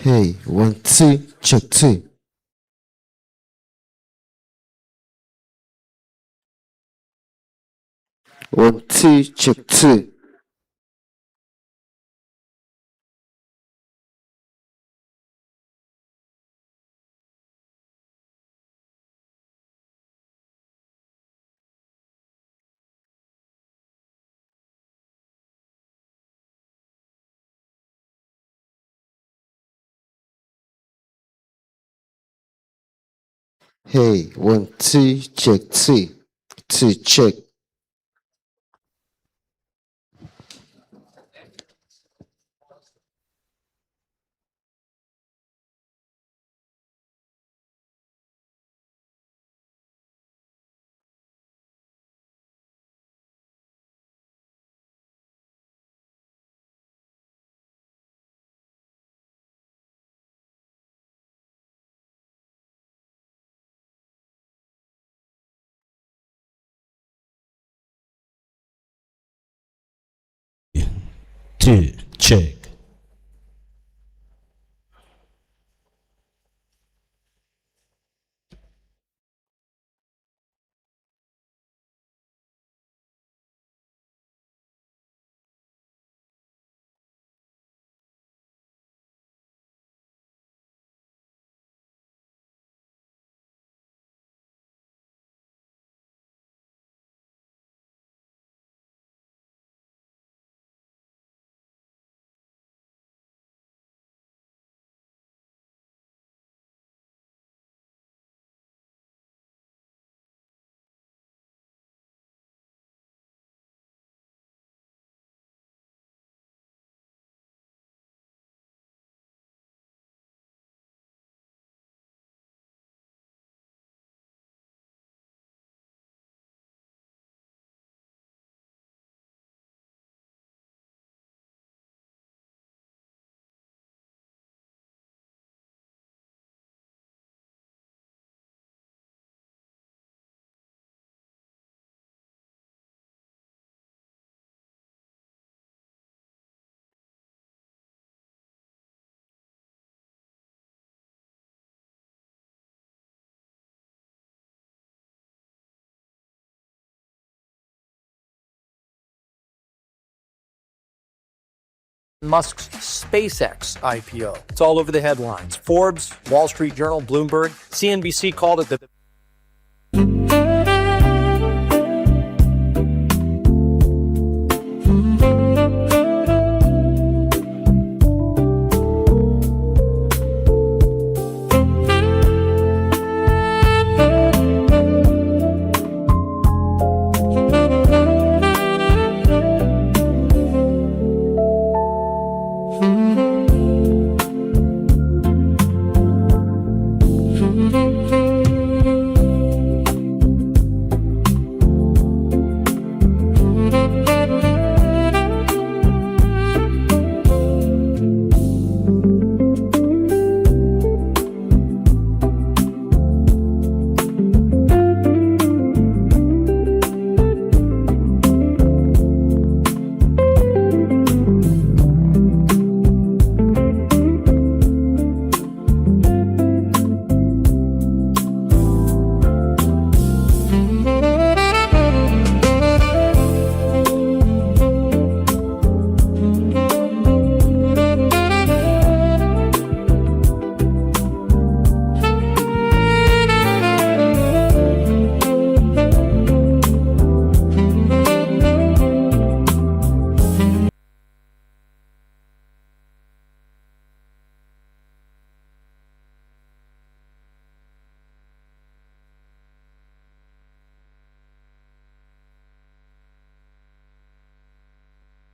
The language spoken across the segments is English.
Hey, 1, 2, check 2. One, two, check 2. Hey, 1, 2, check 2. 2, check. Two, check. Musk's SpaceX IPO. It's all over the headlines. Forbes, Wall Street Journal, Bloomberg, CNBC called it the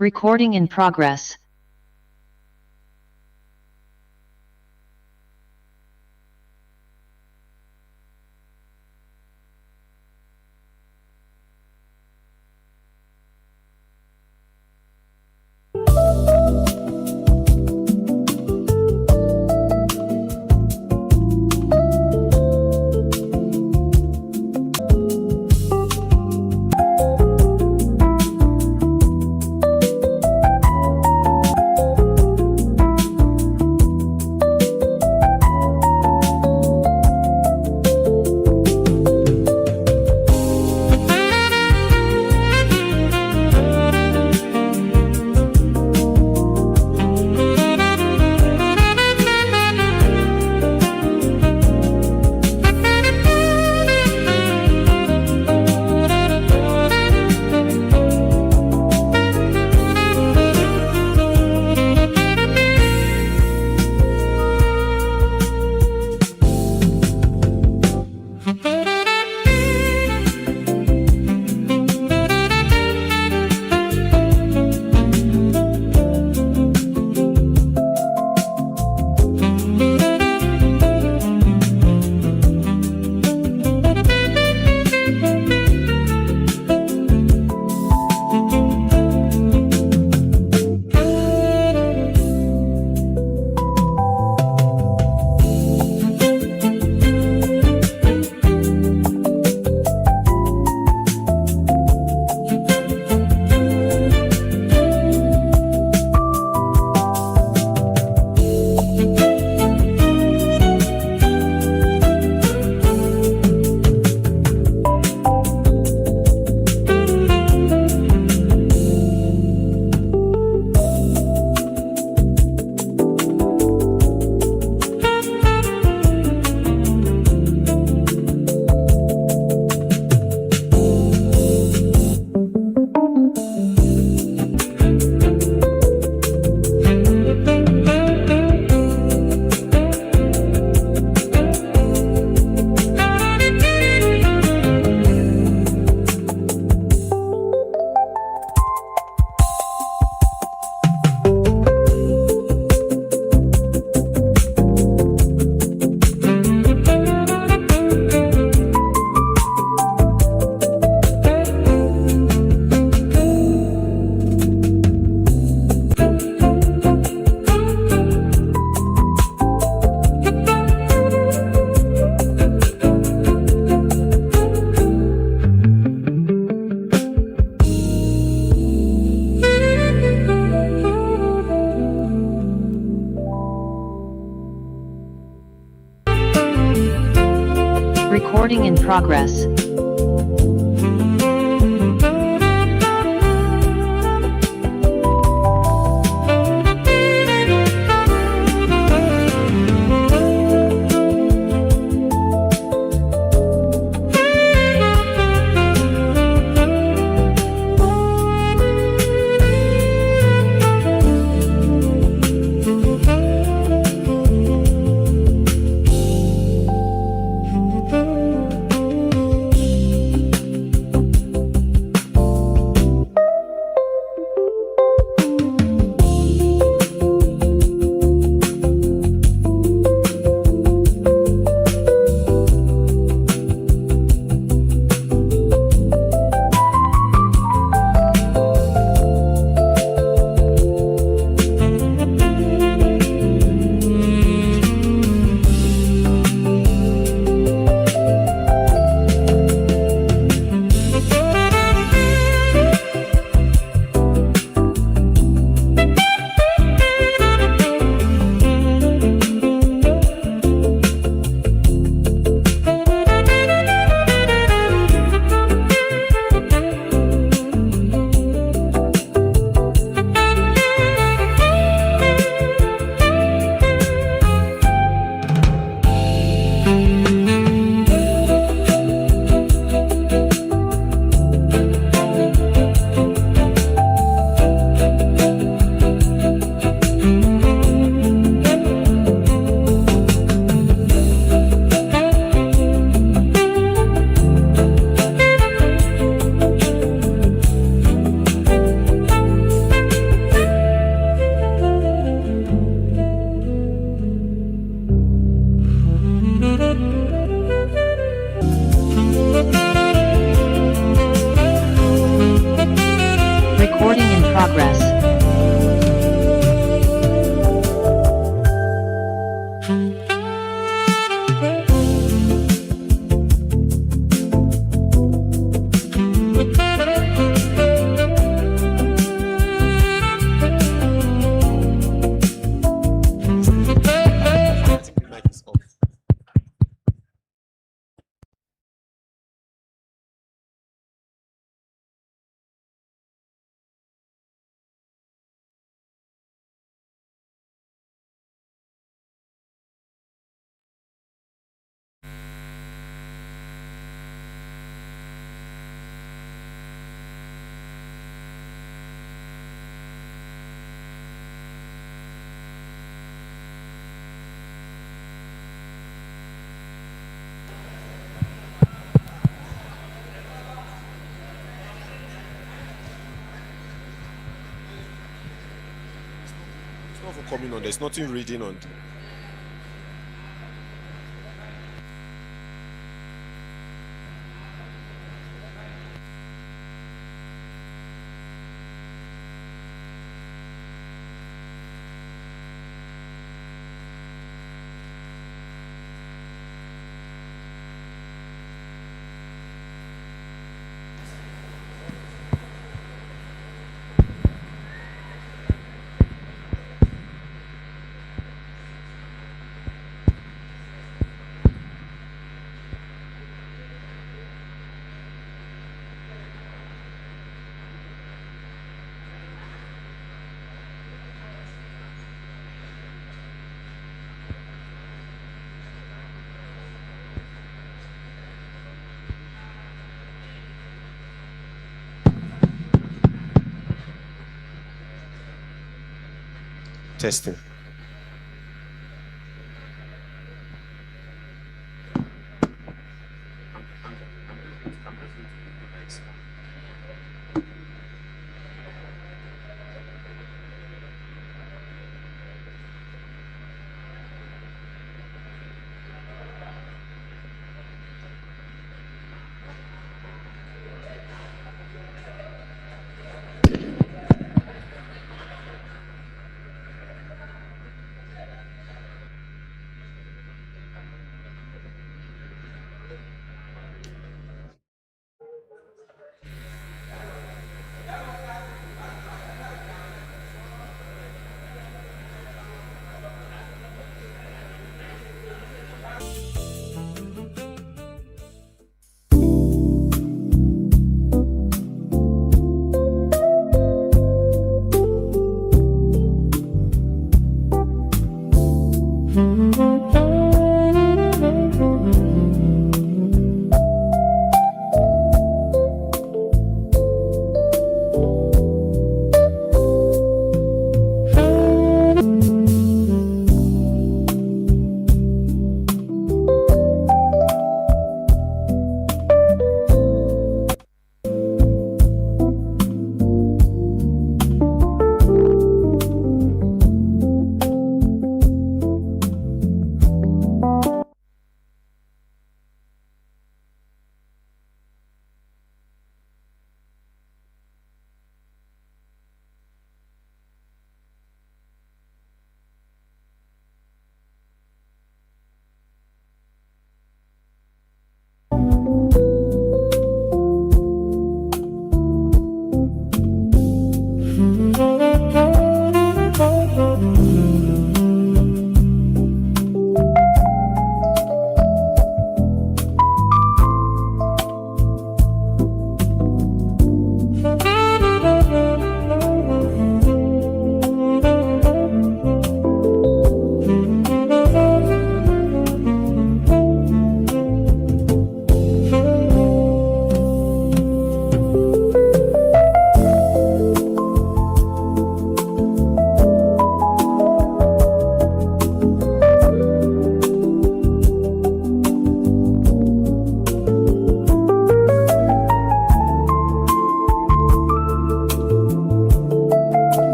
Recording in progress. Recording in progress. Recording in progress. It's not for coming on. There's nothing reading on. Testing.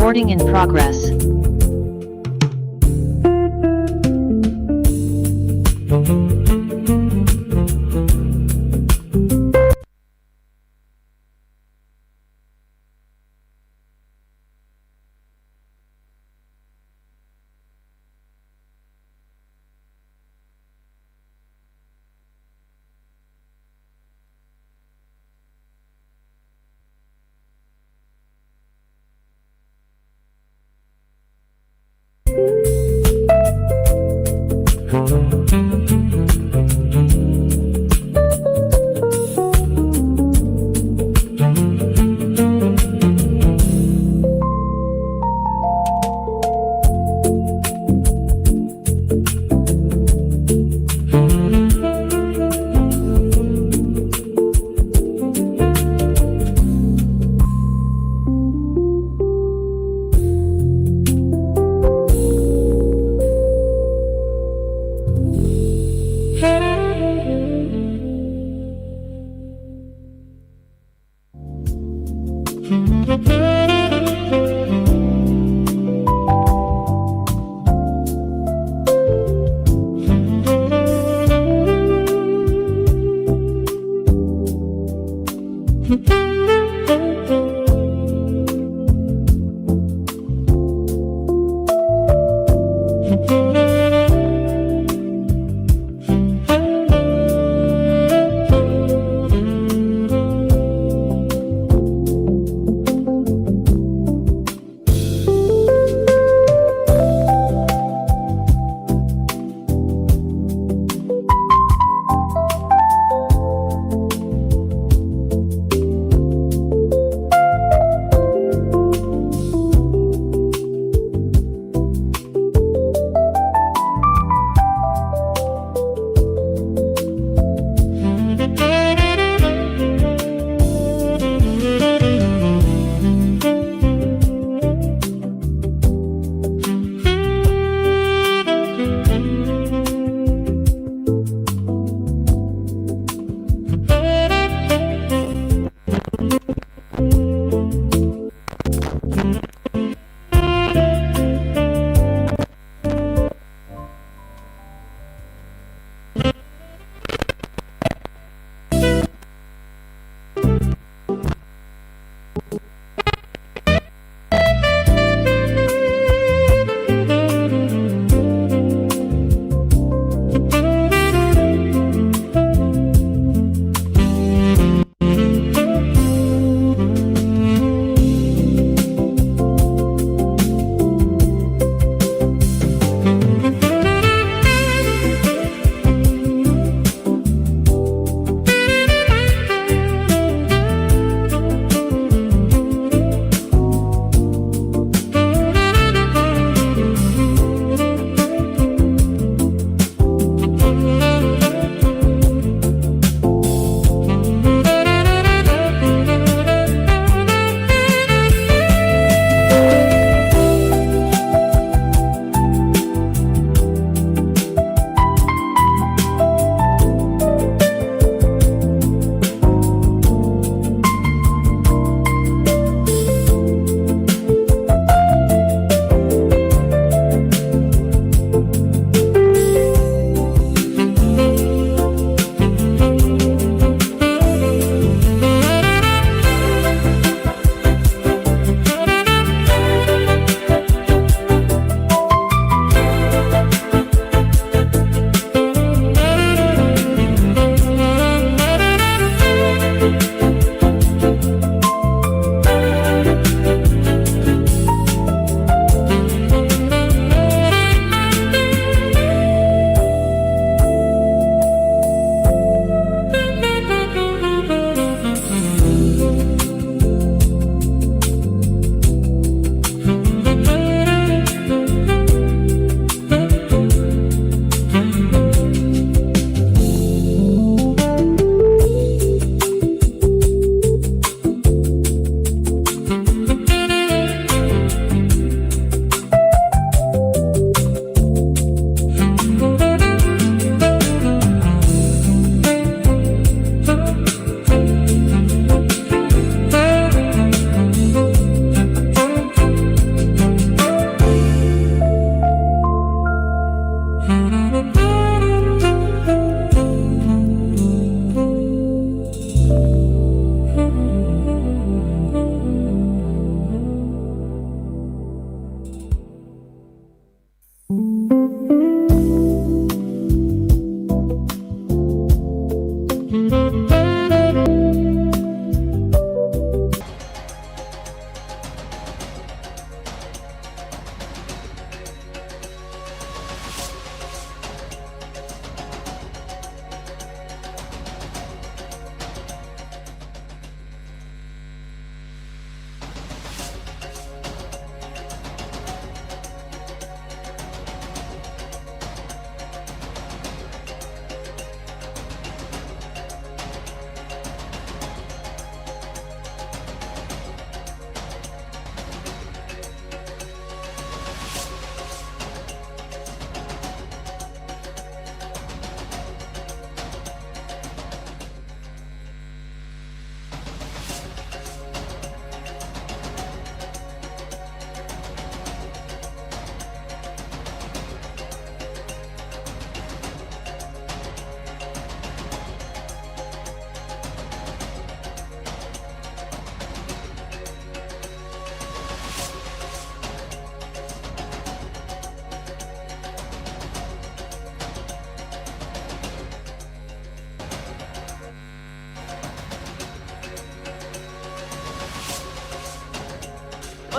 Recording in progress.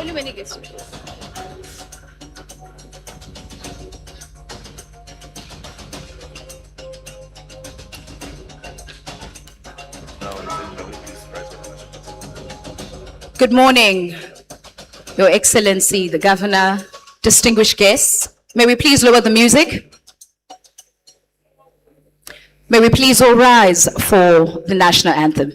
Only when he gets to it. Good morning, Your Excellency, the Governor, distinguished guests. May we please lower the music? May we please all rise for the national anthem.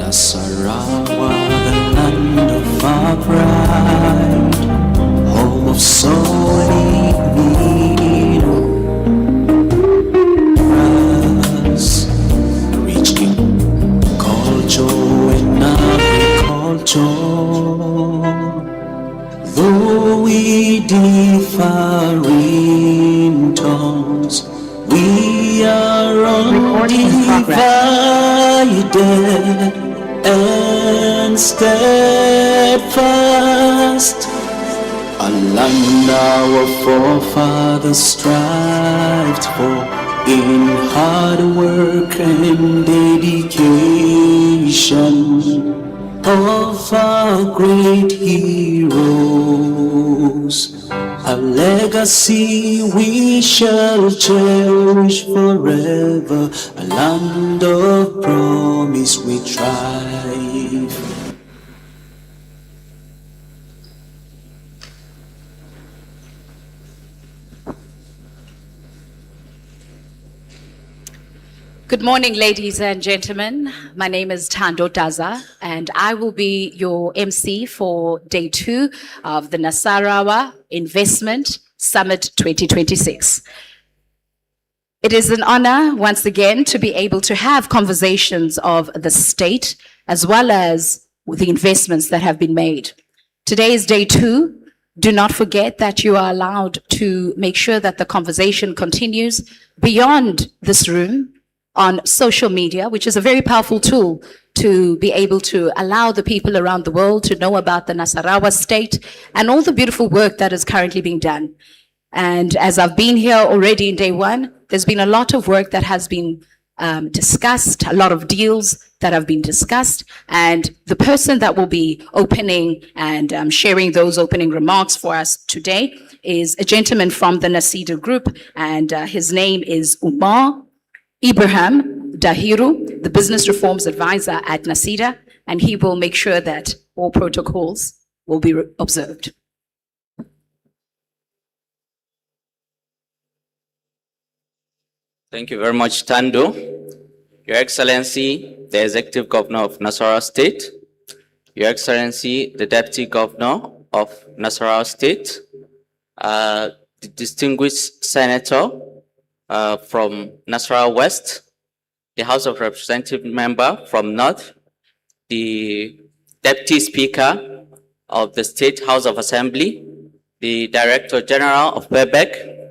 Nasarawa, the land of our pride, home of solid minerals, rich in culture and agriculture. Though we differ in tongues, we are Recording in progress. undivided and steadfast. A land our forefathers strived for in hard work and dedication of our great heroes. A legacy we shall cherish forever, a land of promise we thrive. Good morning, ladies and gentlemen. My name is Thando Daza, and I will be your MC for day 2 of the Nasarawa Investment Summit 2026. It is an honor, once again, to be able to have conversations of the state, as well as the investments that have been made. Today is day 2. Do not forget that you are allowed to make sure that the conversation continues beyond this room, on social media, which is a very powerful tool to be able to allow the people around the world to know about the Nasarawa state and all the beautiful work that is currently being done. And as I've been here already in day 1, there's been a lot of work that has been discussed, a lot of deals that have been discussed, and the person that will be opening and sharing those opening remarks for us today is a gentleman from the Nasida Group, and his name is Umar Ibrahim Dahiru, the Business Reforms Advisor at Nasida, and he will make sure that all protocols will be observed. Thank you very much, Thando. Your Excellency, the Executive Governor of Nasarawa State, Your Excellency, the Deputy Governor of Nasarawa State, the distinguished Senator from Nasarawa West, the House of Representative member from North, the Deputy Speaker of the State House of Assembly, the Director General of PEBEC,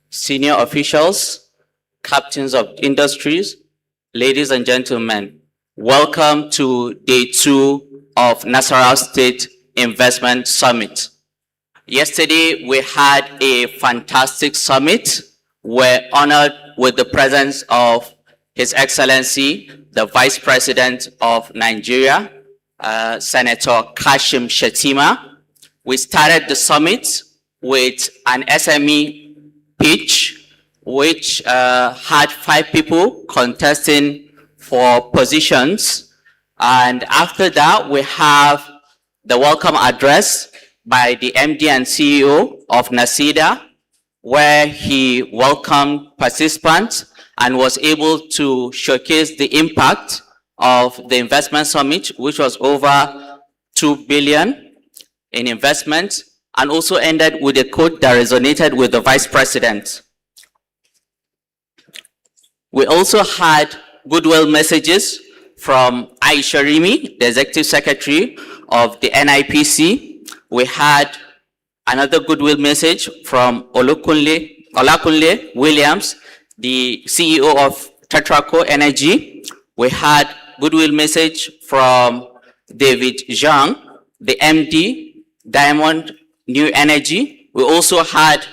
senior officials, captains of industries, ladies and gentlemen, welcome to day 2 of Nasarawa State Investment Summit. Yesterday, we had a fantastic summit. We're honored with the presence of His Excellency, the Vice President of Nigeria, Senator Kashim Shettima. We started the summit with an SME pitch, which had 5 people contesting for positions. And after that, we have the welcome address by the MD and CEO of Nasida, where he welcomed participants and was able to showcase the impact of the investment summit, which was over 2 billion in investment, and also ended with a quote that resonated with the Vice President. We also had goodwill messages from Aisha Rimi, the Executive Secretary of the NIPC. We had another goodwill message from Olakunle Williams, the CEO of Tetraco Energy. We had goodwill message from David Zhang, the MD, Diamond New Energy. We also had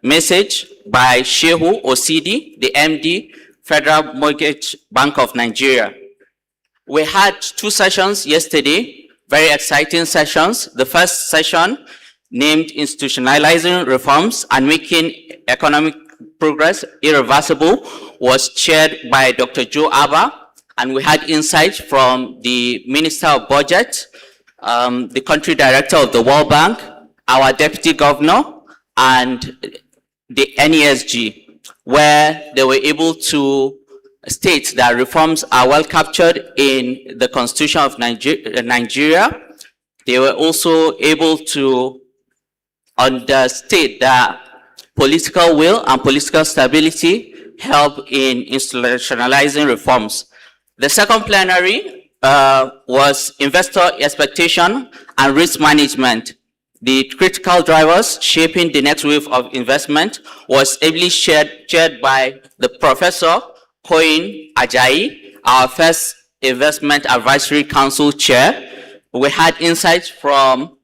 message by Shehu Osidi, the MD, Federal Mortgage Bank of Nigeria. We had 2 sessions yesterday, very exciting sessions. The first session, named Institutionalizing Reforms and Making Economic Progress Irreversible, was chaired by Dr. Joe Abba, and we had insights from the Minister of Budget, the Country Director of the World Bank, our Deputy Governor, and the NESG, where they were able to state that reforms are well captured in the Constitution of Nigeria. They were also able to understate that political will and political stability help in institutionalizing reforms. The second plenary was investor expectation and risk management. The critical drivers shaping the next wave of investment was ably chaired by the Professor Koin Ajayi, our first Investment Advisory Council chair. We had insights from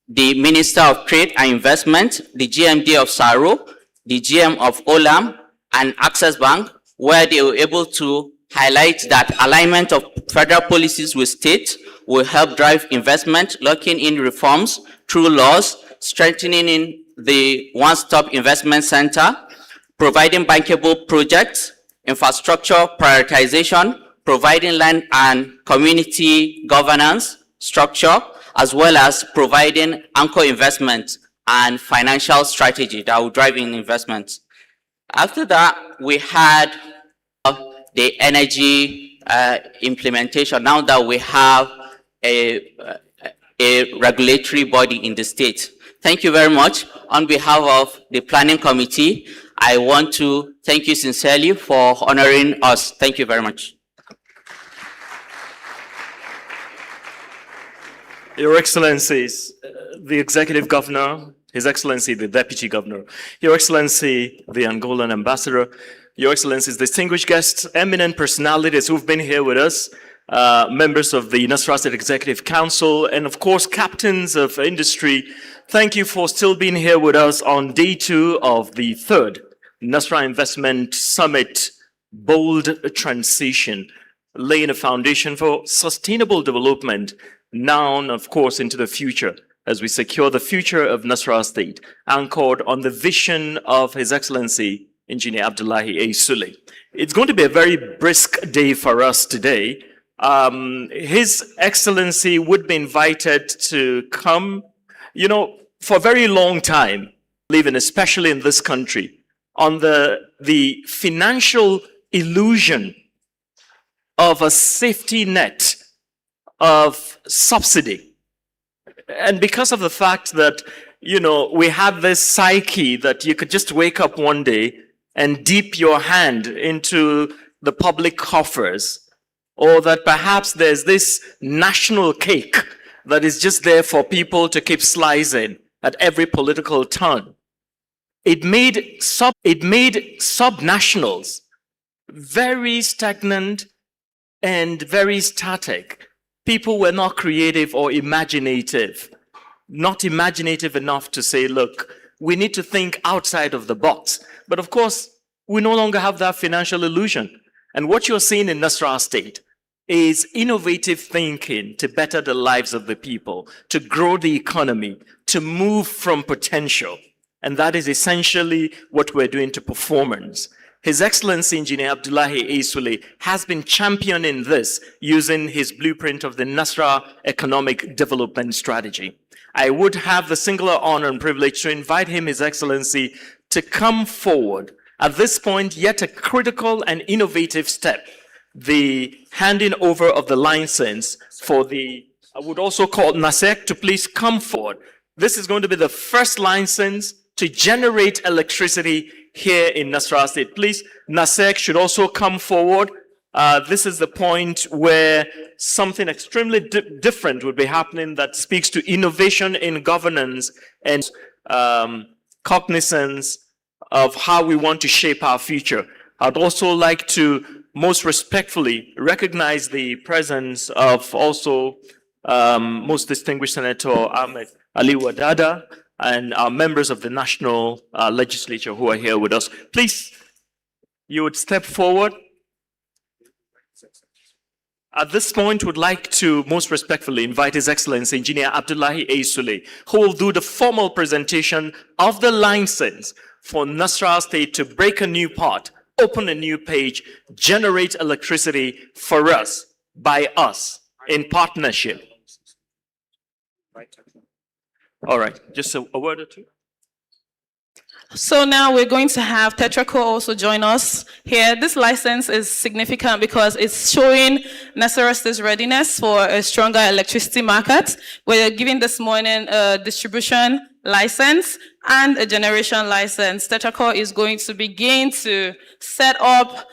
the Minister of Trade and Investment, the GMD of SARO, the GM of Olam, and Access Bank, where they were able to highlight that alignment of federal policies with states will help drive investment, locking in reforms through laws, strengthening in the one-stop investment center, providing bankable projects, infrastructure prioritization, providing land and community governance structure, as well as providing anchor investment and financial strategy that will drive in investments. After that, we had the energy implementation, now that we have a regulatory body in the state. Thank you very much. On behalf of the Planning Committee, I want to thank you sincerely for honoring us. Thank you very much. Your Excellencies, the Executive Governor, His Excellency, the Deputy Governor, Your Excellency, the Angolan Ambassador, Your Excellencies, distinguished guests, eminent personalities who've been here with us, members of the Nasarawa State Executive Council, and of course, captains of industry, thank you for still being here with us on day 2 of the 3rd Nasarawa Investment Summit, Bold Transition, laying a foundation for sustainable development now, of course, into the future, as we secure the future of Nasarawa State, anchored on the vision of His Excellency, Engineer Abdullahi A. Sule. It's going to be a very brisk day for us today. His Excellency would be invited to come, for a very long time, living especially in this country, on the financial illusion of a safety net of subsidy. And because of the fact that, we have this psyche that you could just wake up one day and dip your hand into the public coffers, or that perhaps there's this national cake that is just there for people to keep slicing at every political turn. It made subnationals very stagnant and very static. People were not creative or imaginative, not imaginative enough to say, look, we need to think outside of the box. But of course, we no longer have that financial illusion. And what you're seeing in Nasarawa State is innovative thinking to better the lives of the people, to grow the economy, to move from potential. And that is essentially what we're doing to performance. His Excellency Engineer Abdullahi A. Sule has been championing this using his blueprint of the Nasarawa Economic Development Strategy. I would have the singular honor and privilege to invite him, His Excellency, to come forward. At this point, yet a critical and innovative step the handing over of the license for the, I would also call NASEC to please come forward. This is going to be the first license to generate electricity here in Nasarawa State. Please, NASEC should also come forward. This is the point where something extremely different would be happening that speaks to innovation in governance and cognizance of how we want to shape our future. I'd also like to most respectfully recognize the presence of also most distinguished Senator Ahmed Ali Wadada and our members of the National Legislature who are here with us. Please, you would step forward. At this point, would like to most respectfully invite His Excellency Engineer Abdullahi A. Sule, who will do the formal presentation of the license for Nasarawa State to break a new part, open a new page, generate electricity for us, by us, in partnership. All right, just a word or two. So now we're going to have Tetraco also join us here. This license is significant because it's showing Nasarawa State's readiness for a stronger electricity market. We're giving this morning a distribution license and a generation license. Tetraco is going to begin to set up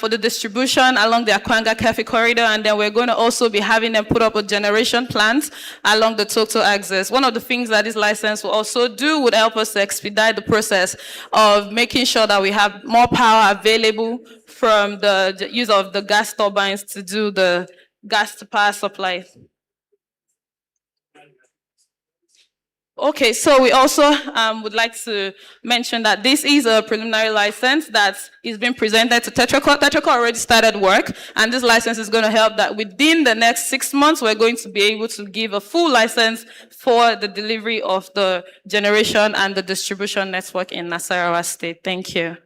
for the distribution along the Akwanga Kefi corridor, and then we're going to also be having them put up a generation plant along the Tokto axis. One of the things that this license will also do would help us to expedite the process of making sure that we have more power available from the use of the gas turbines to do the gas to power supply. Okay, so we also would like to mention that this is a preliminary license that is being presented to Tetraco. Tetraco already started work, and this license is going to help that within the next 6 months, we're going to be able to give a full license for the delivery of the generation and the distribution network in Nasarawa State. Thank you.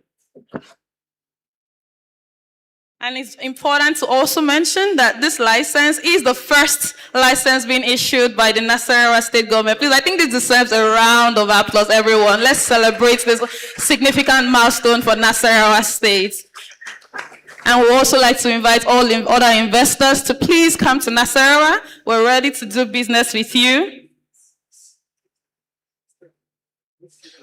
And it's important to also mention that this license is the first license being issued by the Nasarawa State government. Please, I think this deserves a round of applause, everyone. Let's celebrate this significant milestone for Nasarawa State. And we also like to invite all other investors to please come to Nasarawa. We're ready to do business with you.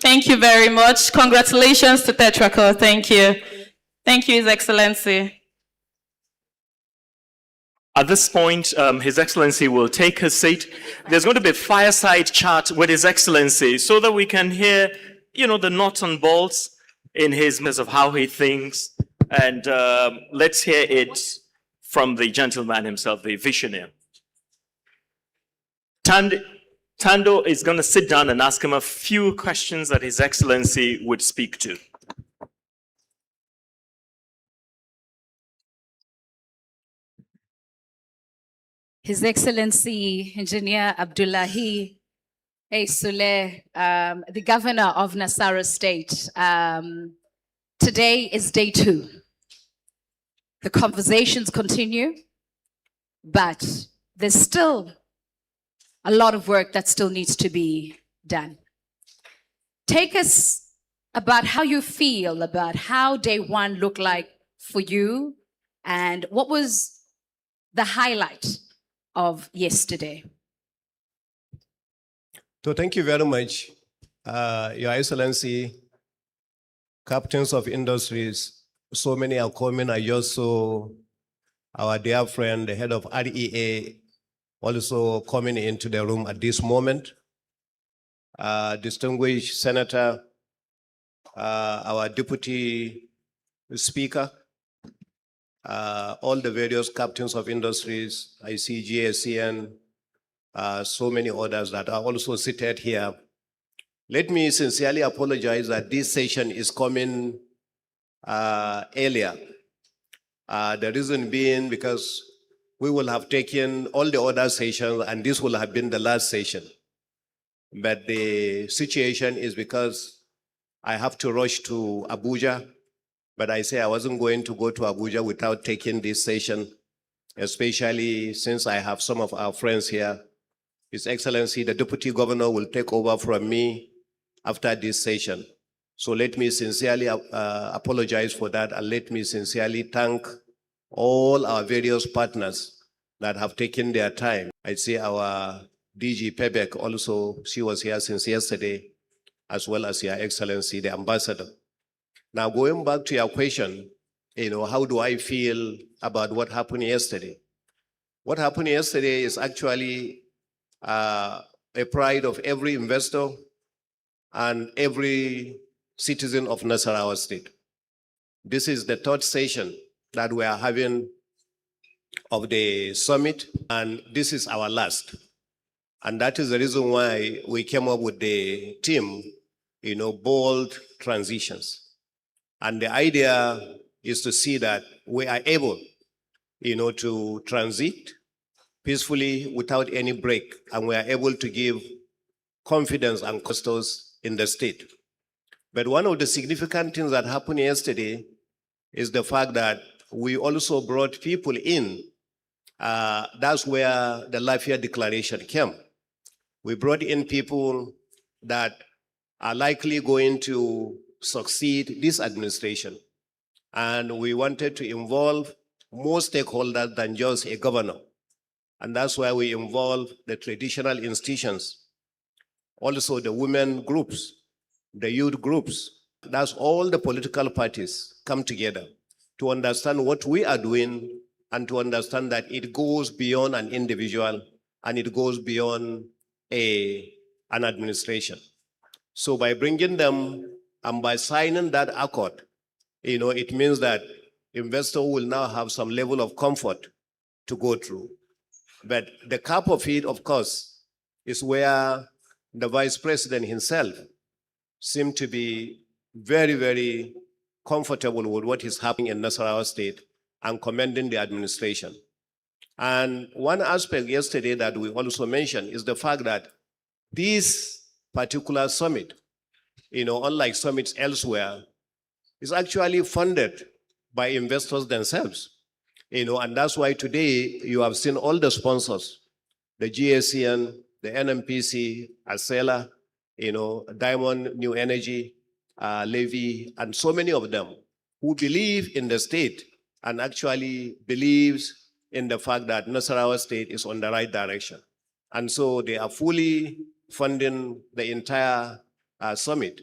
Thank you very much. Congratulations to Tetraco. Thank you. Thank you, His Excellency. At this point, His Excellency will take his seat. There's going to be a fireside chat with His Excellency so that we can hear, the nuts and bolts in his sense of how he thinks. And let's hear it from the gentleman himself, the visionary. Tando is going to sit down and ask him a few questions that His Excellency would speak to. His Excellency Engineer Abdullahi A. Sule, the Governor of Nasarawa State. Today is day 2. The conversations continue, but there's still a lot of work that still needs to be done. Take us about how you feel about how day 1 looked like for you, and what was the highlight of yesterday. So thank you very much, Your Excellency, captains of industries. So many are coming. I just saw our dear friend, the head of REA, also coming into the room at this moment. Distinguished Senator, our Deputy Speaker, all the various captains of industries, I see GSCN, so many others that are also seated here. Let me sincerely apologize that this session is coming earlier. The reason being because we will have taken all the other sessions and this will have been the last session. But the situation is because I have to rush to Abuja, but I say I wasn't going to go to Abuja without taking this session, especially since I have some of our friends here. His Excellency, the Deputy Governor will take over from me after this session. So let me sincerely apologize for that, and let me sincerely thank all our various partners that have taken their time. I see our DG Pebek also, she was here since yesterday, as well as Your Excellency, the Ambassador. Now, going back to your question, how do I feel about what happened yesterday? What happened yesterday is actually a pride of every investor and every citizen of Nasarawa State. This is the third session that we are having of the summit, and this is our last. And that is the reason why we came up with the theme, bold transitions. And the idea is to see that we are able, to transit peacefully without any break, and we are able to give confidence and custos in the state. But one of the significant things that happened yesterday is the fact that we also brought people in. That's where the Lafayette Declaration came. We brought in people that are likely going to succeed this administration. And we wanted to involve more stakeholders than just a governor. And that's why we involve the traditional institutions, also the women groups, the youth groups. That's all the political parties come together to understand what we are doing and to understand that it goes beyond an individual and it goes beyond an administration. So by bringing them and by signing that accord, it means that investors will now have some level of comfort to go through. But the cap of it, of course, is where the vice president himself seemed to be very, very comfortable with what is happening in Nasarawa State and commending the administration. And one aspect yesterday that we also mentioned is the fact that this particular summit, unlike summits elsewhere, is actually funded by investors themselves. And that's why today you have seen all the sponsors, the GSCN, the NMPC, Acela, Diamond New Energy, Levy, and so many of them who believe in the state and actually believes in the fact that Nasarawa State is on the right direction. And so they are fully funding the entire summit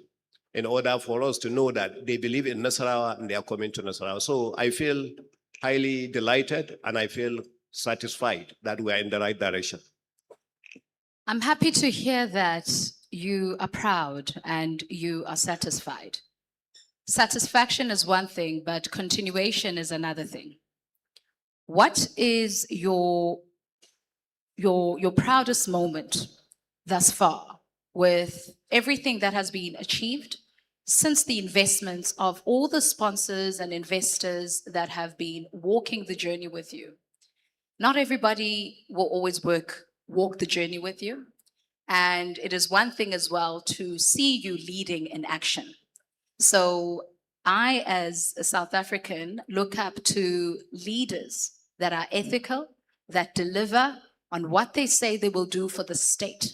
in order for us to know that they believe in Nasarawa and they are coming to Nasarawa. So I feel highly delighted and I feel satisfied that we are in the right direction. I'm happy to hear that you are proud and you are satisfied. Satisfaction is one thing, but continuation is another thing. What is your proudest moment thus far with everything that has been achieved since the investments of all the sponsors and investors that have been walking the journey with you? Not everybody will always walk the journey with you. And it is one thing as well to see you leading in action. So I, as a South African, look up to leaders that are ethical, that deliver on what they say they will do for the state.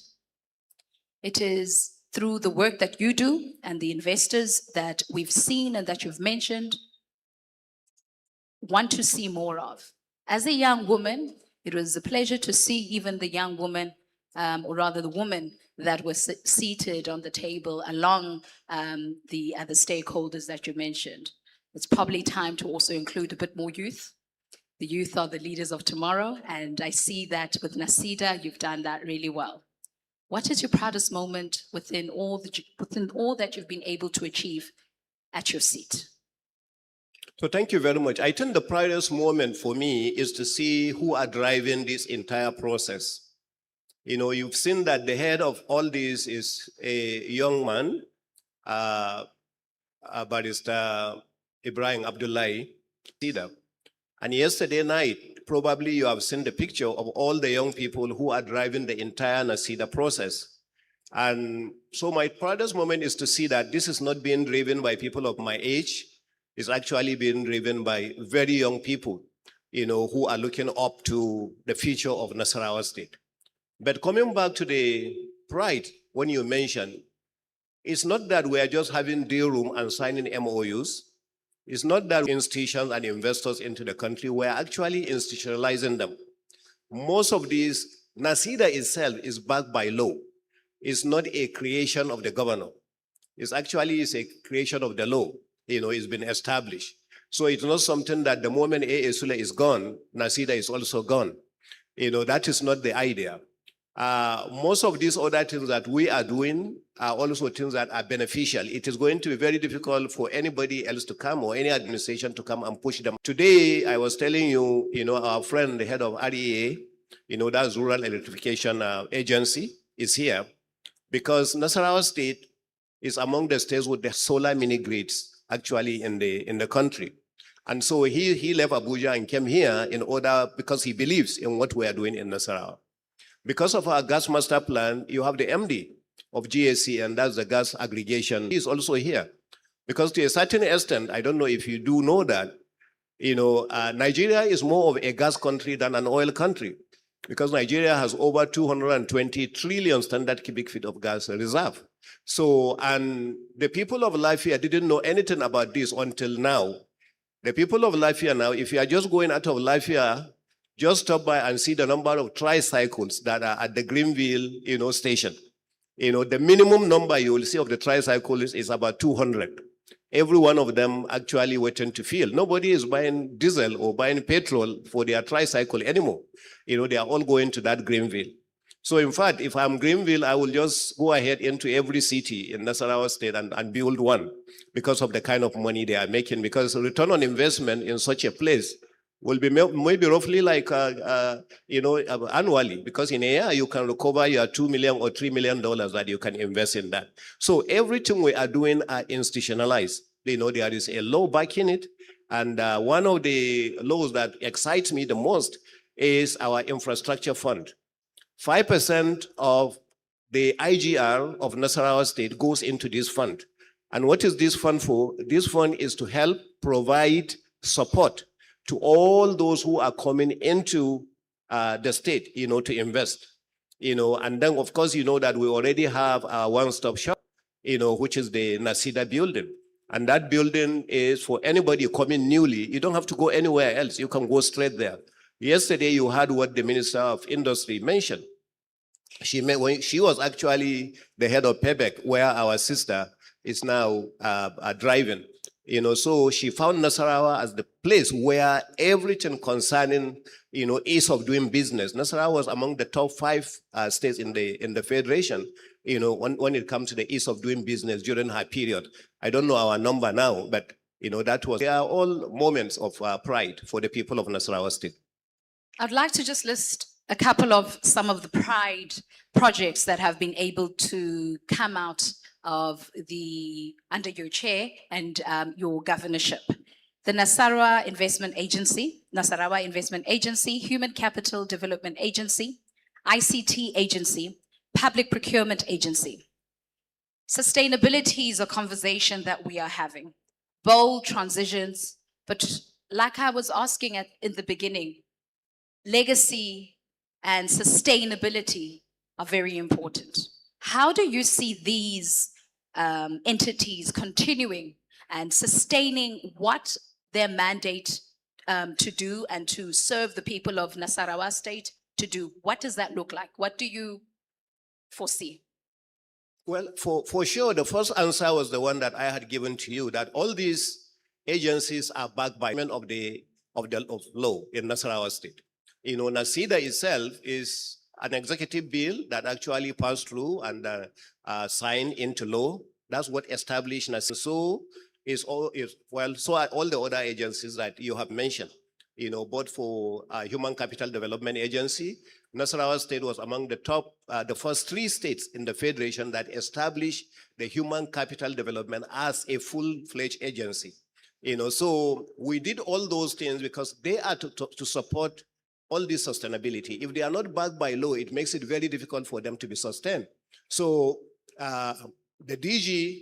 It is through the work that you do and the investors that we've seen and that you've mentioned, want to see more of. As a young woman, it was a pleasure to see even the young woman, or rather the woman that was seated on the table along the other stakeholders that you mentioned. It's probably time to also include a bit more youth. The youth are the leaders of tomorrow, and I see that with NACIDA, you've done that really well. What is your proudest moment within all that you've been able to achieve at your seat? So thank you very much. I think the proudest moment for me is to see who are driving this entire process. You've seen that the head of all this is a young man, Barrister Ibrahim Abdullahi Sida. And yesterday night, probably you have seen the picture of all the young people who are driving the entire NACIDA process. And so my proudest moment is to see that this is not being driven by people of my age. It's actually being driven by very young people, who are looking up to the future of Nasarawa State. But coming back to the pride, when you mentioned, it's not that we are just having deal room and signing MOUs. It's not that institutions and investors into the country, we're actually institutionalizing them. Most of these, NASIDA itself is backed by law. It's not a creation of the governor. It's actually a creation of the law. It's been established. So it's not something that the moment A. Sule is gone, NASIDA is also gone. That is not the idea. Most of these other things that we are doing are also things that are beneficial. It is going to be very difficult for anybody else to come or any administration to come and push them. Today, I was telling you, our friend, the head of REA, that's Rural Electrification Agency, is here because Nasarawa State is among the states with the solar mini grids actually in the country. And so he left Abuja and came here in order because he believes in what we are doing in Nasarawa. Because of our gas master plan, you have the MD of GAC, and that's the gas aggregation. He's also here. Because to a certain extent, I don't know if you do know that, Nigeria is more of a gas country than an oil country. Because Nigeria has over 220 trillion standard cubic feet of gas reserve. So, and the people of Lafia didn't know anything about this until now. The people of Lafia now, if you are just going out of Lafia, just stop by and see the number of tricycles that are at the Greenville, station. The minimum number you will see of the tricycles is about 200. Every one of them actually waiting to fill. Nobody is buying diesel or buying petrol for their tricycle anymore. They are all going to that Greenville. So in fact, if I'm Greenville, I will just go ahead into every city in Nasarawa State and build one because of the kind of money they are making. Because return on investment in such a place will be maybe roughly like, annually, because in a year you can recover your $2 million or $3 million that you can invest in that. So everything we are doing are institutionalized. There is a law backing it. And one of the laws that excites me the most is our infrastructure fund. 5% of the IGR of Nasarawa State goes into this fund. And what is this fund for? This fund is to help provide support to all those who are coming into the state, to invest, and then of course, that we already have our one-stop shop, which is the NASIDA building. And that building is for anybody coming newly. You don't have to go anywhere else. You can go straight there. Yesterday, you heard what the Minister of Industry mentioned. She was actually the head of PEBEC, where our sister is now driving. So she found Nasarawa as the place where everything concerning, ease of doing business. Nasarawa was among the top 5 states in the federation, when it comes to the ease of doing business during her period. I don't know our number now, but they are all moments of pride for the people of Nasarawa State. I'd like to just list a couple of some of the pride projects that have been able to come out of under your chair and your governorship. The Nasarawa Investment Agency, Human Capital Development Agency, ICT Agency, Public Procurement Agency. Sustainability is a conversation that we are having. Bold transitions, but like I was asking in the beginning, legacy and sustainability are very important. How do you see these entities continuing and sustaining what their mandate to do and to serve the people of Nasarawa State to do? What does that look like? What do you foresee? Well, for sure, the first answer was the one that I had given to you, that all these agencies are backed by of law in Nasarawa State. NASIDA itself is an executive bill that actually passed through and signed into law. That's what established NASIDA. So so are all the other agencies that you have mentioned. Both for Human Capital Development Agency, Nasarawa State was among the top, the first 3 states in the federation that established the Human Capital Development as a full-fledged agency. So we did all those things because they are to support all this sustainability. If they are not backed by law, it makes it very difficult for them to be sustained. So the DG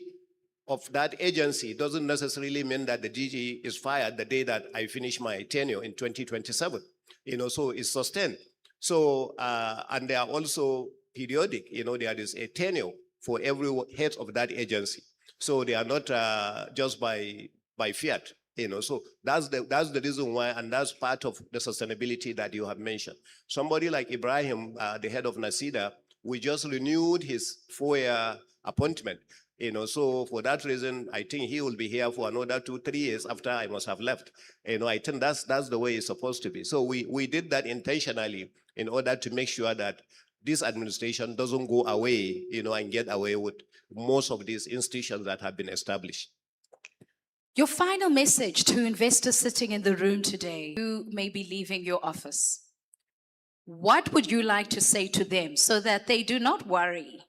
of that agency doesn't necessarily mean that the DG is fired the day that I finish my tenure in 2027. So it's sustained. So, and they are also periodic, there is a tenure for every head of that agency. So they are not just by fiat. So that's the reason why, and that's part of the sustainability that you have mentioned. Somebody like Ibrahim, the head of NACIDA, we just renewed his 4-year appointment. So for that reason, I think he will be here for another 2-3 years after I must have left. I think that's the way it's supposed to be. So we did that intentionally in order to make sure that this administration doesn't go away, and get away with most of these institutions that have been established. Your final message to investors sitting in the room today who may be leaving your office. What would you like to say to them so that they do not worry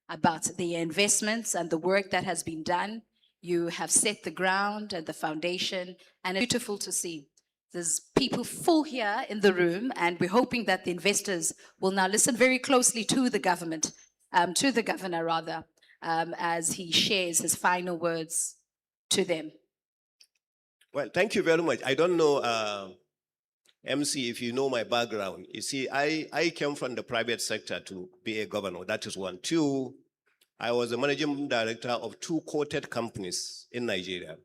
about the investments and the work that has been done? You have set the ground and the foundation, and it's beautiful to see. There's people full here in the room, and we're hoping that the investors will now listen very closely to the government, to the governor rather, as he shares his final words to them. Well, thank you very much. I don't know, MC, if you know my background. You see, I came from the private sector to be a governor. That is one. Two, I was the managing director of 2 quoted companies in Nigeria.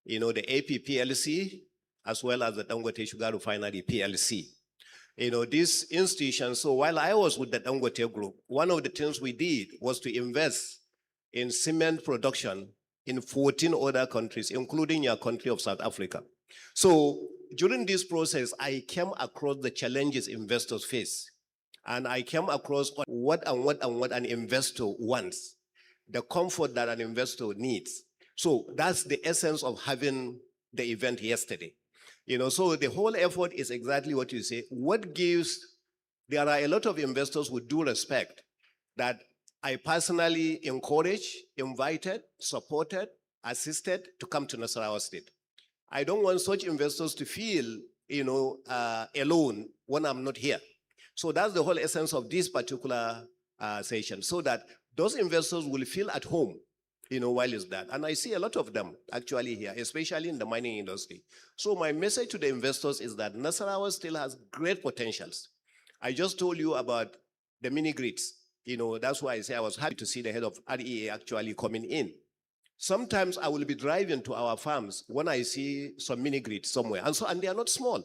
The AP PLC, as well as the Dangote Sugar Refinery PLC. This institution, so while I was with the Dangote Group, one of the things we did was to invest in cement production in 14 other countries, including your country of South Africa. So during this process, I came across the challenges investors face. And I came across what an investor wants, the comfort that an investor needs. So that's the essence of having the event yesterday. So the whole effort is exactly what you say. There are a lot of investors with due respect that I personally encouraged, invited, supported, assisted to come to Nasarawa State. I don't want such investors to feel, alone when I'm not here. So that's the whole essence of this particular session, so that those investors will feel at home, while it's that. And I see a lot of them actually here, especially in the mining industry. So my message to the investors is that Nasarawa still has great potentials. I just told you about the mini grids. That's why I say I was happy to see the head of REA actually coming in. Sometimes I will be driving to our farms when I see some mini grids somewhere. And they are not small.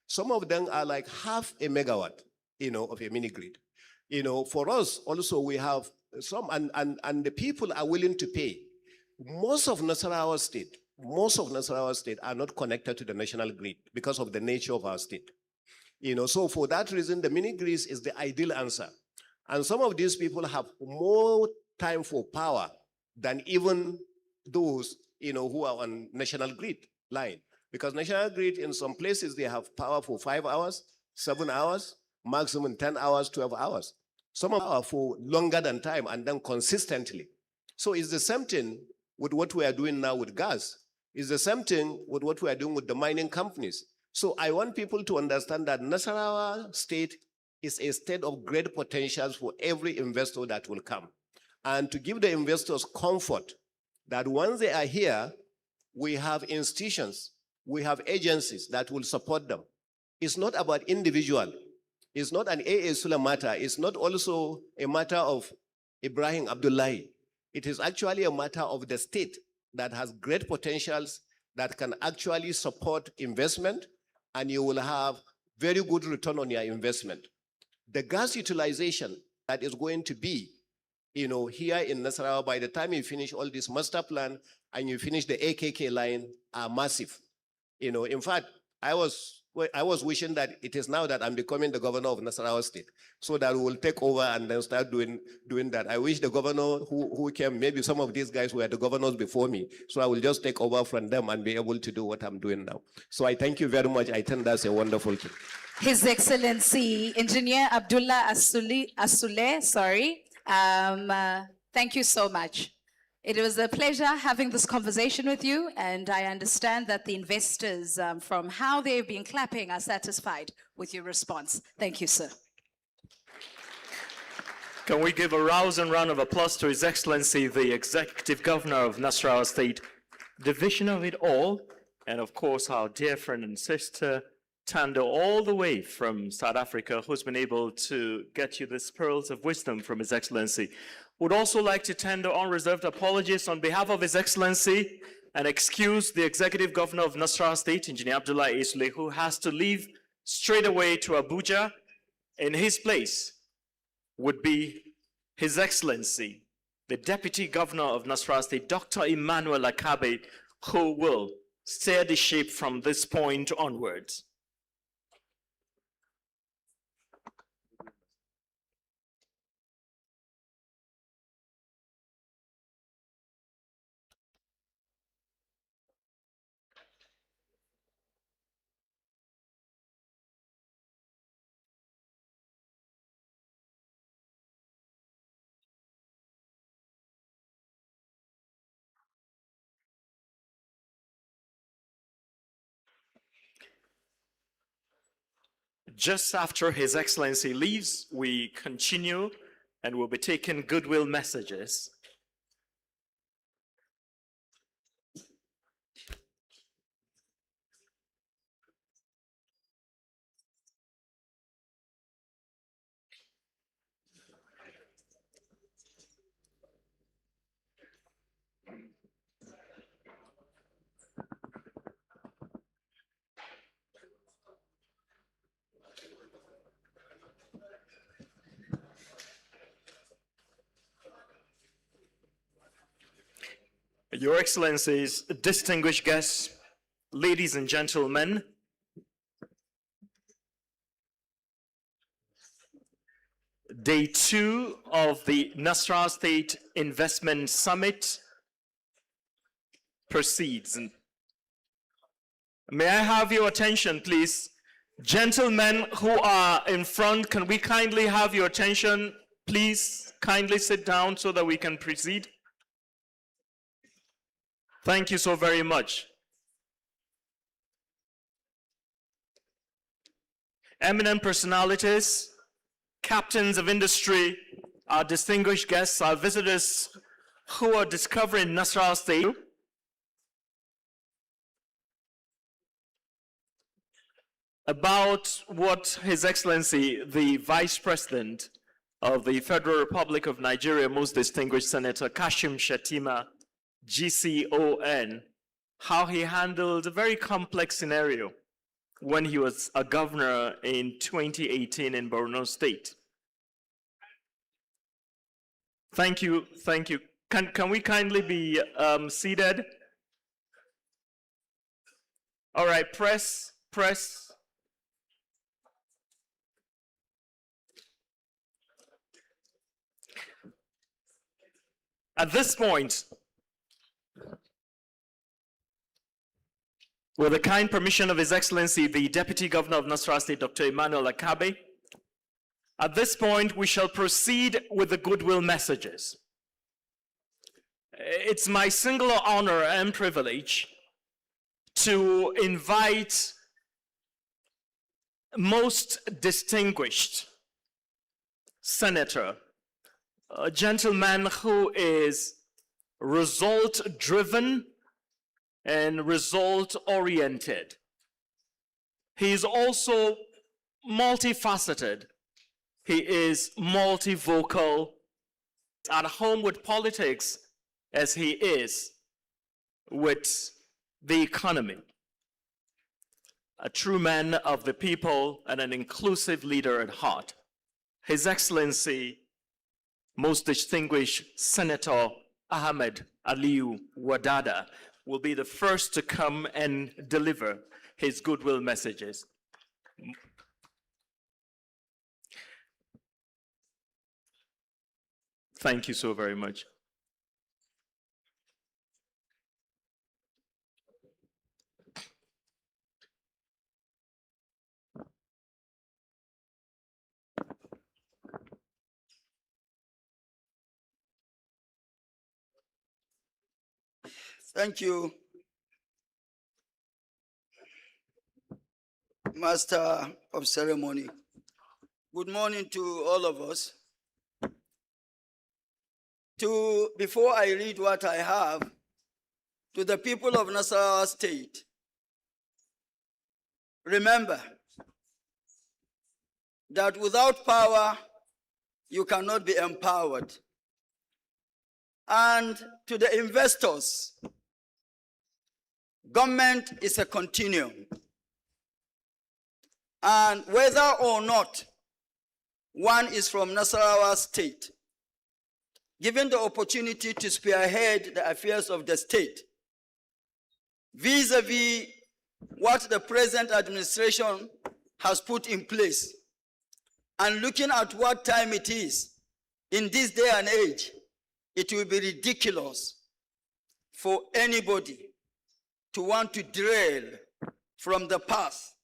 Some of them are like 0.5 megawatt, of a mini grid. For us also we have some, and the people are willing to pay. Most of Nasarawa State are not connected to the national grid because of the nature of our state. So for that reason, the mini grids is the ideal answer. And some of these people have more time for power than even those, who are on national grid line. Because national grid, in some places, they have power for 5 hours, 7 hours, maximum 10 hours, 12 hours. Some are for longer than time and then consistently. So it's the same thing with what we are doing now with gas. It's the same thing with what we are doing with the mining companies. So I want people to understand that Nasarawa State is a state of great potentials for every investor that will come. And to give the investors comfort that once they are here, we have institutions, we have agencies that will support them. It's not about individual. It's not an AA Sula matter. It's not also a matter of Ibrahim Abdullahi. It is actually a matter of the state that has great potentials that can actually support investment, and you will have very good return on your investment. The gas utilization that is going to be, here in Nasarawa, by the time you finish all this master plan and you finish the AKK line, are massive. In fact, I was wishing that it is now that I'm becoming the governor of Nasarawa State, so that we will take over and then start doing that. I wish the governor who came, maybe some of these guys were the governors before me, so I will just take over from them and be able to do what I'm doing now. So I thank you very much. I think that's a wonderful thing. His Excellency, Engineer Abdullah Asule, thank you so much. It was a pleasure having this conversation with you, and I understand that the investors, from how they've been clapping, are satisfied with your response. Thank you, sir. Can we give a rousing round of applause to His Excellency, the Executive Governor of Nasarawa State, the vision of it all, and of course our dear friend and sister, Tando, all the way from South Africa, who's been able to get you these pearls of wisdom from His Excellency. Would also like to tender unreserved apologies on behalf of His Excellency and excuse the Executive Governor of Nasarawa State, Engineer Abdullah Isle, who has to leave straight away to Abuja. In his place would be His Excellency, the Deputy Governor of Nasarawa State, Dr. Emmanuel Akabe, who will steer the ship from this point onwards. Just after His Excellency leaves, we continue and we'll be taking goodwill messages. Your Excellencies, distinguished guests, ladies and gentlemen, Day 2 of the Nasarawa State Investment Summit proceeds. May I have your attention, please? Gentlemen who are in front, can we kindly have your attention? Please kindly sit down so that we can proceed. Thank you so very much. Eminent personalities, captains of industry, our distinguished guests, our visitors who are discovering Nasarawa State. About what His Excellency, the Vice President of the Federal Republic of Nigeria, most distinguished Senator Kashim Shettima, GCON, how he handled a very complex scenario when he was a governor in 2018 in Borno State. Thank you, thank you. Can we kindly be seated? All right, press. At this point, with the kind permission of His Excellency, the Deputy Governor of Nasarawa State, Dr. Emmanuel Akabe, at this point, we shall proceed with the goodwill messages. It's my singular honor and privilege to invite most distinguished senator, a gentleman who is result-driven and result-oriented. He is also multifaceted. He is multivocal, at home with politics as he is with the economy. A true man of the people and an inclusive leader at heart. His Excellency, most distinguished Senator Ahmed Aliyu Wadada, will be the first to come and deliver his goodwill messages. Thank you so very much. Thank you, Master of Ceremony. Good morning to all of us. Before I read what I have, to the people of Nasarawa State, remember that without power, you cannot be empowered. And to the investors, Government is a continuum. And whether or not one is from Nasarawa State, given the opportunity to spearhead the affairs of the state, vis-a-vis what the present administration has put in place, and looking at what time it is, in this day and age, it will be ridiculous for anybody to want to derail from the path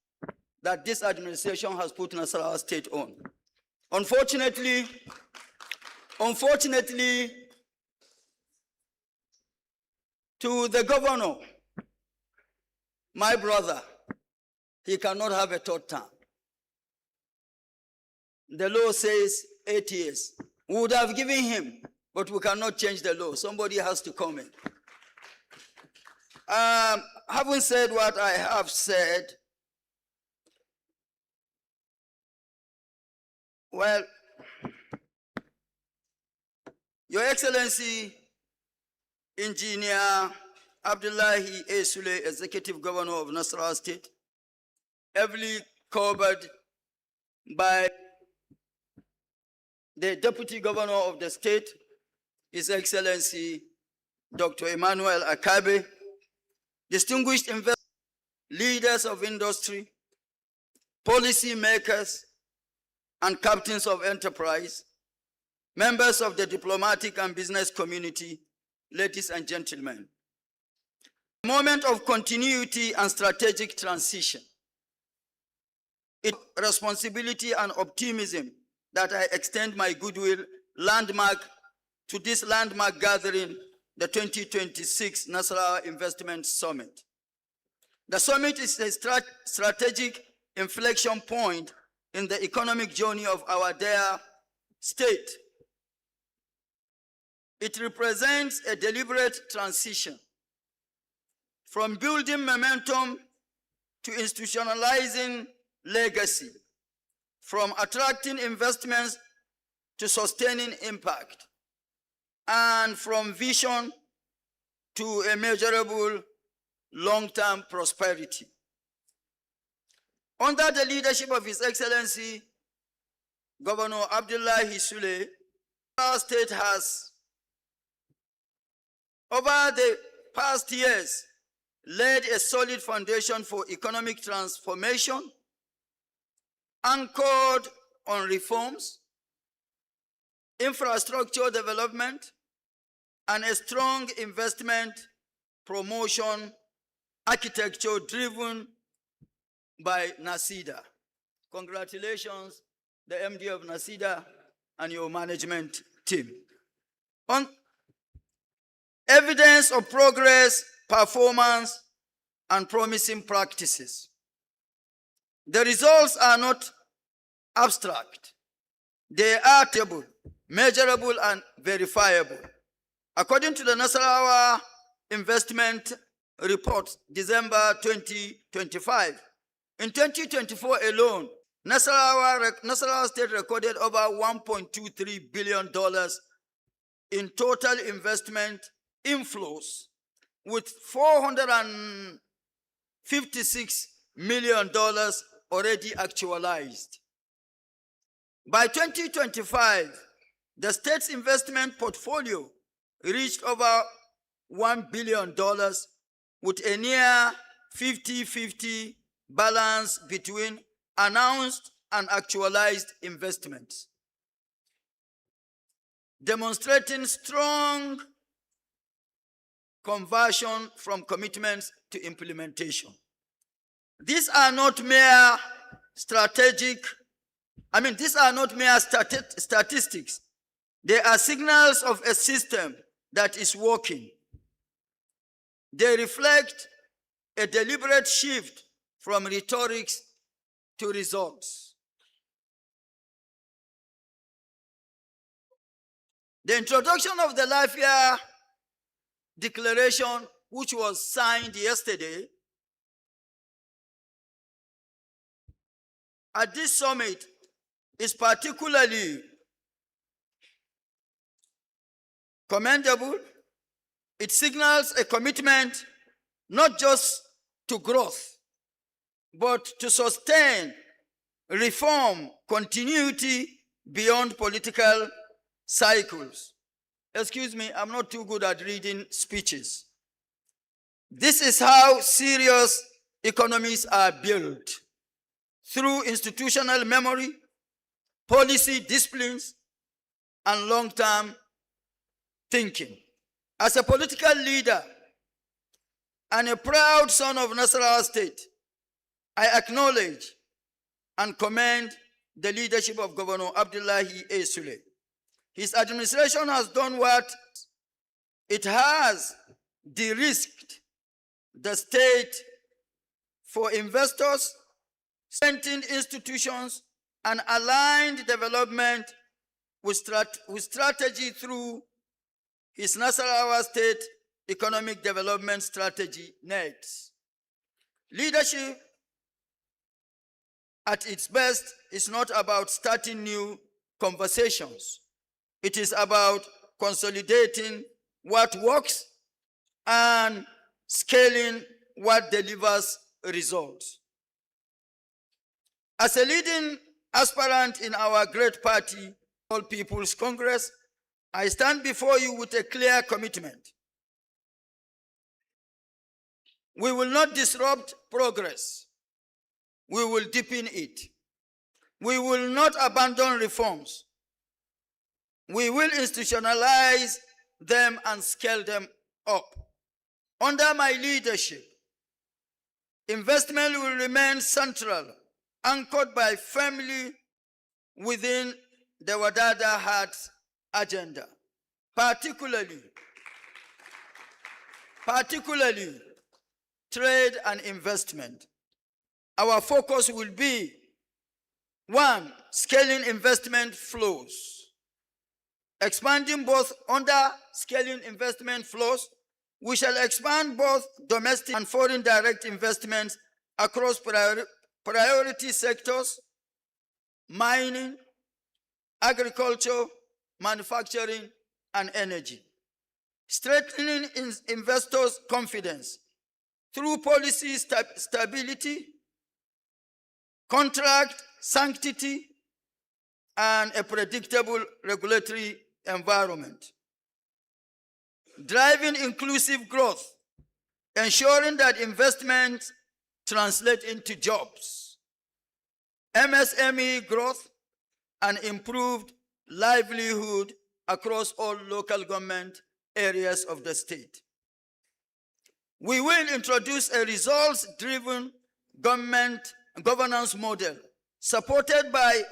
that this administration has put Nasarawa State on. Unfortunately, to the governor, my brother, he cannot have a third term. The law says 8 years. We would have given him, but we cannot change the law. Somebody has to come in. Having said what I have said, well, Your Excellency, Engineer Abdullahi A. Sule, Executive Governor of Nasarawa State, heavily covered by the Deputy Governor of the state, His Excellency Dr. Emmanuel Akabe, distinguished investors, leaders of industry, policy makers, and captains of enterprise, members of the diplomatic and business community, ladies and gentlemen. A moment of continuity and strategic transition. It's responsibility and optimism that I extend my goodwill to this landmark gathering, the 2026 Nasarawa Investment Summit. The summit is a strategic inflection point in the economic journey of our dear state. It represents a deliberate transition from building momentum to institutionalizing legacy, from attracting investments to sustaining impact, and from vision to a measurable long-term prosperity. Under the leadership of His Excellency Governor Abdullahi Sule, our state has, over the past years, laid a solid foundation for economic transformation, anchored on reforms, infrastructure development, and a strong investment promotion architecture driven by NACIDA. Congratulations, the MD of NACIDA and your management team. On evidence of progress, performance, and promising practices. The results are not abstract. They are tangible, measurable, and verifiable. According to the Nasarawa Investment Report, December 2025, in 2024 alone, Nasarawa State recorded over $1.23 billion in total investment inflows, with $456 million already actualized. By 2025, the state's investment portfolio reached over $1 billion with a near 50-50 balance between announced and actualized investments, demonstrating strong conversion from commitments to implementation. These are not mere statistics. They are signals of a system that is working. They reflect a deliberate shift from rhetorics to results. The introduction of the Life Year Declaration, which was signed yesterday, at this summit is particularly commendable. It signals a commitment not just to growth, but to sustain reform continuity beyond political cycles. Excuse me, I'm not too good at reading speeches. This is how serious economies are built, through institutional memory, policy disciplines, and long-term thinking. As a political leader and a proud son of Nasarawa State, I acknowledge and commend the leadership of Governor Abdullahi A. Sule. His administration has done what? It has de-risked the state for investors, strengthened institutions, and aligned development with strategy through his Nasarawa State Economic Development Strategy, NEDS. Leadership at its best is not about starting new conversations. It is about consolidating what works and scaling what delivers results. As a leading aspirant in our great party, All People's Congress, I stand before you with a clear commitment. We will not disrupt progress. We will deepen it. We will not abandon reforms. We will institutionalize them and scale them up. Under my leadership, investment will remain central, anchored by firmly within the Wadada Heart agenda, particularly trade and investment. Our focus will be, 1, scaling investment flows. Expanding both under scaling investment flows, we shall expand both domestic and foreign direct investments across priority sectors, mining, agriculture, manufacturing, and energy. Strengthening investors' confidence through policy stability, contract sanctity, and a predictable regulatory environment. Driving inclusive growth, ensuring that investments translate into jobs, MSME growth, and improved livelihood across all local government areas of the state. We will introduce a results-driven governance model supported by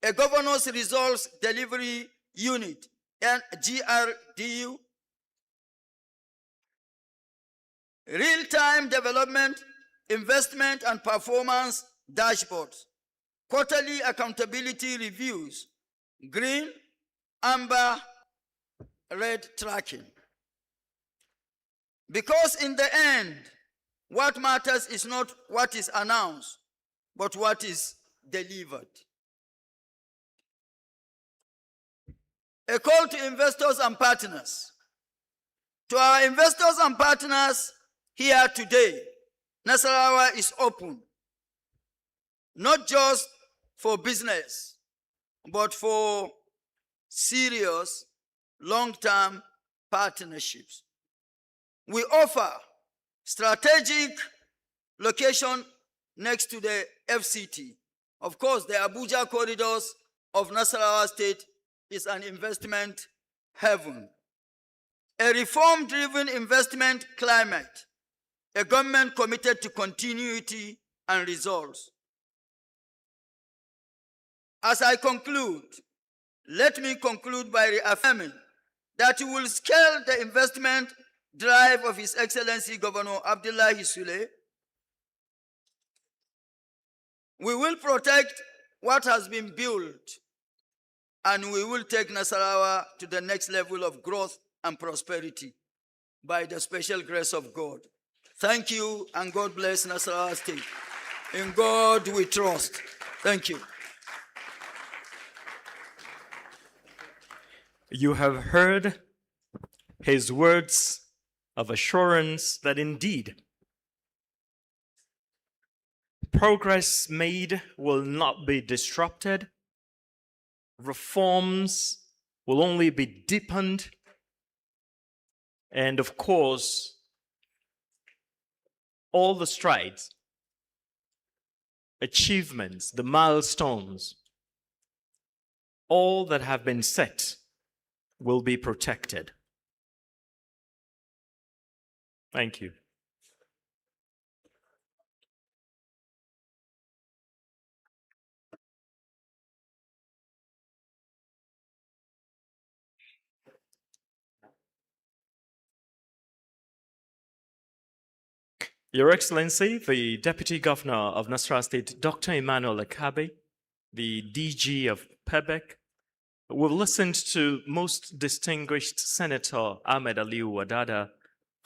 a Governance Results Delivery Unit, and GRDU, real-time development, investment, and performance dashboards, quarterly accountability reviews, green, amber, red tracking. Because in the end, what matters is not what is announced, but what is delivered. A call to investors and partners. To our investors and partners here today, Nasarawa is open, not just for business, but for serious long-term partnerships. We offer strategic location next to the FCT. Of course, the Abuja corridors of Nasarawa State is an investment heaven. A reform-driven investment climate, a government committed to continuity and results. As I conclude, let me conclude by reaffirming that we will scale the investment drive of His Excellency Governor Abdullahi Sule. We will protect what has been built, and we will take Nasarawa to the next level of growth and prosperity by the special grace of God. Thank you, and God bless Nasarawa State. In God we trust. Thank you. You have heard his words of assurance that indeed progress made will not be disrupted, reforms will only be deepened, and of course, all the strides, achievements, the milestones, all that have been set will be protected. Thank you. Your Excellency, the Deputy Governor of Nasarawa State, Dr. Emmanuel Akabe, the DG of PEBEC, we've listened to most distinguished Senator Ahmed Aliu Wadada,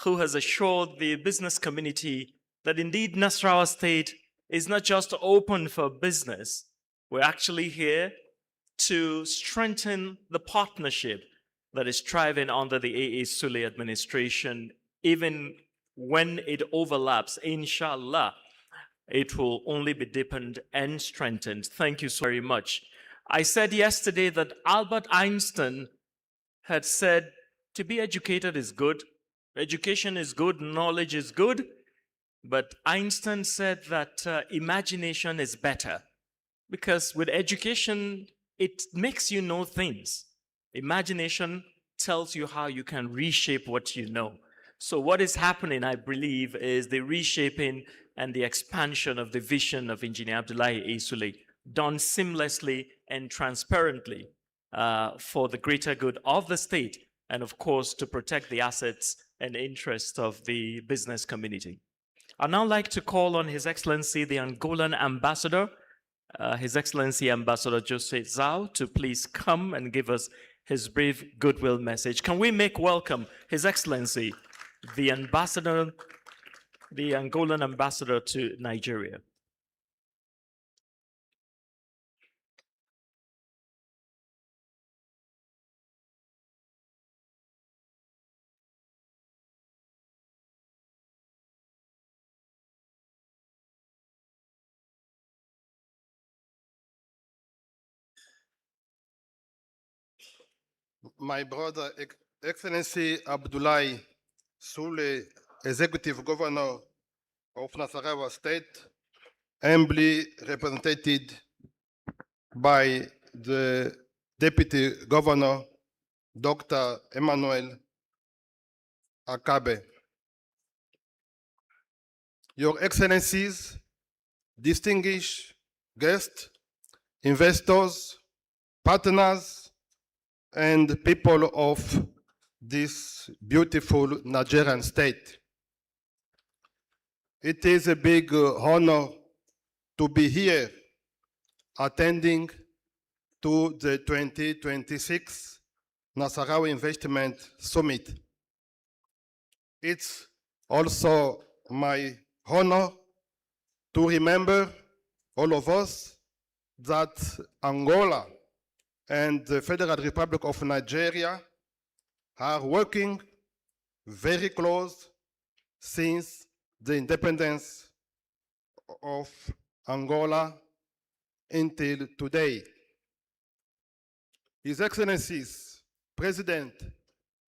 who has assured the business community that indeed Nasarawa State is not just open for business. We're actually here to strengthen the partnership that is thriving under the AA Sule administration, even when it overlaps, inshallah, it will only be deepened and strengthened. Thank you so very much. I said yesterday that Albert Einstein had said, to be educated is good, education is good, knowledge is good, but Einstein said that imagination is better, because with education, it makes you know things. Imagination tells you how you can reshape what you know. So what is happening, I believe, is the reshaping and the expansion of the vision of Engineer Abdullahi Sule, done seamlessly and transparently for the greater good of the state, and of course, to protect the assets and interests of the business community. I'd now like to call on His Excellency, the Angolan Ambassador, His Excellency Ambassador Jose Zhao, to please come and give us his brief goodwill message. Can we make welcome His Excellency, the Ambassador, the Angolan Ambassador to Nigeria. My brother, Excellency Abdullahi Sule, Executive Governor of Nasarawa State, humbly represented by the Deputy Governor, Dr. Emmanuel Akabe. Your Excellencies, distinguished guests, investors, partners, and people of this beautiful Nigerian state. It is a big honor to be here attending to the 2026 Nasarawa Investment Summit. It's also my honor to remember all of us that Angola and the Federal Republic of Nigeria are working very close since the independence of Angola until today. His Excellencies, President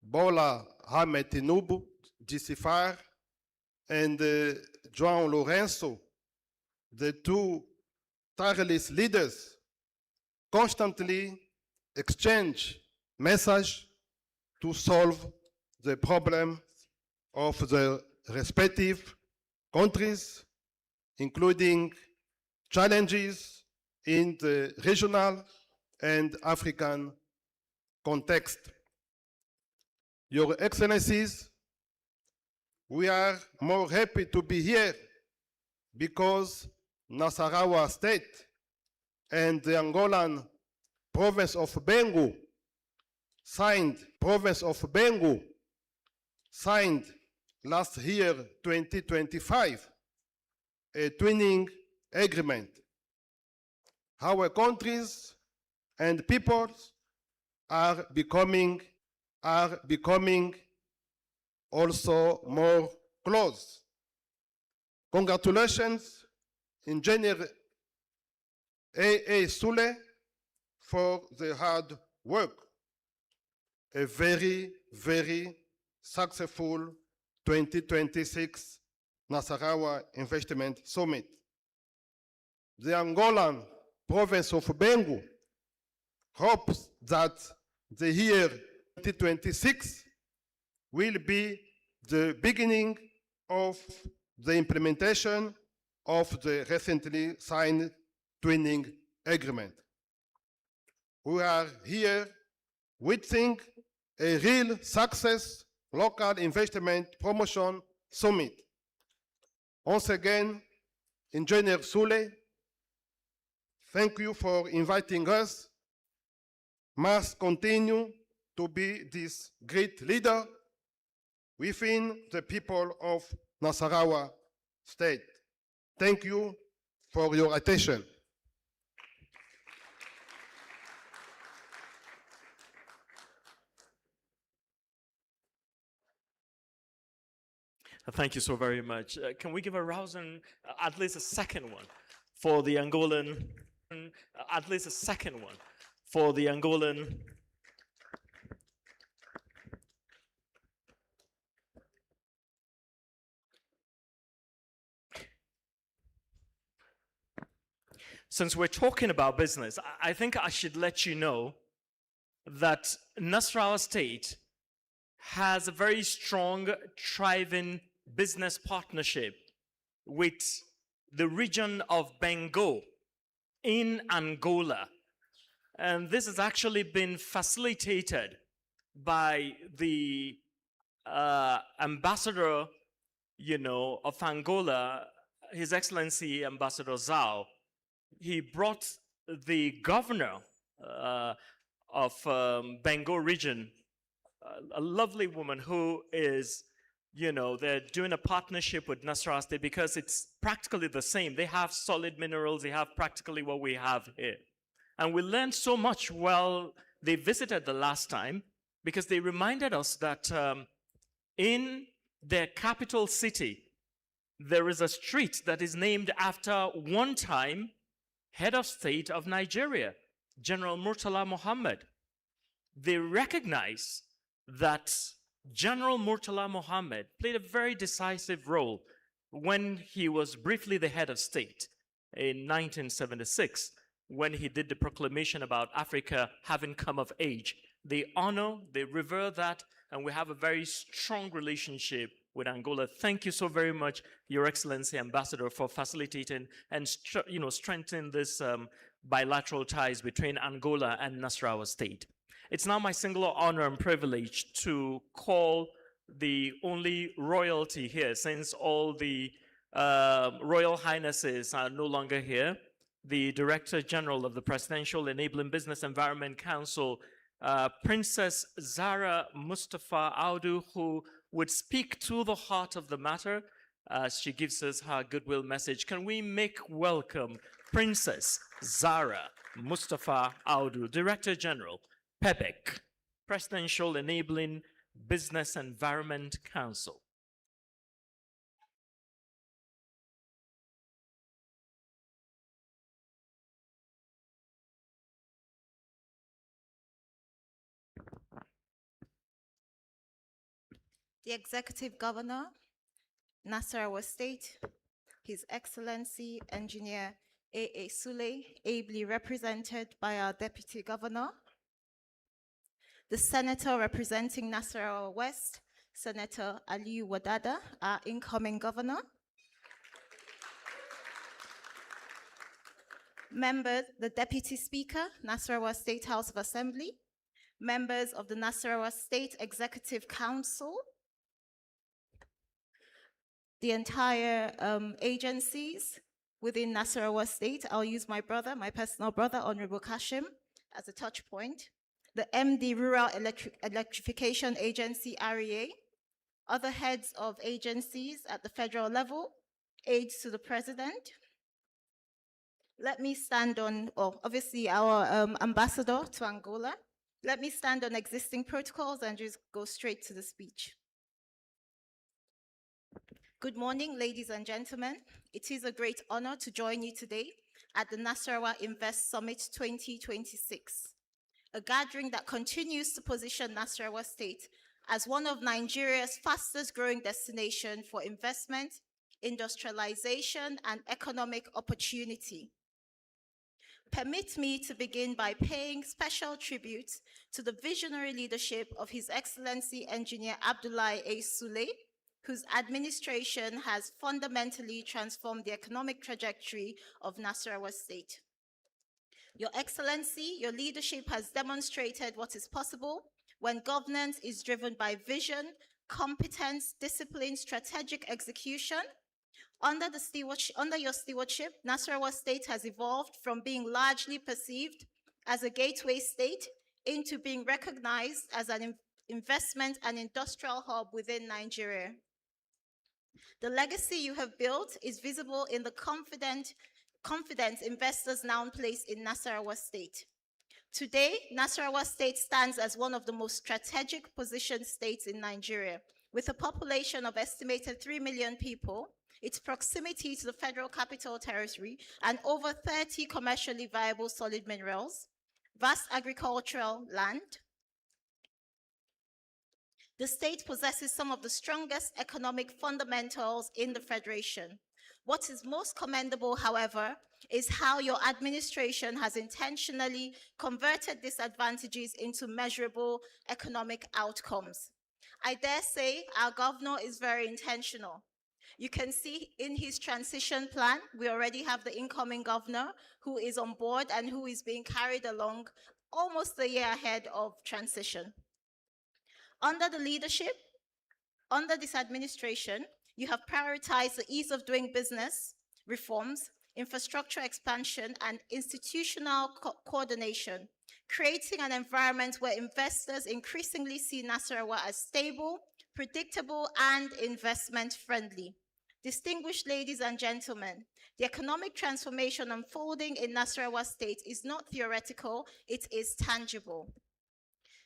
Bola Ahmed Tinubu, GC5, and João Lourenço, the two tireless leaders, constantly exchange messages to solve the problem of the respective countries, including challenges in the regional and African context. Your Excellencies, we are more happy to be here because Nasarawa State and the Angolan province of Bengu signed last year, 2025, a twinning agreement. Our countries and peoples are becoming also more close. Congratulations, Engineer A.A. Sule, for the hard work. A very, very successful 2026 Nasarawa Investment Summit. The Angolan province of Bengu hopes that the year 2026 will be the beginning of the implementation of the recently signed twinning agreement. We are here witnessing a real success local investment promotion summit. Once again, Engineer Sule, thank you for inviting us. Must continue to be this great leader within the people of Nasarawa state. Thank you for your attention. Thank you so very much. Can we give a rousing, at least a second one, for the Angolan, at least a second one, for the Angolan. Since we're talking about business, I think I should let you know that Nasarawa State has a very strong, thriving business partnership with the region of Bengo in Angola. And this has actually been facilitated by the ambassador, of Angola, His Excellency Ambassador Zhao. He brought the governor of Bengo region, a lovely woman who is, they're doing a partnership with Nasarawa State because it's practically the same. They have solid minerals. They have practically what we have here. And we learned so much while they visited the last time because they reminded us that in their capital city, there is a street that is named after one time head of state of Nigeria, General Murtala Mohammed. They recognize that General Murtala Mohammed played a very decisive role when he was briefly the head of state in 1976, when he did the proclamation about Africa having come of age. They honor, they revere that, and we have a very strong relationship with Angola. Thank you so very much, Your Excellency Ambassador, for facilitating and strengthening this bilateral ties between Angola and Nasarawa State. It's now my singular honor and privilege to call the only royalty here, since all the royal highnesses are no longer here, the Director General of the Presidential Enabling Business Environment Council, Princess Zara Mustafa Audu, who would speak to the heart of the matter as she gives us her goodwill message. Can we make welcome Princess Zara Mustafa Audu, Director General, PEBEC, Presidential Enabling Business Environment Council. The Executive Governor, Nasarawa State, His Excellency Engineer A.A. Sule, ably represented by our Deputy Governor, the Senator representing Nasarawa West, Senator Aliyu Wadada, our incoming Governor, members, the Deputy Speaker, Nasarawa State House of Assembly, members of the Nasarawa State Executive Council, the entire agencies within Nasarawa State. I'll use my brother, my personal brother, Honorable Kashim, as a touch point. The MD Rural Electrification Agency, REA, other heads of agencies at the federal level, aides to the president. Let me stand on, obviously our ambassador to Angola. Let me stand on existing protocols and just go straight to the speech. Good morning, ladies and gentlemen. It is a great honor to join you today at the Nasarawa Invest Summit 2026, a gathering that continues to position Nasarawa State as one of Nigeria's fastest growing destinations for investment, industrialization, and economic opportunity. Permit me to begin by paying special tribute to the visionary leadership of His Excellency Engineer Abdullahi A. Sule, whose administration has fundamentally transformed the economic trajectory of Nasarawa State. Your Excellency, your leadership has demonstrated what is possible when governance is driven by vision, competence, discipline, strategic execution. Under your stewardship, Nasarawa State has evolved from being largely perceived as a gateway state into being recognized as an investment and industrial hub within Nigeria. The legacy you have built is visible in the confidence investors now place in Nasarawa State. Today, Nasarawa State stands as one of the most strategic positioned states in Nigeria. With a population of estimated 3 million people, its proximity to the Federal Capital Territory, and over 30 commercially viable solid minerals, vast agricultural land, the state possesses some of the strongest economic fundamentals in the Federation. What is most commendable, however, is how your administration has intentionally converted these advantages into measurable economic outcomes. I dare say our governor is very intentional. You can see in his transition plan, we already have the incoming governor who is on board and who is being carried along almost a year ahead of transition. Under this administration, you have prioritized the ease of doing business reforms, infrastructure expansion, and institutional coordination, creating an environment where investors increasingly see Nasarawa as stable, predictable, and investment-friendly. Distinguished ladies and gentlemen, the economic transformation unfolding in Nasarawa State is not theoretical, it is tangible.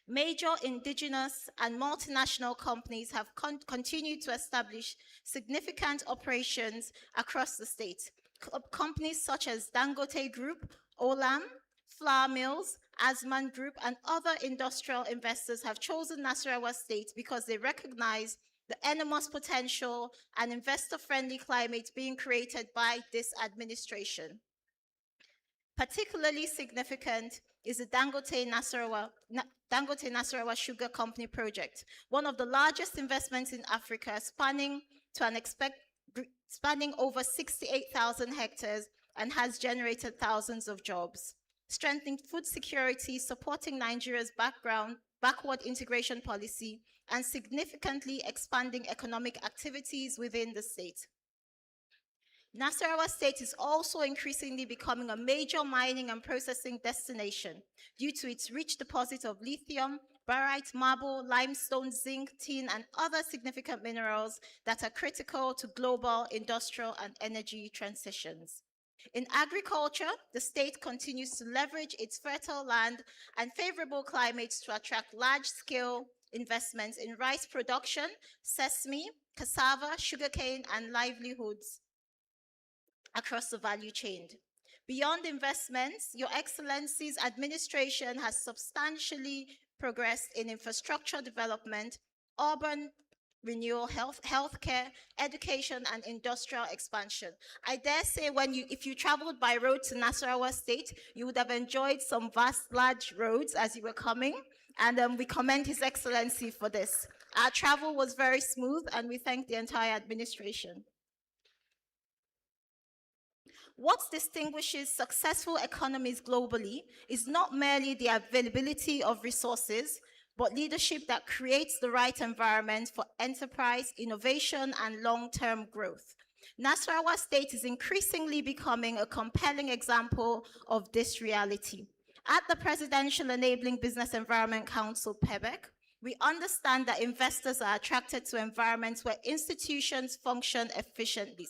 Major indigenous and multinational companies have continued to establish significant operations across the state. Companies such as Dangote Group, Olam, Flour Mills, Asman Group, and other industrial investors have chosen Nasarawa State because they recognize the enormous potential and investor-friendly climate being created by this administration. Particularly significant is the Dangote Nasarawa Sugar Company project, one of the largest investments in Africa, spanning over 68,000 hectares and has generated thousands of jobs, strengthening food security, supporting Nigeria's backward integration policy, and significantly expanding economic activities within the state. Nasarawa State is also increasingly becoming a major mining and processing destination due to its rich deposit of lithium, barite, marble, limestone, zinc, tin, and other significant minerals that are critical to global industrial and energy transitions. In agriculture, the state continues to leverage its fertile land and favorable climates to attract large-scale investments in rice production, sesame, cassava, sugarcane, and livelihoods across the value chain. Beyond investments, Your Excellency's administration has substantially progressed in infrastructure development, urban renewal, healthcare, education, and industrial expansion. I dare say if you traveled by road to Nasarawa State, you would have enjoyed some vast, large roads as you were coming, and we commend His Excellency for this. Our travel was very smooth, and we thank the entire administration. What distinguishes successful economies globally is not merely the availability of resources, but leadership that creates the right environment for enterprise, innovation, and long-term growth. Nasarawa State is increasingly becoming a compelling example of this reality. At the Presidential Enabling Business Environment Council, PEBEC, we understand that investors are attracted to environments where institutions function efficiently.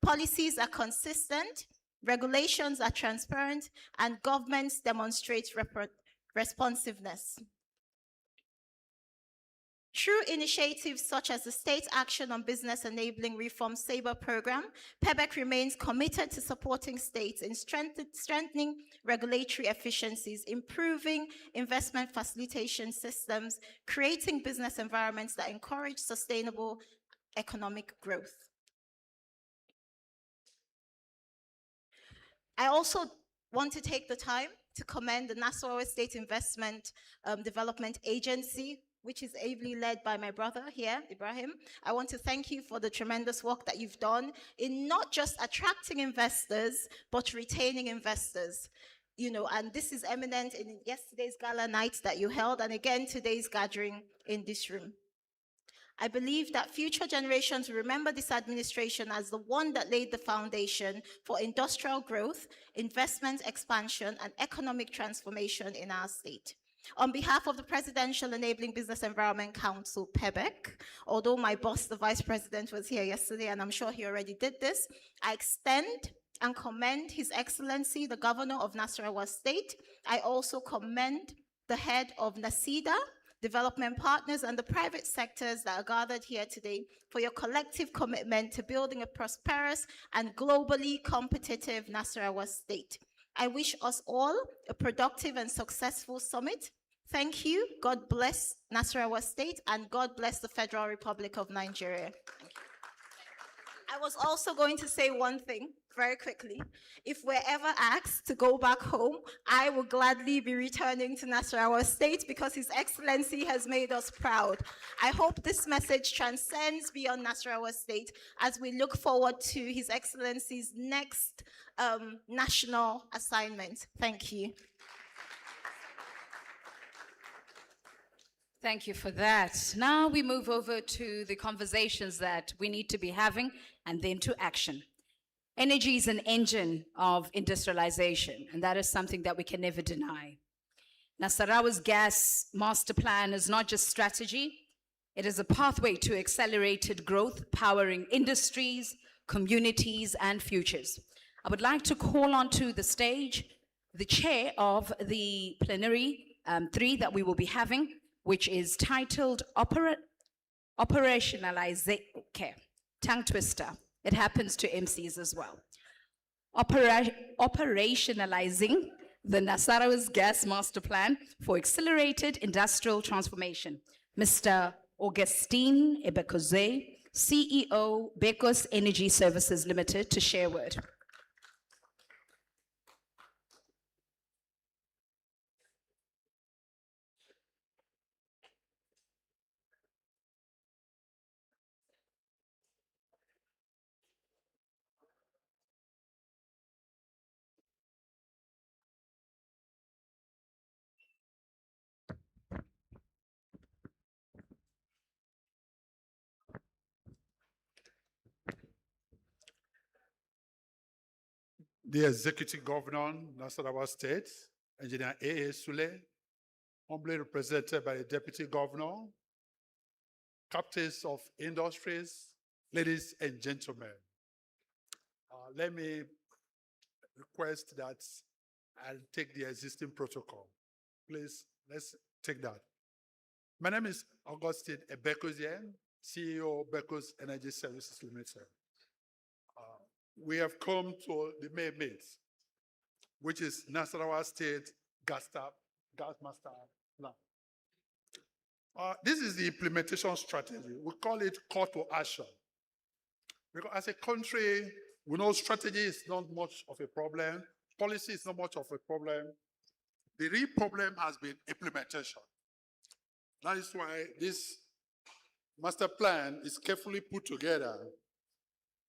Policies are consistent, regulations are transparent, and governments demonstrate responsiveness. Through initiatives such as the State Action on Business Enabling Reform SABRE program, PEBEC remains committed to supporting states in strengthening regulatory efficiencies, improving investment facilitation systems, creating business environments that encourage sustainable economic growth. I also want to take the time to commend the Nasarawa State Investment Development Agency, which is ably led by my brother here, Ibrahim. I want to thank you for the tremendous work that you've done in not just attracting investors, but retaining investors. You know, and this is eminent in yesterday's gala night that you held, and again today's gathering in this room. I believe that future generations will remember this administration as the one that laid the foundation for industrial growth, investment expansion, and economic transformation in our state. On behalf of the Presidential Enabling Business Environment Council, PEBEC, although my boss, the Vice President, was here yesterday, and I'm sure he already did this, I extend and commend His Excellency, the Governor of Nasarawa State. I also commend the head of NACIDA, development partners, and the private sectors that are gathered here today for your collective commitment to building a prosperous and globally competitive Nasarawa State. I wish us all a productive and successful summit. Thank you. God bless Nasarawa State, and God bless the Federal Republic of Nigeria. I was also going to say one thing very quickly. If we're ever asked to go back home, I will gladly be returning to Nasarawa State because His Excellency has made us proud. I hope this message transcends beyond Nasarawa State as we look forward to His Excellency's next national assignment. Thank you. Thank you for that. Now we move over to the conversations that we need to be having and then to action. Energy is an engine of industrialization, and that is something that we can never deny. Nasarawa's gas master plan is not just strategy, it is a pathway to accelerated growth, powering industries, communities, and futures. I would like to call onto the stage the chair of the plenary 3 that we will be having, which is titled Operationalizing, tongue twister. It happens to MCs as well. Operationalizing the Nasarawa's Gas Master Plan for Accelerated Industrial Transformation. Mr. Augustine Ebekoze, CEO, Bekos Energy Services Limited, to share word. The Executive Governor, Nasarawa State, Engineer A.A. Sule, humbly represented by the Deputy Governor, captains of industries, ladies and gentlemen. Let me request that I'll take the existing protocol. Please, let's take that. My name is Augustine Ebekozie, CEO, Bekos Energy Services Limited. We have come to the main meet, which is Nasarawa State Gas Master Plan. This is the implementation strategy. We call it call to action. Because as a country, we know strategy is not much of a problem. Policy is not much of a problem. The real problem has been implementation. That is why this master plan is carefully put together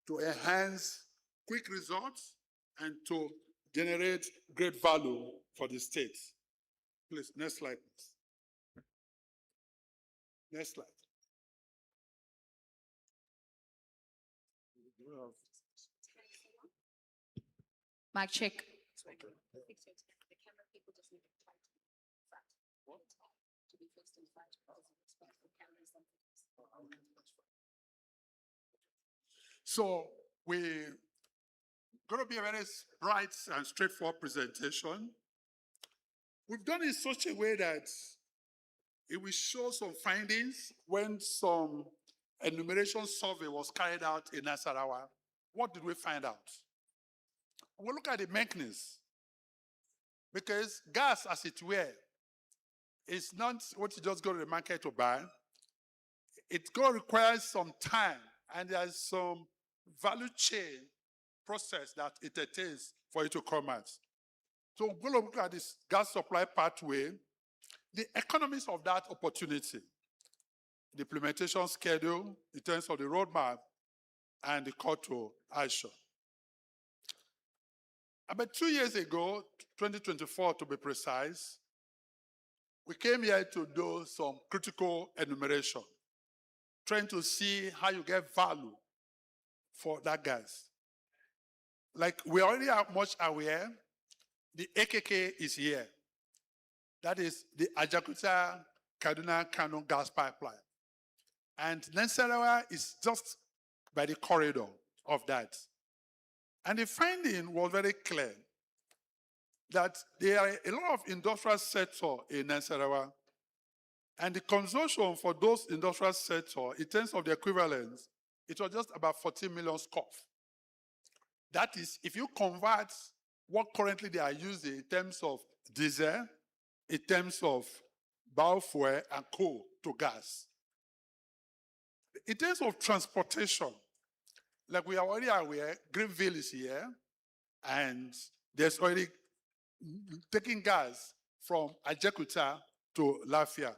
to enhance quick results and to generate great value for the state. Please, next slide, please. Next slide. Mic check. So we're going to be a very bright and straightforward presentation. We've done it in such a way that It will show some findings when some enumeration survey was carried out in Nasarawa. What did we find out? We look at the mechanism, because gas, as it were, is not what you just go to the market to buy. It's going to require some time, and there's some value chain process that it takes for it to come out. So we're going to look at this gas supply pathway, the economics of that opportunity, the implementation schedule in terms of the roadmap, and the call to action. About 2 years ago, 2024 to be precise, we came here to do some critical enumeration, trying to see how you get value for that gas. Like we already are much aware, the AKK is here. That is the Ajakuta Kaduna Kano gas pipeline. And Nasarawa is just by the corridor of that. And the finding was very clear that there are a lot of industrial sector in Nasarawa, and the consumption for those industrial sector, in terms of the equivalence, it was just about 14 million scoff. That is, if you convert what currently they are using in terms of diesel, in terms of biofuel and coal to gas. In terms of transportation, like we are already aware, Greenville is here, and there's already taking gas from Ajakuta to Lafia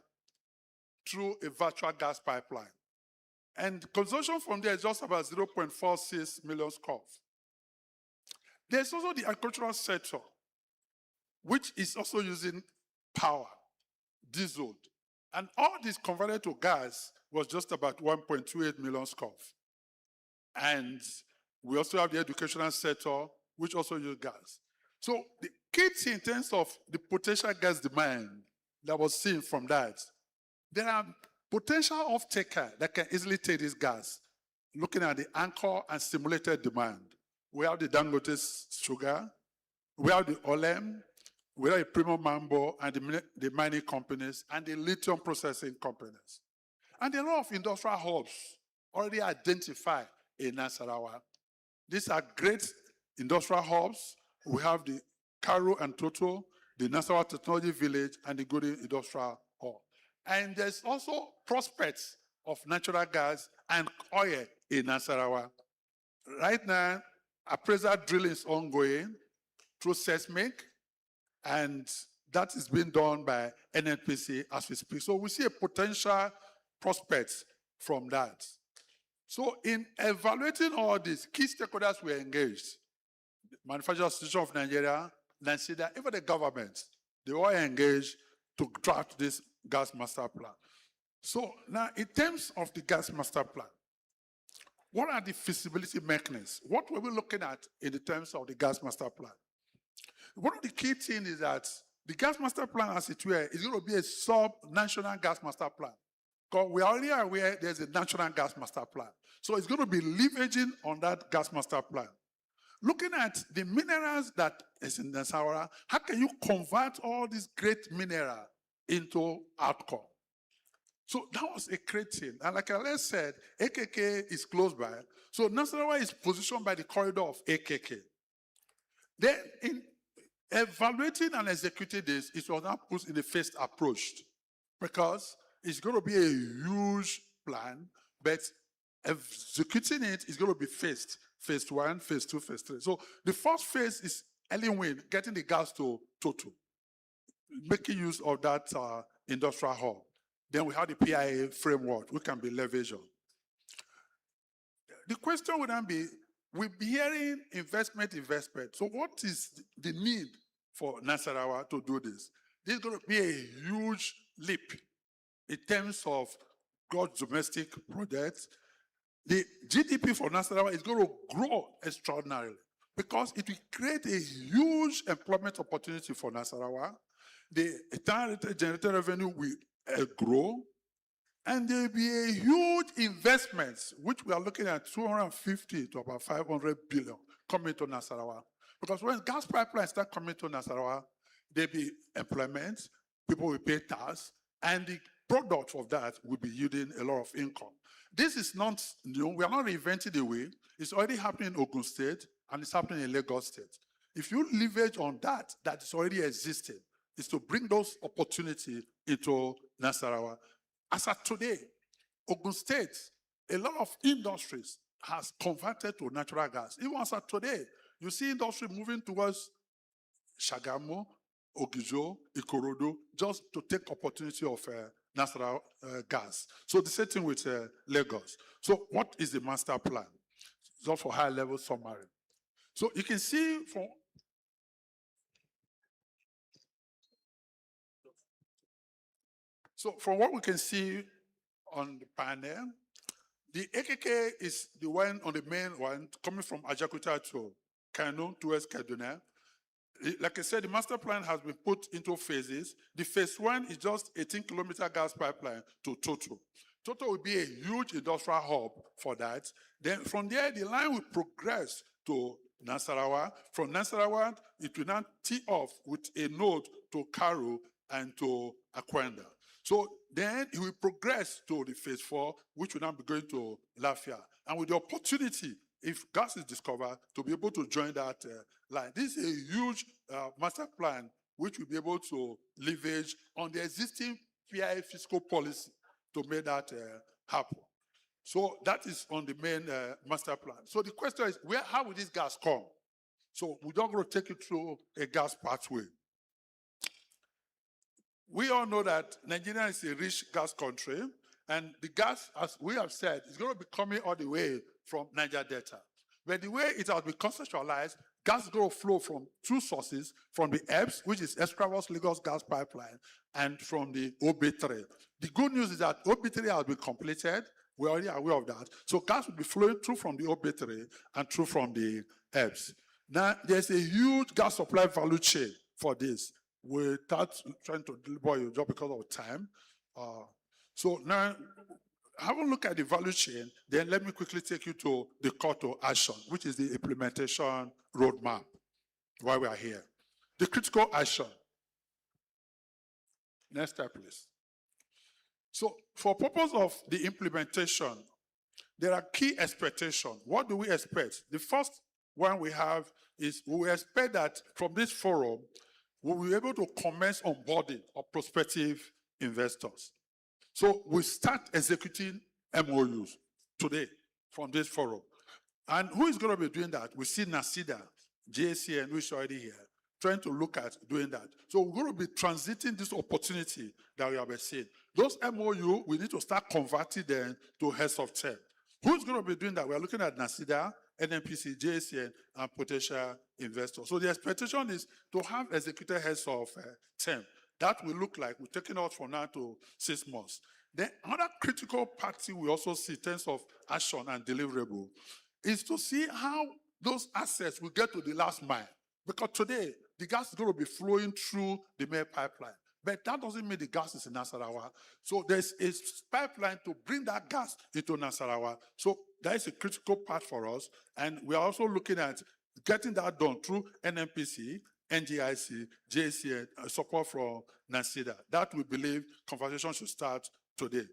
through a virtual gas pipeline. And consumption from there is just about 0.46 million scoff. There's also the agricultural sector, which is also using power, diesel. And all this converted to gas was just about 1.28 million scoff. And we also have the educational sector, which also uses gas. So the key thing in terms of the potential gas demand that was seen from that, there are potential off-taker that can easily take this gas, looking at the anchor and stimulated demand. We have the Dangote sugar, we have the Olem, we have the Primo Mambo and the mining companies and the lithium processing companies. And there are a lot of industrial hubs already identified in Nasarawa. These are great industrial hubs. We have the Karu and Toto, the Nasarawa Technology Village, and the Godi Industrial Hub. And there's also prospects of natural gas and oil in Nasarawa. Right now, appraisal drilling is ongoing through seismic, and that is being done by NNPC as we speak. So we see a potential prospect from that. So in evaluating all these, key stakeholders were engaged. The Manufacturing Association of Nigeria, NACIDA, even the government, they all engaged to draft this gas master plan. So now in terms of the gas master plan, what are the feasibility mechanisms? What were we looking at in the terms of the gas master plan? One of the key things is that the gas master plan, as it were, is going to be a sub-national gas master plan. Because we are already aware there's a national gas master plan. So it's going to be leveraging on that gas master plan. Looking at the minerals that is in Nasarawa, how can you convert all these great minerals into outcome? So that was a great thing. And like I said, AKK is close by. So Nasarawa is positioned by the corridor of AKK. Then in evaluating and executing this, it was now put in the phased approach, because it's going to be a huge plan, but executing it is going to be phased. Phase 1, phase 2, phase 3. So the first phase is early win, getting the gas to Toto, making use of that industrial hub. Then we have the PIA framework, which can be leveraged on. The question would then be, we'll be hearing investment. So what is the need for Nasarawa to do this? This is going to be a huge leap in terms of gross domestic products. The GDP for Nasarawa is going to grow extraordinarily because it will create a huge employment opportunity for Nasarawa. The internal generated revenue will grow, and there will be a huge investment, which we are looking at 250 to about 500 billion coming to Nasarawa. Because when gas pipelines start coming to Nasarawa, there will be employment, people will pay tax, and the product of that will be yielding a lot of income. This is not new. We are not reinventing the wheel. It's already happening in Ogun State and it's happening in Lagos State. If you leverage on that is already existing, is to bring those opportunities into Nasarawa. As of today, Ogun State, a lot of industries has converted to natural gas. Even as of today, you see industry moving towards Shagamu, Ogijo, Ikorodu, just to take opportunity of Nasarawa gas. So the same thing with Lagos. So what is the master plan? Just for high level summary. So you can see from what we can see on the panel, the AKK is the one on the main one coming from Ajakuta to Kano towards Kaduna. Like I said, the master plan has been put into phases. The phase 1 is just 18-kilometer gas pipeline to Toto. Toto will be a huge industrial hub for that. Then from there, the line will progress to Nasarawa. From Nasarawa, it will now tee off with a node to Karu and to Akwenda. So then it will progress to the phase 4, which will now be going to Lafia. And with the opportunity, if gas is discovered, to be able to join that line. This is a huge master plan which will be able to leverage on the existing PI fiscal policy to make that happen. So that is on the main master plan. So the question is, how will this gas come? So we're not going to take you through a gas pathway. We all know that Nigeria is a rich gas country, and the gas, as we have said, is going to be coming all the way from Niger Delta. But the way it has been conceptualized, gas is going to flow from two sources, from the EBS, which is Escravos Lagos Gas Pipeline, and from the OB3. The good news is that OB3 has been completed. We're already aware of that. So gas will be flowing through from the OB3 and through from the EBS. Now, there's a huge gas supply value chain for this. Without trying to bore you just because of time. So now, have a look at the value chain, then let me quickly take you to the call to action, which is the implementation roadmap, why we are here. The critical action. Next step, please. So for purpose of the implementation, there are key expectations. What do we expect? The first one we have is we expect that from this forum, we will be able to commence onboarding of prospective investors. So we start executing MOUs today from this forum. And who is going to be doing that? We see NACIDA, JCN, which is already here, trying to look at doing that. So we're going to be transiting this opportunity that we have been seeing. Those MOU, we need to start converting them to heads of term. Who's going to be doing that? We're looking at NACIDA, NNPC, JSN, and potential investors. So the expectation is to have executed heads of term. That will look like we're taking out from now to 6 months. Then another critical party we also see in terms of action and deliverable is to see how those assets will get to the last mile. Because today, the gas is going to be flowing through the main pipeline. But that doesn't mean the gas is in Nasarawa. So there's a pipeline to bring that gas into Nasarawa. So that is a critical part for us. And we are also looking at getting that done through NNPC, NGIC, JCN, support from NACIDA. That we believe conversation should start today.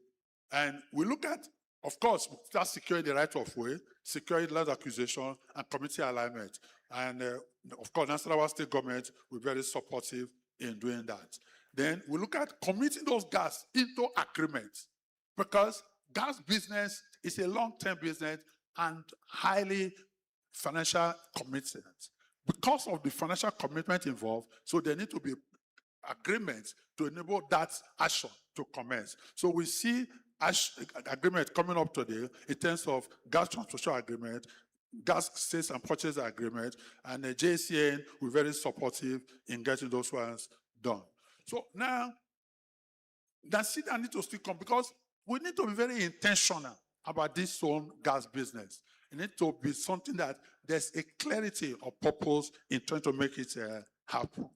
And we look at, of course, start securing the right of way, securing land acquisition, and community alignment. And of course, Nasarawa state government will be very supportive in doing that. Then we look at committing those gas into agreements, because gas business is a long-term business and highly financial commitment. Because of the financial commitment involved, so there need to be agreements to enable that action to commence. So we see agreement coming up today in terms of gas transportation agreement, gas sales and purchase agreement, and the JCN will be very supportive in getting those ones done. So now, NACIDA need to still come, because we need to be very intentional about this own gas business. It needs to be something that there's a clarity of purpose in trying to make it happen.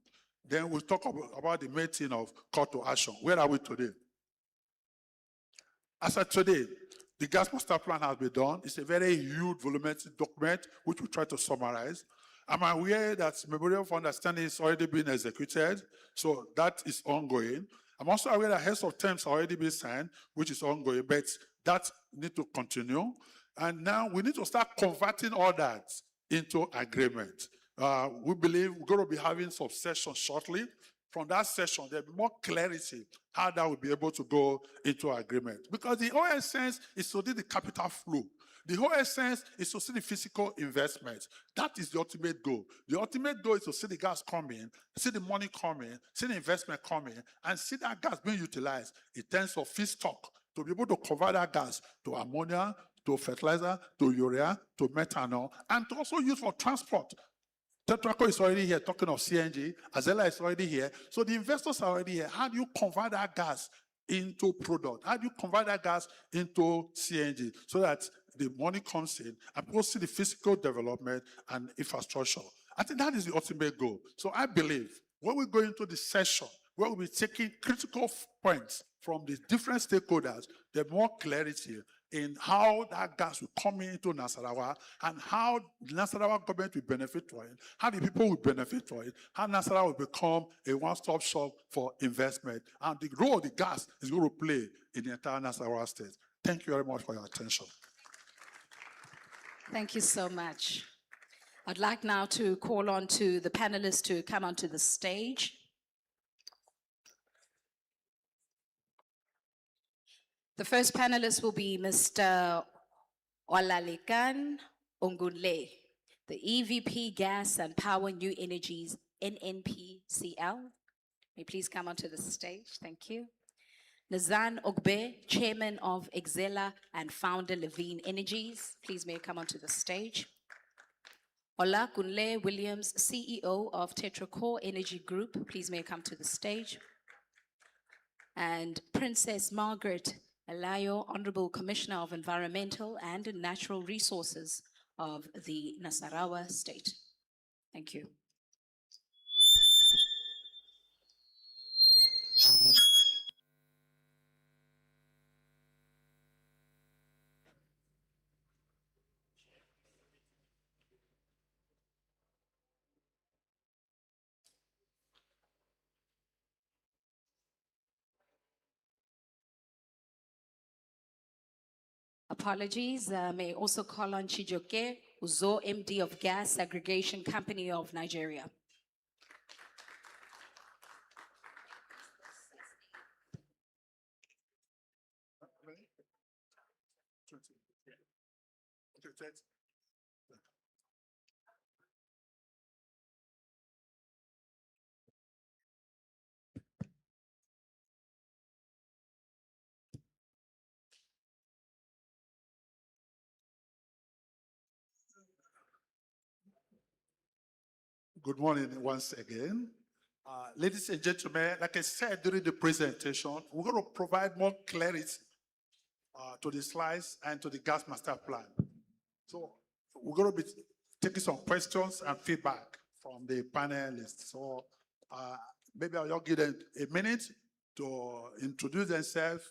Then we'll talk about the main thing of call to action. Where are we today? As of today, the gas master plan has been done. It's a very huge volumetric document, which we try to summarize. I'm aware that memorandum of understanding is already being executed, so that is ongoing. I'm also aware that heads of terms are already been signed, which is ongoing, but that need to continue. And now we need to start converting all that into agreement. We believe we're going to be having some sessions shortly. From that session, there'll be more clarity how that will be able to go into agreement. Because the whole essence is to do the capital flow. The whole essence is to see the physical investment. That is the ultimate goal. The ultimate goal is to see the gas coming, see the money coming, see the investment coming, and see that gas being utilized in terms of feedstock to be able to convert that gas to ammonia, to fertilizer, to urea, to methanol, and to also use for transport. Tetraco is already here talking of CNG. Azela is already here. So the investors are already here. How do you convert that gas into product? How do you convert that gas into CNG so that the money comes in and people see the physical development and infrastructure? I think that is the ultimate goal. So I believe when we go into the session, where we'll be taking critical points from the different stakeholders, there's more clarity in how that gas will come into Nasarawa and how the Nasarawa government will benefit from it, how the people will benefit from it, how Nasarawa will become a one-stop shop for investment, and the role the gas is going to play in the entire Nasarawa state. Thank you very much for your attention. Thank you so much. I'd like now to call on to the panelists to come onto the stage. The first panelist will be Mr. Olalekan Ongunle, the EVP Gas and Power New Energies, NNPCL. May you please come onto the stage. Thank you. Nazan Ogbe, Chairman of Exela and Founder Levine Energies. Please may you come onto the stage. Ola Kunle Williams, CEO of Tetracore Energy Group. Please may you come to the stage. And Princess Margaret Alayo, Honorable Commissioner of Environmental and Natural Resources of the Nasarawa State. Thank you. Apologies. May also call on Chijoke Uzo, MD of Gas Aggregation Company of Nigeria. Good morning once again. Ladies and gentlemen, like I said during the presentation, we're going to provide more clarity to the slides and to the gas master plan. So we're going to be taking some questions and feedback from the panelists. So maybe I'll just give them a minute to introduce themselves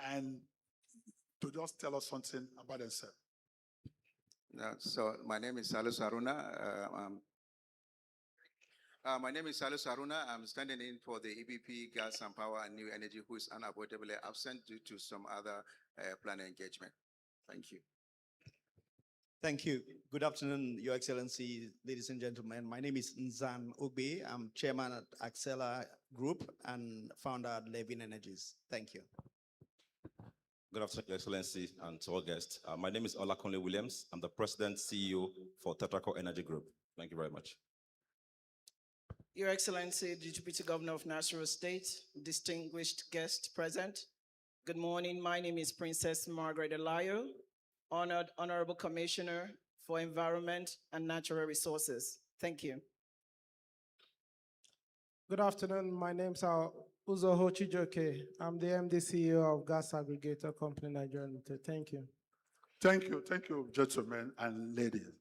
and to just tell us something about themselves. So my name is Salus Haruna. My name is Salus Haruna. I'm standing in for the EBP Gas and Power and New Energy, who is unavoidably absent due to some other planning engagement. Thank you. Thank you. Good afternoon, Your Excellency, ladies and gentlemen. My name is Nzan Ogbe. I'm chairman at Axela Group and founder at Levin Energies. Thank you. Good afternoon, Your Excellency, and to all guests. My name is Olakunle Williams. I'm the president CEO for Tetracore Energy Group. Thank you very much. Your Excellency, the Deputy Governor of Nasarawa State, distinguished guests present. Good morning. My name is Princess Margaret Alayo, Honorable Commissioner for Environment and Natural Resources. Thank you. Good afternoon. My name is Uzoho Chijoke. I'm the MD CEO of Gas Aggregator Company Nigeria Limited. Thank you. Thank you, gentlemen and ladies.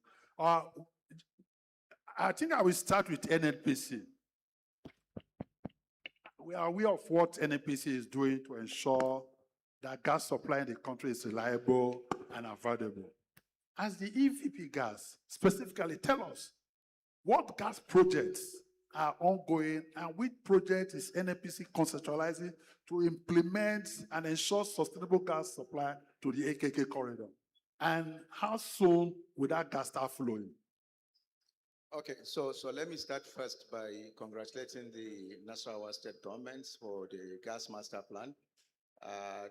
I think I will start with NNPC. We are aware of what NNPC is doing to ensure that gas supply in the country is reliable and affordable. As the EVP gas, specifically tell us what gas projects are ongoing and which project is NNPC conceptualizing to implement and ensure sustainable gas supply to the AKK corridor? And how soon will that gas start flowing? Okay, so let me start first by congratulating the Nasarawa state government for the gas master plan.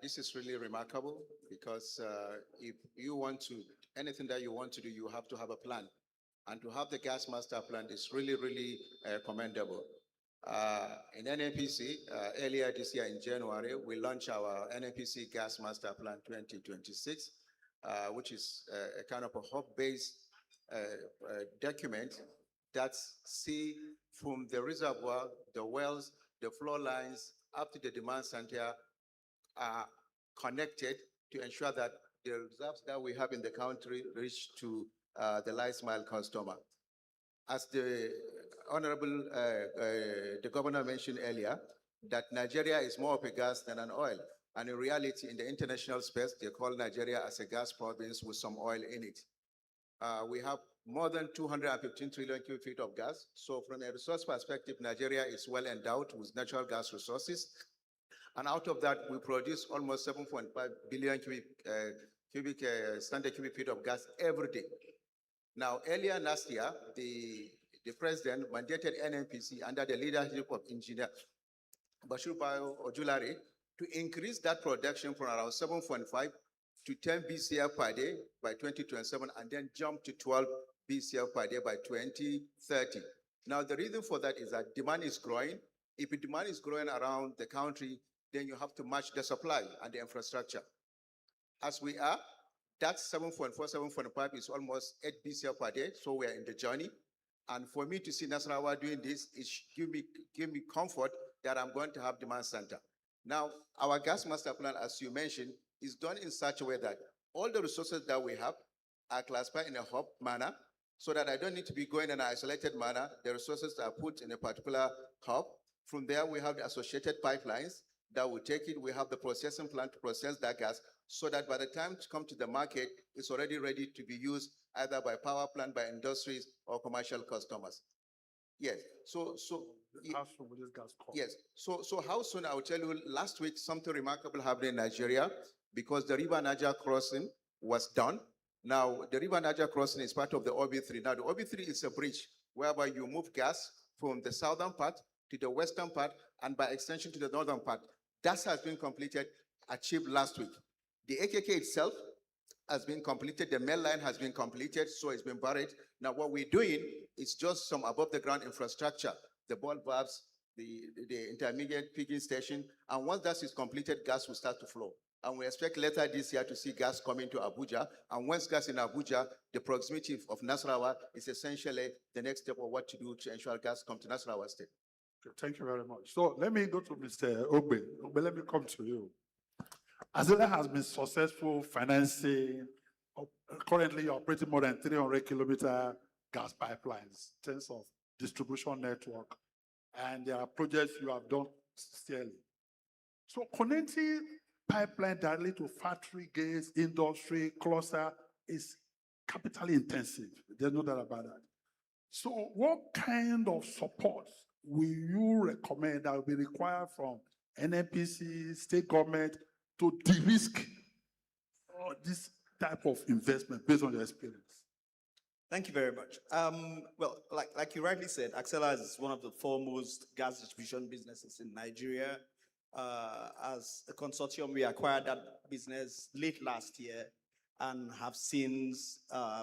This is really remarkable because if you want to, anything that you want to do, you have to have a plan. And to have the gas master plan is really, really commendable. In NNPC, earlier this year in January, we launched our NNPC Gas Master Plan 2026, which is a kind of a hub-based document that see from the reservoir, the wells, the flow lines, up to the demand center are connected to ensure that the reserves that we have in the country reach to the last mile customer. As the Honorable the Governor mentioned earlier, that Nigeria is more of a gas than an oil. And in reality, in the international space, they call Nigeria as a gas province with some oil in it. We have more than 215 trillion cubic feet of gas. So from a resource perspective, Nigeria is well endowed with natural gas resources. And out of that, we produce almost 7.5 billion standard cubic feet of gas every day. Now, earlier last year, the president mandated NNPC under the leadership of Engineer Bashir Bayo Ojulari to increase that production from around 7.5 to 10 BCF per day by 2027 and then jump to 12 BCF per day by 2030. Now, the reason for that is that demand is growing. If the demand is growing around the country, then you have to match the supply and the infrastructure. As we are, that 7.4, 7.5 is almost 8 BCF per day, so we are in the journey. And for me to see Nasarawa doing this, it give me comfort that I'm going to have demand center. Now, our gas master plan, as you mentioned, is done in such a way that all the resources that we have are classified in a hub manner, so that I don't need to be going in an isolated manner. The resources are put in a particular hub. From there, we have the associated pipelines that will take it. We have the processing plant to process that gas, so that by the time to come to the market, it's already ready to be used either by power plant, by industries, or commercial customers. Yes. So how soon will this gas come? Yes. So how soon? I will tell you. Last week, something remarkable happened in Nigeria because the River Niger crossing was done. Now, the River Niger crossing is part of the OB3. Now, the OB3 is a bridge whereby you move gas from the southern part to the western part and by extension to the northern part. That has been completed, achieved last week. The AKK itself has been completed. The main line has been completed, so it's been buried. Now, what we're doing is just some above the ground infrastructure, the ball valves, the intermediate picking station. And once that is completed, gas will start to flow. And we expect later this year to see gas coming to Abuja. And once gas in Abuja, the proximity of Nasarawa is essentially the next step of what to do to ensure gas comes to Nasarawa State. Thank you very much. So let me go to Mr. Ogbe. Ogbe, let me come to you. Azela has been successful financing, currently operating more than 300-kilometer gas pipelines in terms of distribution network. And there are projects you have done steadily. So connecting pipeline directly to factory gates, industry, cluster is capitally intensive. There's no doubt about that. So what kind of support will you recommend that will be required from NNPC, state government, to de-risk this type of investment based on your experience? Thank you very much. Well, like you rightly said, Axela is one of the foremost gas distribution businesses in Nigeria. As a consortium, we acquired that business late last year and have since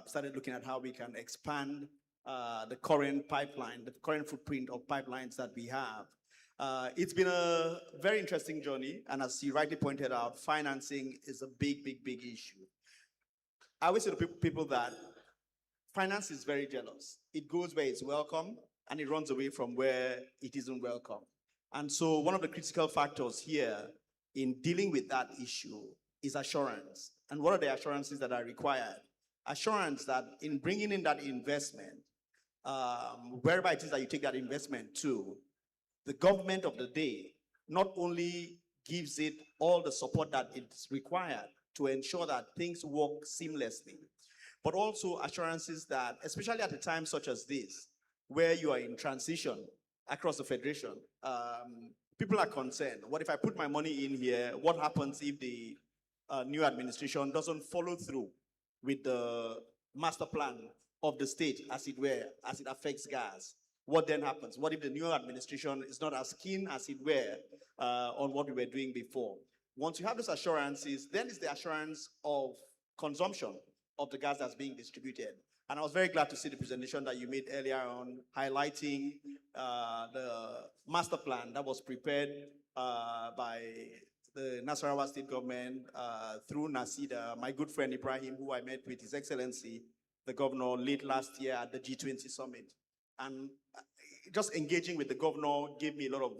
started looking at how we can expand the current pipeline, the current footprint of pipelines that we have. It's been a very interesting journey, and as you rightly pointed out, financing is a big issue. I always say to people that finance is very jealous. It goes where it's welcome, and it runs away from where it isn't welcome. And so one of the critical factors here in dealing with that issue is assurance. And what are the assurances that are required? Assurance that in bringing in that investment, wherever it is that you take that investment to, the government of the day not only gives it all the support that it's required to ensure that things work seamlessly, but also assurances that, especially at a time such as this, where you are in transition, across the federation, people are concerned. What if I put my money in here? What happens if the new administration doesn't follow through with the master plan of the state, as it were, as it affects gas? What then happens? What if the new administration is not as keen as it were on what we were doing before? Once you have those assurances, then it's the assurance of consumption of the gas that's being distributed. And I was very glad to see the presentation that you made earlier on, highlighting the master plan that was prepared by the Nasarawa state government through NASIDA, my good friend Ibrahim, who I met with His Excellency, the governor, late last year at the G20 summit. And just engaging with the governor gave me a lot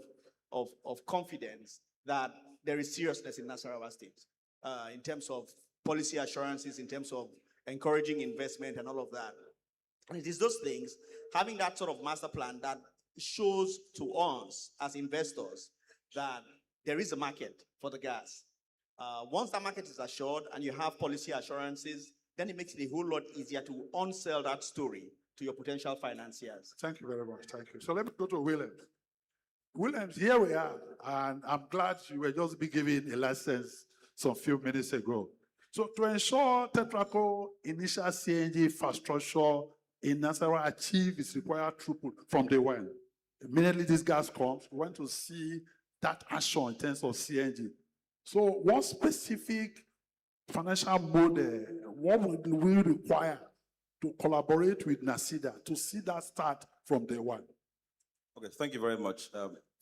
of confidence that there is seriousness in Nasarawa state in terms of policy assurances, in terms of encouraging investment and all of that. And it is those things, having that sort of master plan that shows to us as investors that there is a market for the gas. Once that market is assured and you have policy assurances, then it makes it a whole lot easier to unsell that story to your potential financiers. Thank you very much. Thank you. So let me go to Williams. Williams, here we are, and I'm glad you were just be given a license some few minutes ago. So to ensure Tetraco initial CNG infrastructure in Nasarawa achieve its required throughput from day one, immediately this gas comes, we want to see that action in terms of CNG. So what specific financial model, what would we require to collaborate with NASIDA to see that start from day one? Okay, thank you very much.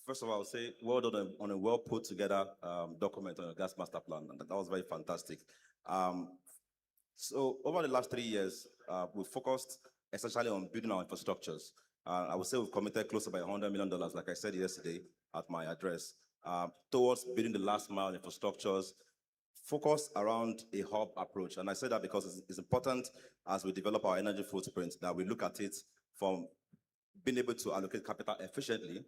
First of all, I'll say well done on a well put together document on your gas master plan. And that was very fantastic. So over the last 3 years, we focused essentially on building our infrastructures. I would say we've committed close to about $100 million, like I said yesterday at my address, towards building the last mile infrastructures, focused around a hub approach. And I say that because it's important as we develop our energy footprint that we look at it from being able to allocate capital efficiently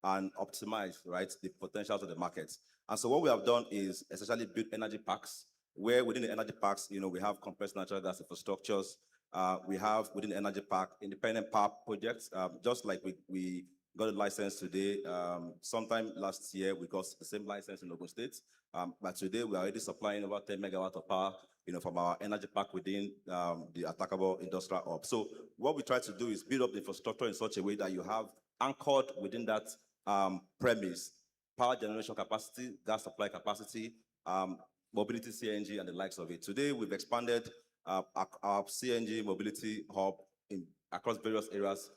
and optimize, right, the potentials of the markets. And so what we have done is essentially build energy parks, where within the energy parks, we have compressed natural gas infrastructures. We have within the energy park independent power projects, just like we got a license today. Sometime last year, we got the same license in Ogun State. But today, we are already supplying over 10 megawatts of power, from our energy park within the attackable industrial hub. So what we try to do is build up the infrastructure in such a way that you have anchored within that premise, power generation capacity, gas supply capacity, mobility CNG, and the likes of it. Today, we've expanded our CNG mobility hub across various areas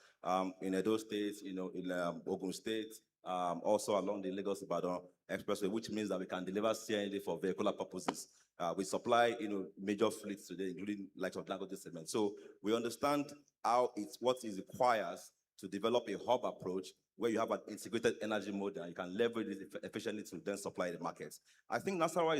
in Edo State, in Ogun State, also along the Lagos-Ibadan Expressway, which means that we can deliver CNG for vehicular purposes. We supply, major fleets today, including like of Dangote Cement. So we understand what it requires to develop a hub approach where you have an integrated energy model and you can leverage it efficiently to then supply the markets. I think Nasarawa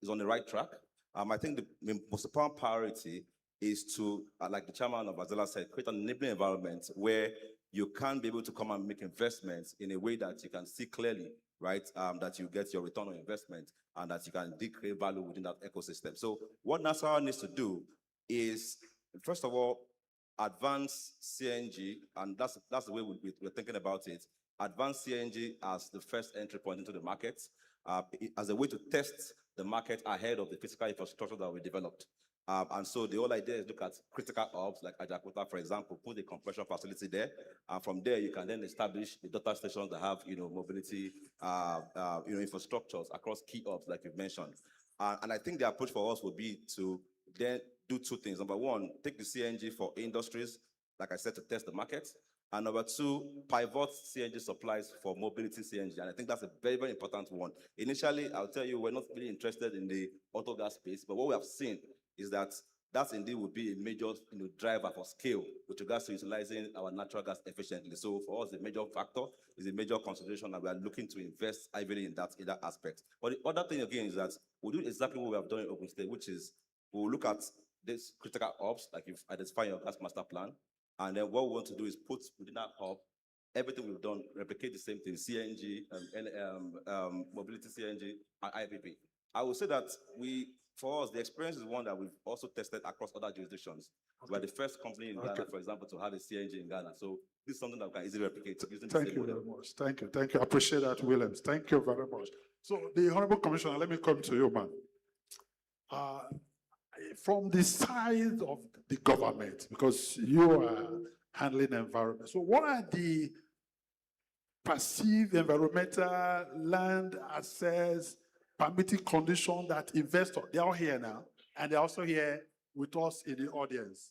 is on the right track. I think the most important priority is to, like the chairman of Azela said, create an enabling environment where you can be able to come and make investments in a way that you can see clearly, right, that you get your return on investment and that you can create value within that ecosystem. So what Nasarawa needs to do is, first of all, advance CNG, and that's the way we're thinking about it. Advance CNG as the first entry point into the market, as a way to test the market ahead of the physical infrastructure that we developed. And so the whole idea is look at critical hubs like Ajakuta, for example, put a compression facility there. And from there, you can then establish the data stations that have, mobility, infrastructures across key hubs, like you've mentioned. And I think the approach for us would be to then do two things. Number one, take the CNG for industries, like I said, to test the market. And number two, pivot CNG supplies for mobility CNG. And I think that's a very, very important one. Initially, I'll tell you, we're not really interested in the auto gas space, but what we have seen is that indeed would be a major driver for scale with regards to utilizing our natural gas efficiently. So for us, the major factor is a major consideration that we are looking to invest heavily in that aspect. But the other thing again is that we'll do exactly what we have done in Ogun State, which is we'll look at these critical hubs, like you've identified your gas master plan, and then what we want to do is put within that hub everything we've done, replicate the same thing, CNG, mobility CNG, and IPP. I will say that for us, the experience is one that we've also tested across other jurisdictions. We're the first company in Ghana, for example, to have a CNG in Ghana. So this is something that we can easily replicate using the Thank same you model. very much. Thank you. Thank you. I appreciate that, Williams. Thank you very much. So, the Honorable Commissioner, let me come to you, man. From the side of the government, because you are handling environment, so what are the perceived environmental land access permitting conditions that investors, they are here now, and they're also here with us in the audience?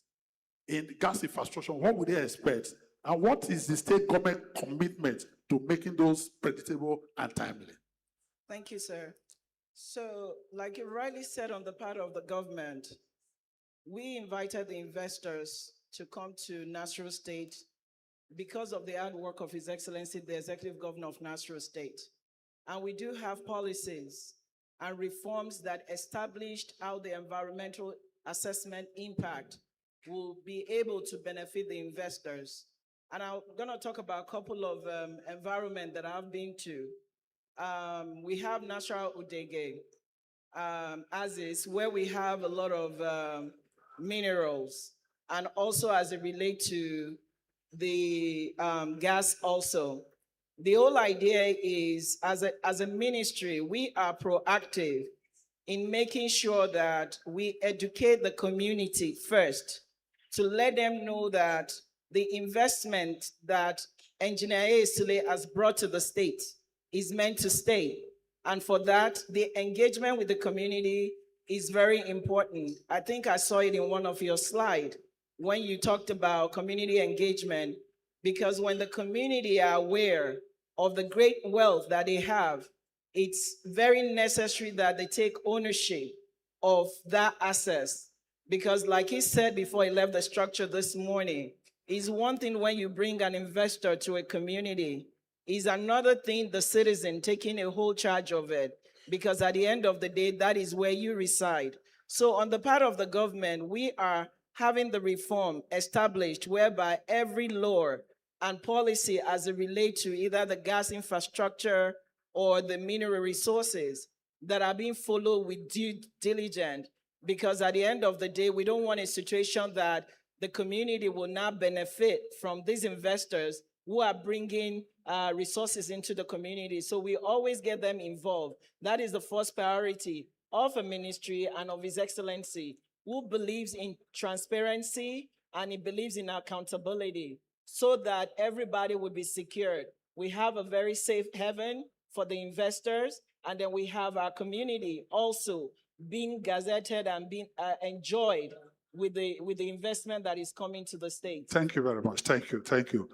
In gas infrastructure, what would they expect? And what is the state government commitment to making those predictable and timely? Thank you, sir. So, like you rightly said on the part of the government, we invited the investors to come to Nasarawa State because of the hard work of His Excellency, the Executive Governor of Nasarawa State. And we do have policies and reforms that established how the environmental assessment impact will be able to benefit the investors. And I'm gonna talk about a couple of environment that I've been to. We have Nasarawa Udege, as is, where we have a lot of minerals, and also as it relates to the gas also. The whole idea is, as a ministry, we are proactive in making sure that we educate the community first to let them know that the investment that Engineer Esule has brought to the state is meant to stay. And for that, the engagement with the community is very important. I think I saw it in one of your slides when you talked about community engagement, because when the community are aware of the great wealth that they have, it's very necessary that they take ownership of that access. Because like he said before he left the structure this morning, it's one thing when you bring an investor to a community, is another thing the citizen taking a whole charge of it, because at the end of the day, that is where you reside. So on the part of the government, we are having the reform established whereby every law and policy as it relates to either the gas infrastructure or the mineral resources that are being followed with due diligence, because at the end of the day, we don't want a situation that the community will not benefit from these investors who are bringing resources into the community. So we always get them involved. That is the first priority of a ministry and of His Excellency, who believes in transparency and he believes in accountability so that everybody will be secured. We have a very safe haven for the investors, and then we have our community also being gazetted and being enjoyed with the investment that is coming to the state. Thank you very much. Thank you. Thank you.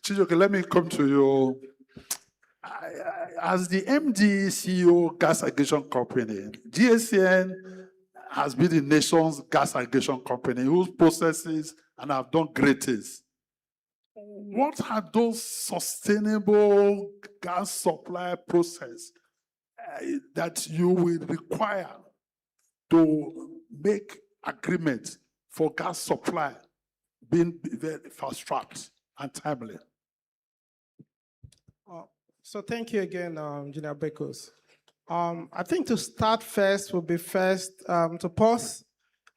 Chijoke, let me come to you. As the MD CEO gas aggregation company, GSCN has been the nation's gas aggregation company whose processes and have done great things. What are those sustainable gas supply process that you will require to make agreements for gas supply being very fast-tracked and timely? So thank you again, Engineer Bekos. I think to start first would be to pause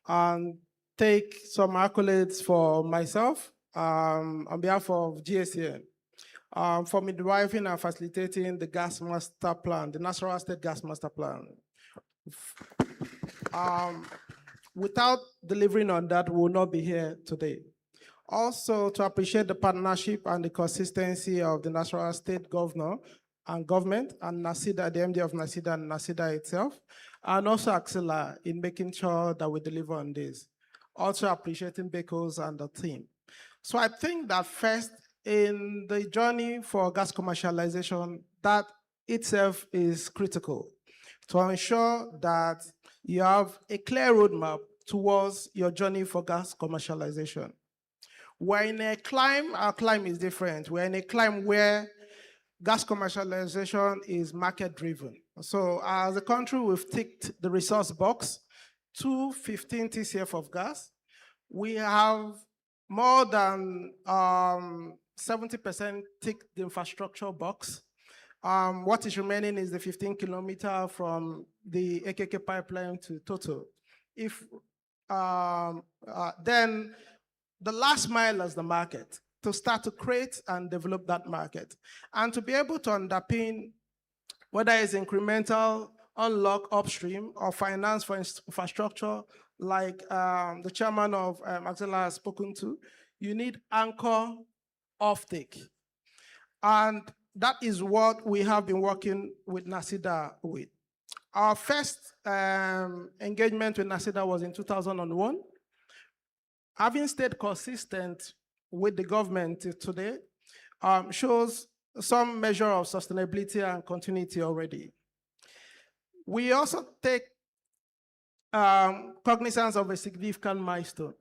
and take some accolades for myself on behalf of GSCN for midwifing and facilitating the gas master plan, the Nasarawa State Gas Master Plan. Without delivering on that, we will not be here today. Also, to appreciate the partnership and the consistency of the Nasarawa State Governor and government, and NASIDA, the MD of NASIDA and NASIDA itself, and also Axela in making sure that we deliver on this. Also appreciating Bekos and the team. So I think that first, in the journey for gas commercialization, that itself is critical to ensure that you have a clear roadmap towards your journey for gas commercialization. We're in a climb, our climb is different. We're in a climb where gas commercialization is market driven. So as a country, we've ticked the resource box to 15 TCF of gas. We have more than 70% ticked the infrastructure box. What is remaining is the 15 kilometer from the AKK pipeline to Toto. If then the last mile is the market, to start to create and develop that market. And to be able to underpin whether it's incremental, unlock upstream, or finance for infrastructure, like the chairman of Axela has spoken to, you need anchor offtake. And that is what we have been working with NACIDA with. Our first engagement with NACIDA was in 2001. Having stayed consistent with the government today shows some measure of sustainability and continuity already. We also take cognizance of a significant milestone,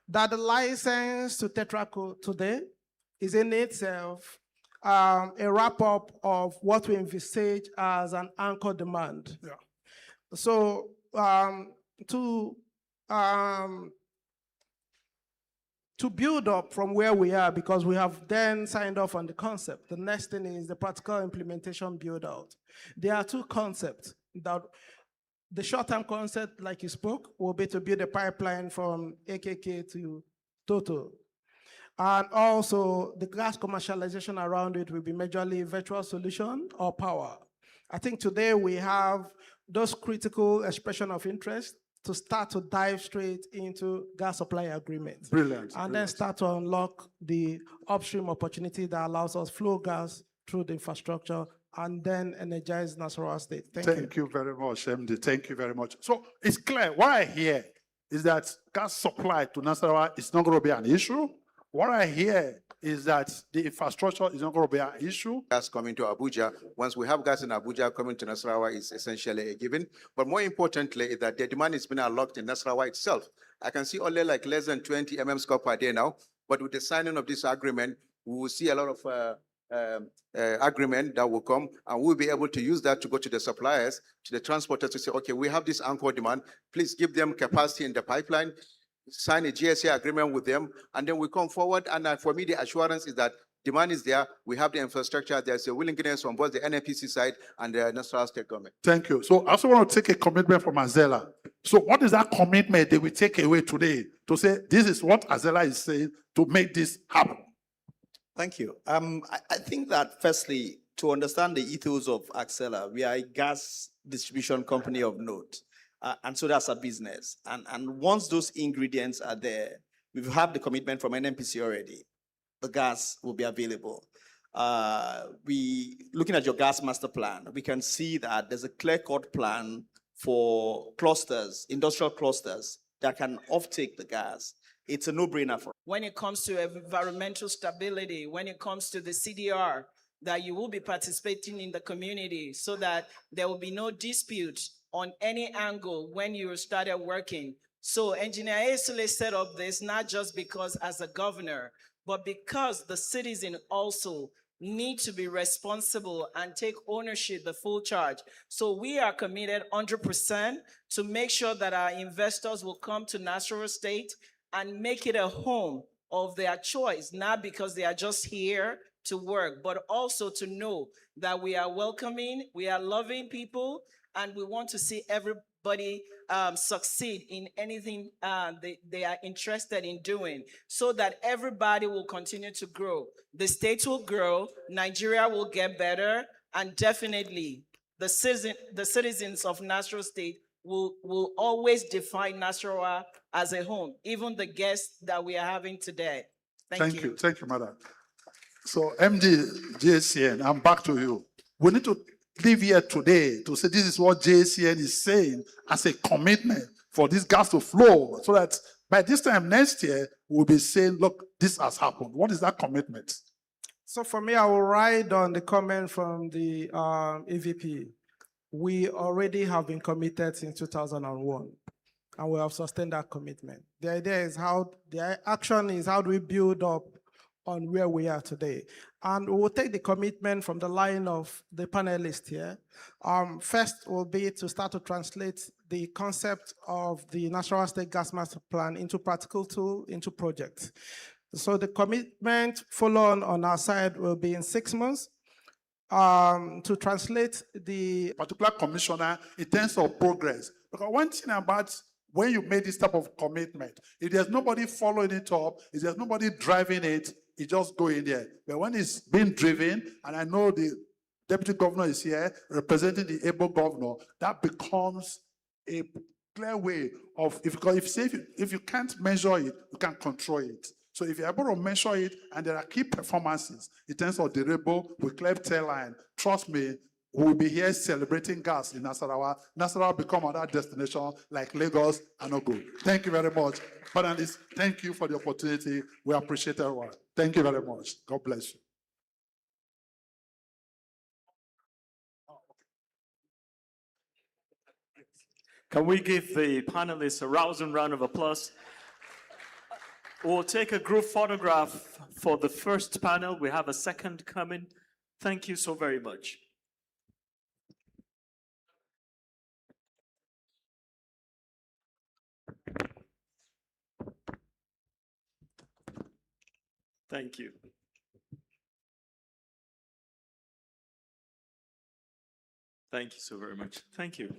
that the license to Tetraco today is in itself a wrap-up of what we envisage as an anchor demand. Yeah. So to build up from where we are, because we have then signed off on the concept, the next thing is the practical implementation build out. There are two concepts. That the short-term concept, like you spoke, will be to build a pipeline from AKK to Toto. And also the gas commercialization around it will be majorly virtual solution or power. I think today we have those critical expression of interest to start to dive straight into gas supply agreements. Brilliant. And then start to unlock the upstream opportunity that allows us flow gas through the infrastructure and then energize Nasarawa State. Thank you very much, MD. Thank you very much. So it's clear, what I hear is that gas supply to Nasarawa is not going to be an issue. What I hear is that the infrastructure is not going to be an issue. Gas coming to Abuja. Once we have gas in Abuja, coming to Nasarawa is essentially a given. But more importantly, is that the demand is being unlocked in Nasarawa itself. I can see only like less than 20 mm per day now. But with the signing of this agreement, we will see a lot of agreement that will come, and we'll be able to use that to go to the suppliers, to the transporters, to say, okay, we have this anchor demand. Please give them capacity in the pipeline, sign a GSA agreement with them, and then we come forward. And for me, the assurance is that demand is there. We have the infrastructure. There's a willingness on both the NNPC side and the National State government. Thank you. So I also want to take a commitment from Azela. So what is that commitment that we take away today to say this is what Azela is saying to make this happen? Thank you. I think that firstly, to understand the ethos of Axela, we are a gas distribution company of note. And so that's a business. And once those ingredients are there, we've had the commitment from NNPC already. The gas will be available. Looking at your gas master plan, we can see that there's a clear-cut plan for clusters, industrial clusters that can offtake the gas. It's a no-brainer for. When it comes to environmental stability, when it comes to the CDR, that you will be participating in the community so that there will be no dispute on any angle when you started working. So Engineer Esule set up this not just because as a governor, but because the citizen also need to be responsible and take ownership, the full charge. So we are committed 100% to make sure that our investors will come to Nasarawa State and make it a home of their choice, not because they are just here to work, but also to know that we are welcoming, we are loving people, and we want to see everybody succeed in anything they are interested in doing, so that everybody will continue to grow. The state will grow, Nigeria will get better, and definitely the citizens of Nasarawa State will always define Nasarawa as a home, even the guests that we are having today. Thank you. Thank you, madam. So MD JCN, I'm back to you. We need to live here today to say this is what JCN is saying as a commitment for this gas to flow, so that by this time next year, we'll be saying, look, this has happened. What is that commitment? So for me, I will ride on the comment from the EVP. We already have been committed since 2001, and we have sustained that commitment. The idea is the action is how do we build up on where we are today. And we will take the commitment from the line of the panelists here. First will be to start to translate the concept of the Nasarawa State Gas Master Plan into practical tool, into projects. So the commitment follow on our side will be in 6 months. To translate the particular commissioner in terms of progress. Because one thing about when you made this type of commitment, if there's nobody following it up, if there's nobody driving it, it just go in there. But when it's being driven, and I know the deputy governor is here representing the able governor, that becomes a clear way of, if you can't measure it, you can control it. So if you're able to measure it and there are key performances in terms of the rainbow with cleft tail line, trust me, we'll be here celebrating gas in Nasarawa. Nasarawa become another destination like Lagos and Ogun. Thank you very much. Panelists, thank you for the opportunity. We appreciate everyone. Thank you very much. God bless you. Can we give the panelists a rousing round of applause? We'll take a group photograph for the first panel. We have a second coming. Thank you so very much. Thank you. Thank you so very much. Thank you.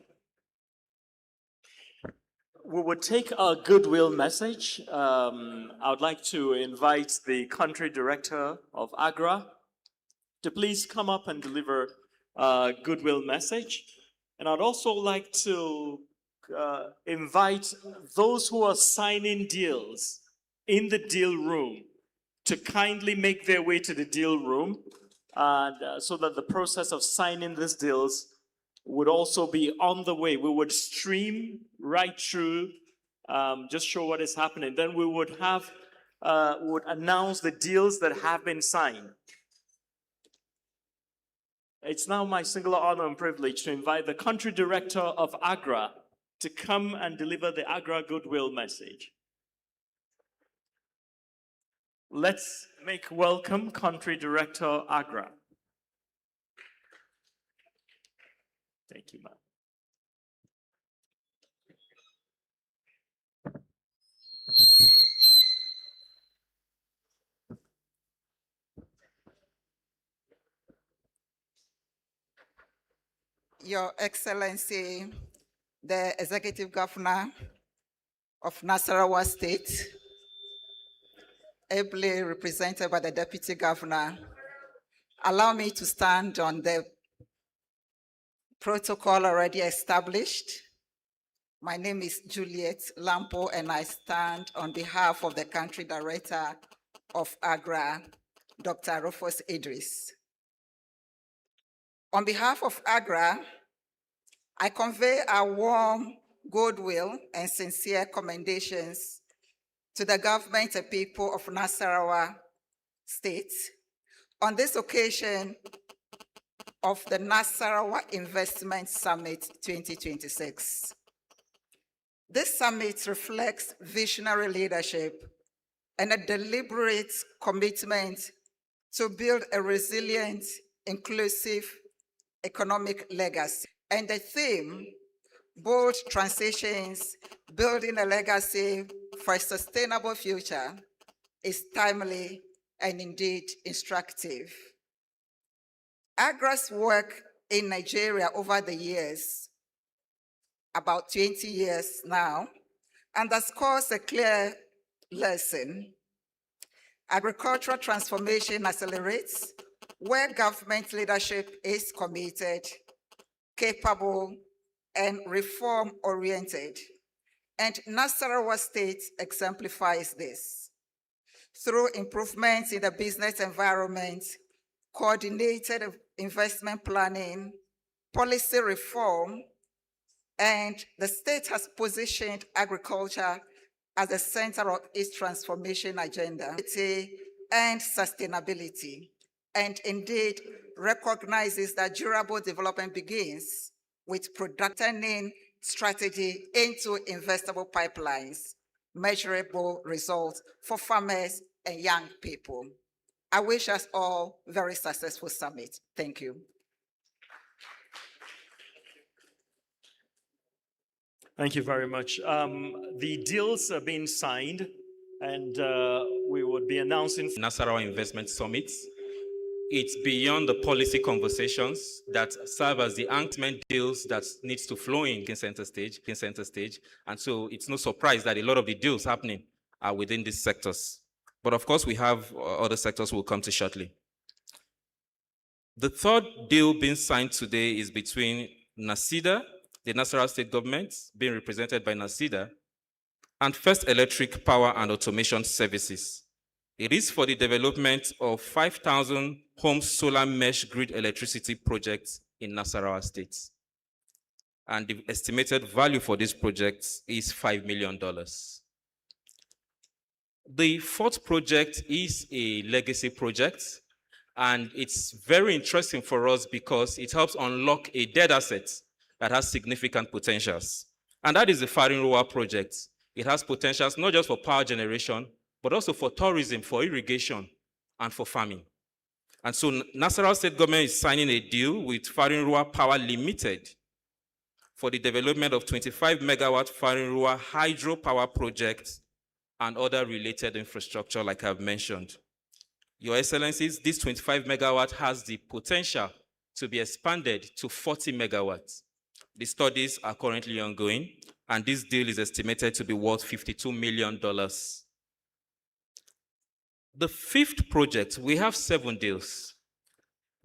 We would take a goodwill message. I would like to invite the country director of AGRA to please come up and deliver a goodwill message. And I'd also like to invite those who are signing deals in the deal room to kindly make their way to the deal room, and so that the process of signing these deals would also be on the way. We would stream right through, just show what is happening. Then we would have, would announce the deals that have been signed. It's now my singular honor and privilege to invite the country director of AGRA to come and deliver the AGRA goodwill message. Let's make welcome country director AGRA. Thank you, ma'am. Your Excellency, the Executive Governor of Nasarawa State, ably represented by the Deputy Governor, allow me to stand on the protocol already established. My name is Juliet Lampo, and I stand on behalf of the Country Director of AGRA, Dr. Rufus Idris. On behalf of AGRA, I convey our warm goodwill and sincere commendations to the government and people of Nasarawa State on this occasion of the Nasarawa Investment Summit 2026. This summit reflects visionary leadership and a deliberate commitment to build a resilient, inclusive economic legacy. And the theme, Bold Transitions, Building a Legacy for a Sustainable Future, is timely and indeed instructive. AGRA's work in Nigeria over the years, about 20 years now, underscores a clear lesson. Agricultural transformation accelerates where government leadership is committed, capable, and reform-oriented. And Nasarawa State exemplifies this through improvements in the business environment, coordinated investment planning, policy reform, and the state has positioned agriculture as the center of its transformation agenda and sustainability, and indeed recognizes that durable development begins with production strategy into investable pipelines, measurable results for farmers and young people. I wish us all a very successful summit. Thank you. Thank you very much. The deals are being signed, and we would be announcing Nasarawa Investment Summit. it's beyond the policy conversations that serve as the anchorment deals that needs to flow in center stage. And so it's no surprise that a lot of the deals happening are within these sectors. But of course, we have other sectors we'll come to shortly. The third deal being signed today is between NACIDA, the Nasarawa State Government, being represented by NACIDA, and First Electric Power and Automation Services. It is for the development of 5,000 home solar mesh grid electricity projects in Nasarawa State. And the estimated value for this project is $5 million. The fourth project is a legacy project, and it's very interesting for us because it helps unlock a dead asset that has significant potentials. And that is the Farinruwa project. It has potentials not just for power generation, but also for tourism, for irrigation, and for farming. And so Nasarawa State Government is signing a deal with Farinruwa Power Limited for the development of 25 megawatt Farinruwa hydropower projects and other related infrastructure like I've mentioned. Your Excellencies, this 25 megawatt has the potential to be expanded to 40 megawatts. The studies are currently ongoing, and this deal is estimated to be worth $52 million. The fifth project, we have 7 deals.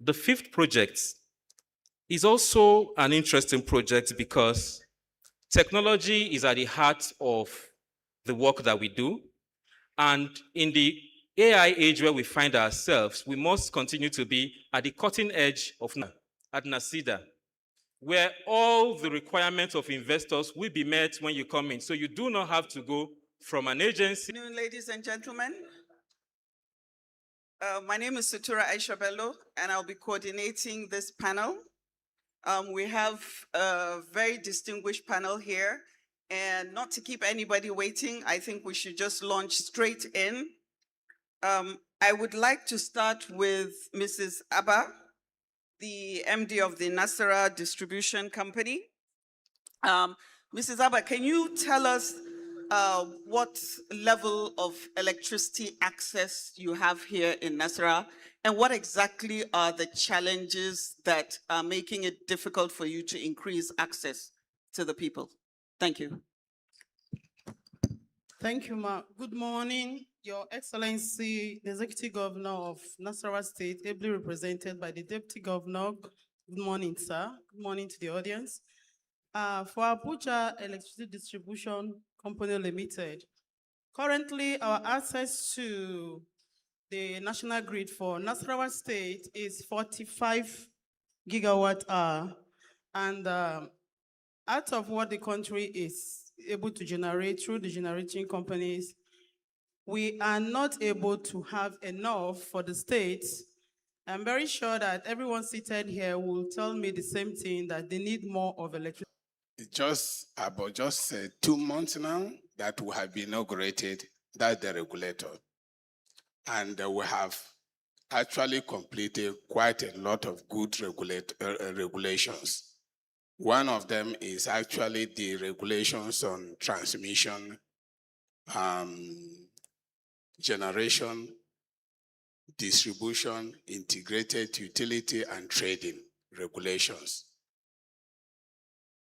The fifth project is also an interesting project because technology is at the heart of the work that we do. And in the AI age where we find ourselves, we must continue to be at the cutting edge of at NACIDA, where all the requirements of investors will be met when you come in. So you do not have to go from an agency. Good afternoon, ladies and gentlemen. My name is Sutura Aisha Bello, and I'll be coordinating this panel. We have a very distinguished panel here, and not to keep anybody waiting, I think we should just launch straight in. I would like to start with Mrs. Abba, the MD of the Nasarawa Distribution Company. Mrs. Abba, can you tell us what level of electricity access you have here in Nasarawa, and what exactly are the challenges that are making it difficult for you to increase access to the people? Thank you. Thank you, Ma. Good morning, Your Excellency, the Executive Governor of Nasarawa State, ably represented by the Deputy Governor. Good morning, sir. Good morning to the audience. For Abuja Electricity Distribution Company Limited, currently our access to the national grid for Nasarawa State is 45 gigawatt hour, and out of what the country is able to generate through the generating companies, we are not able to have enough for the state. I'm very sure that everyone seated here will tell me the same thing, that they need more of electricity. It's just about 2 months now that we have been inaugurated. That's the regulator. And we have actually completed quite a lot of good regulations. One of them is actually the regulations on transmission, generation, distribution, integrated utility, and trading regulations.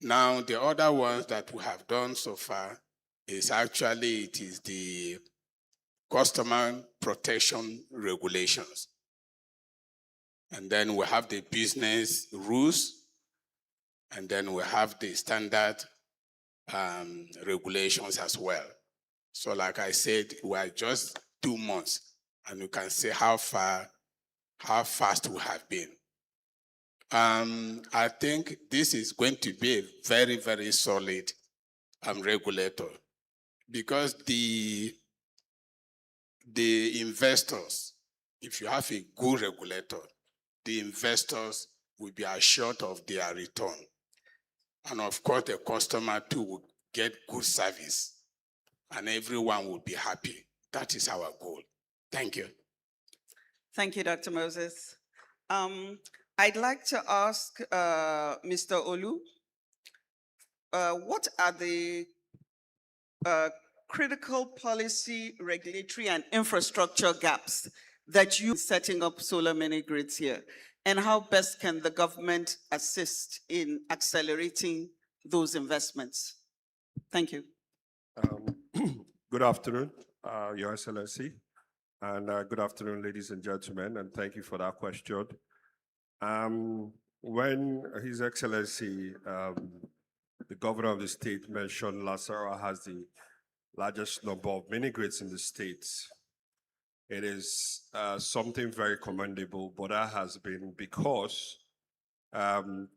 Now, the other ones that we have done so far is actually, it is the customer protection regulations. And then we have the business rules, and then we have the standard regulations as well. So like I said, we are just 2 months, and you can see how fast we have been. I think this is going to be a very, very solid regulator, because the investors, if you have a good regulator, the investors will be assured of their return. And of course, the customer too will get good service, and everyone will be happy. That is our goal. Thank you. Thank you, Dr. Moses. I'd like to ask Mr. Olu, what are the critical policy, regulatory, and infrastructure gaps that you setting up solar mini grids here? And how best can the government assist in accelerating those investments? Thank you. Good afternoon, Your Excellency, and good afternoon, ladies and gentlemen, and thank you for that question. When His Excellency, the Governor of the state, mentioned Nasarawa has the largest number of mini grids in the state, it is something very commendable, but that has been because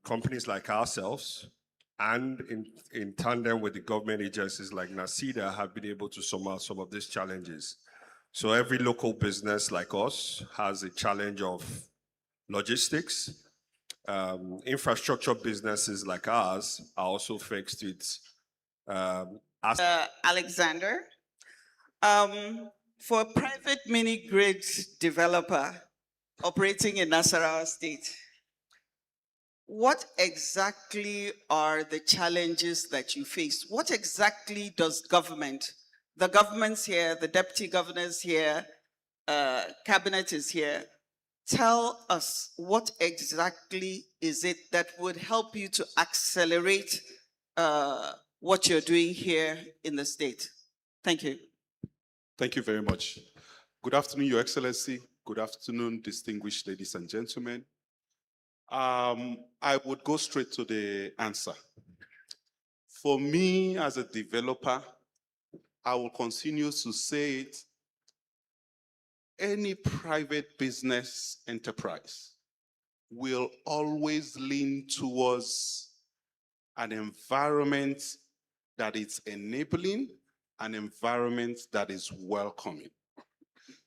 companies like ourselves and in tandem with the government agencies like NACIDA have been able to surmount some of these challenges. So every local business like us has a challenge of logistics. Infrastructure businesses like ours are also faced with Alexander, for a private mini grid developer operating in Nasarawa State, what exactly are the challenges that you face? What exactly does government, the government's here, the deputy governor's here, cabinet is here, tell us what exactly is it that would help you to accelerate what you're doing here in the state? Thank you. Thank you very much. Good afternoon, Your Excellency. Good afternoon, distinguished ladies and gentlemen. I would go straight to the answer. For me, as a developer, I will continue to say it. Any private business enterprise will always lean towards an environment that is enabling, an environment that is welcoming.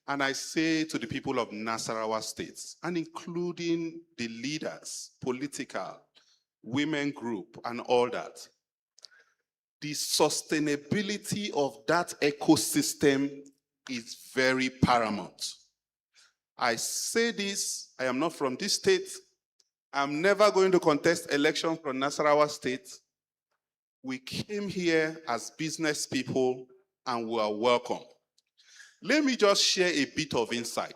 And I say to the people of Nasarawa State, and including the leaders, political, women group, and all that, the sustainability of that ecosystem is very paramount. I say this, I am not from this state. I'm never going to contest election from Nasarawa State. We came here as business people and we are welcome. Let me just share a bit of insight.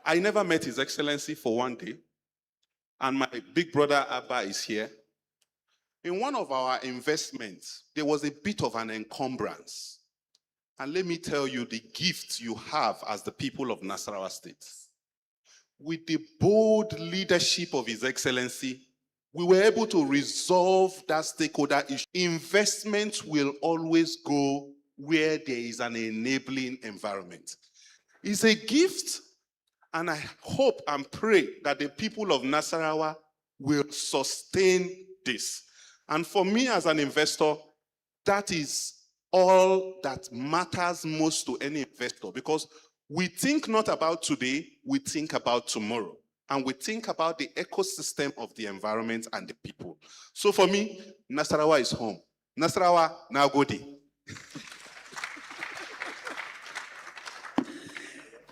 I never met His Excellency for one day, and my big brother Abba is here. In one of our investments, there was a bit of an encumbrance. And let me tell you the gift you have as the people of Nasarawa State. With the bold leadership of His Excellency, we were able to resolve that stakeholder issue. Investment will always go where there is an enabling environment. It's a gift, and I hope and pray that the people of Nasarawa will sustain this. And for me as an investor, that is all that matters most to any investor, because we think not about today, we think about tomorrow. And we think about the ecosystem of the environment and the people. So for me, Nasarawa is home. Nasarawa, now go there.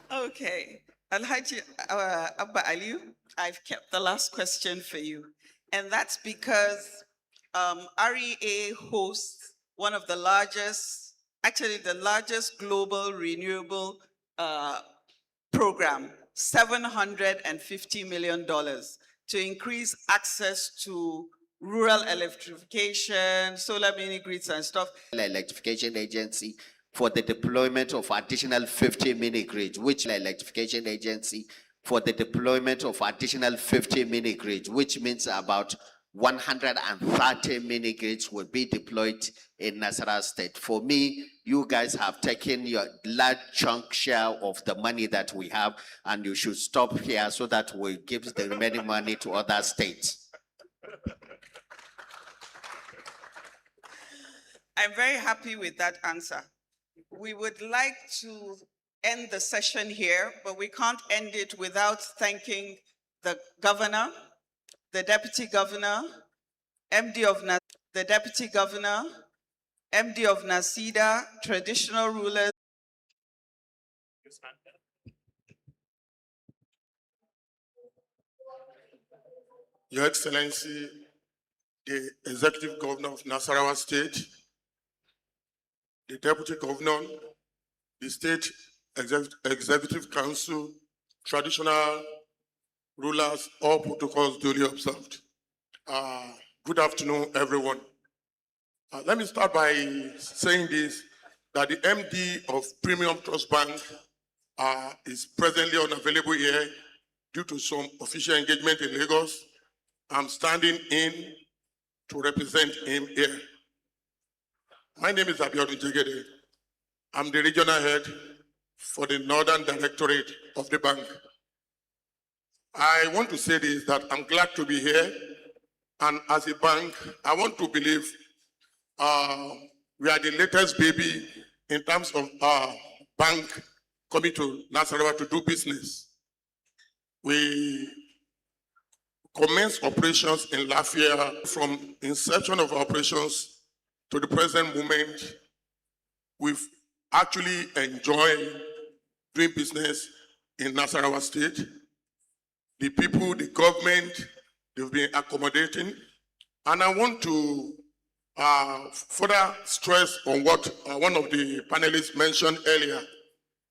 Okay, Alhaji Abba Aliu, I've kept the last question for you. And that's because REA hosts one of the largest, actually the largest global renewable program, $750 million to increase access to rural electrification, solar mini grids and stuff. Electrification Agency for the deployment of additional 50 mini grids, which Electrification Agency for the deployment of additional 50 mini grids, which means about 130 mini grids will be deployed in Nasarawa State. For me, you guys have taken your large chunk share of the money that we have, and you should stop here so that we give the remaining money to other states. I'm very happy with that answer. We would like to end the session here, but we can't end it without thanking the governor, the deputy governor, MD of NACIDA, traditional rulers. Your Excellency, the Executive Governor of Nasarawa State, the Deputy Governor, the State Executive Council, traditional rulers, all protocols duly observed. Good afternoon, everyone. Let me start by saying this, that the MD of Premium Trust Bank is presently unavailable here due to some official engagement in Lagos. I'm standing in to represent him here. My name is Abiodun Jegede. I'm the regional head for the Northern Directorate of the bank. I want to say this, that I'm glad to be here. And as a bank, I want to believe we are the latest baby in terms of bank coming to Nasarawa to do business. We commenced operations in Lafayette. From inception of operations to the present moment, we've actually enjoyed doing business in Nasarawa State. The people, the government, they've been accommodating. And I want to further stress on what one of the panelists mentioned earlier,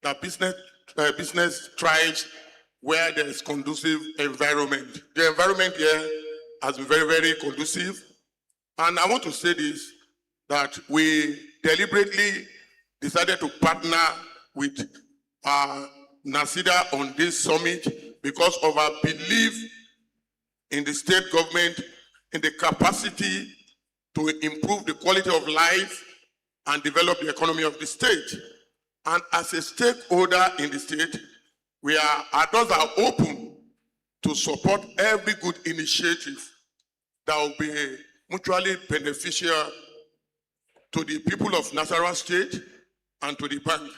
that business thrives where there is conducive environment. The environment here has been very, very conducive. And I want to say this, that we deliberately decided to partner with NACIDA on this summit because of our belief in the state government, in the capacity to improve the quality of life and develop the economy of the state. And as a stakeholder in the state, our doors are open to support every good initiative that will be mutually beneficial to the people of Nasarawa State and to the bank.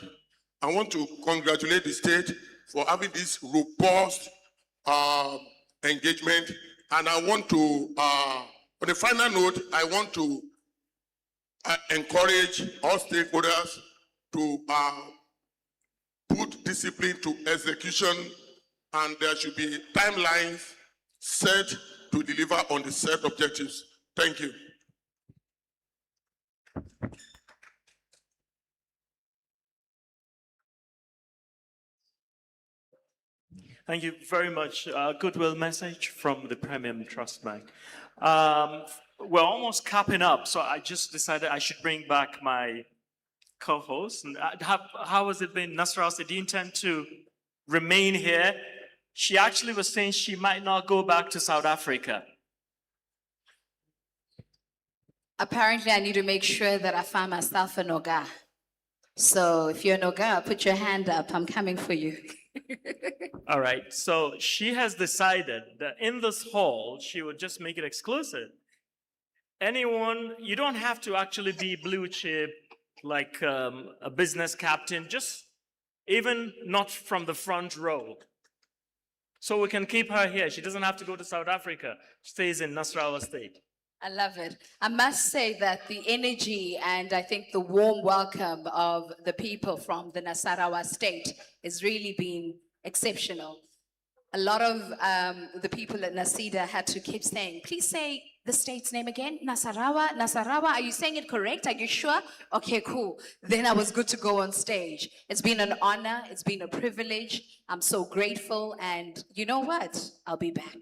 I want to congratulate the state for having this robust engagement. And I want to, on a final note, I want to encourage all stakeholders to put discipline to execution, and there should be timelines set to deliver on the set objectives. Thank you. Thank you very much. Goodwill message from the Premium Trust Bank. We're almost capping up, so I just decided I should bring back my co-host. And how has it been, Nasarawa? Do you intend to remain here? She actually was saying she might not go back to South Africa. Apparently, I need to make sure that I find myself an Oga. So if you're an Oga, put your hand up. I'm coming for you. All right, so she has decided that in this hall, she would just make it exclusive. Anyone, you don't have to actually be blue chip, like a business captain, just even not from the front row. So we can keep her here. She doesn't have to go to South Africa. She stays in Nasarawa State. I love it. I must say that the energy and I think the warm welcome of the people from the Nasarawa State has really been exceptional. A lot of the people at NACIDA had to keep saying, please say the state's name again, Nasarawa, Nasarawa. Are you saying it correct? Are you sure? Okay, cool. Then I was good to go on stage. It's been an honor. It's been a privilege. I'm so grateful. And you know what? I'll be back.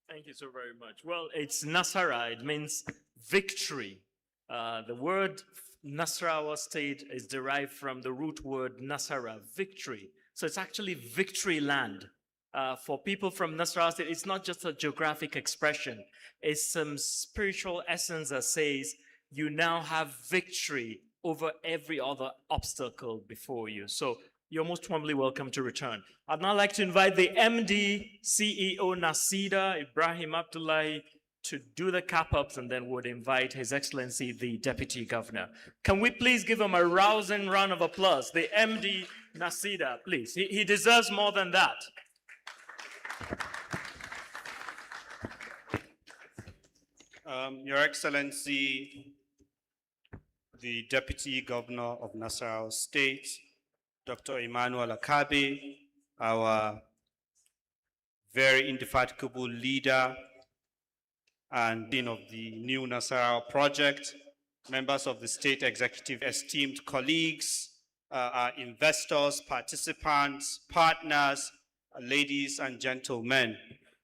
Thank you so very much. Well, it's Nasara. It means victory. The word Nasarawa State is derived from the root word Nasara, victory. So it's actually victory land. For people from Nasarawa State, it's not just a geographic expression. It's some spiritual essence that says you now have victory over every other obstacle before you. So you're most warmly welcome to return. I'd now like to invite the MD, CEO NACIDA, Ibrahim Abdullahi, to do the cap-ups, and then would invite His Excellency, the Deputy Governor. Can we please give him a rousing round of applause? The MD NACIDA, please. He deserves more than that. Your Excellency, the Deputy Governor of Nasarawa State, Dr. Emmanuel Akabe, our very indefatigable leader and dean of the new Nasarawa project, members of the state executive, esteemed colleagues, our investors, participants, partners, ladies and gentlemen.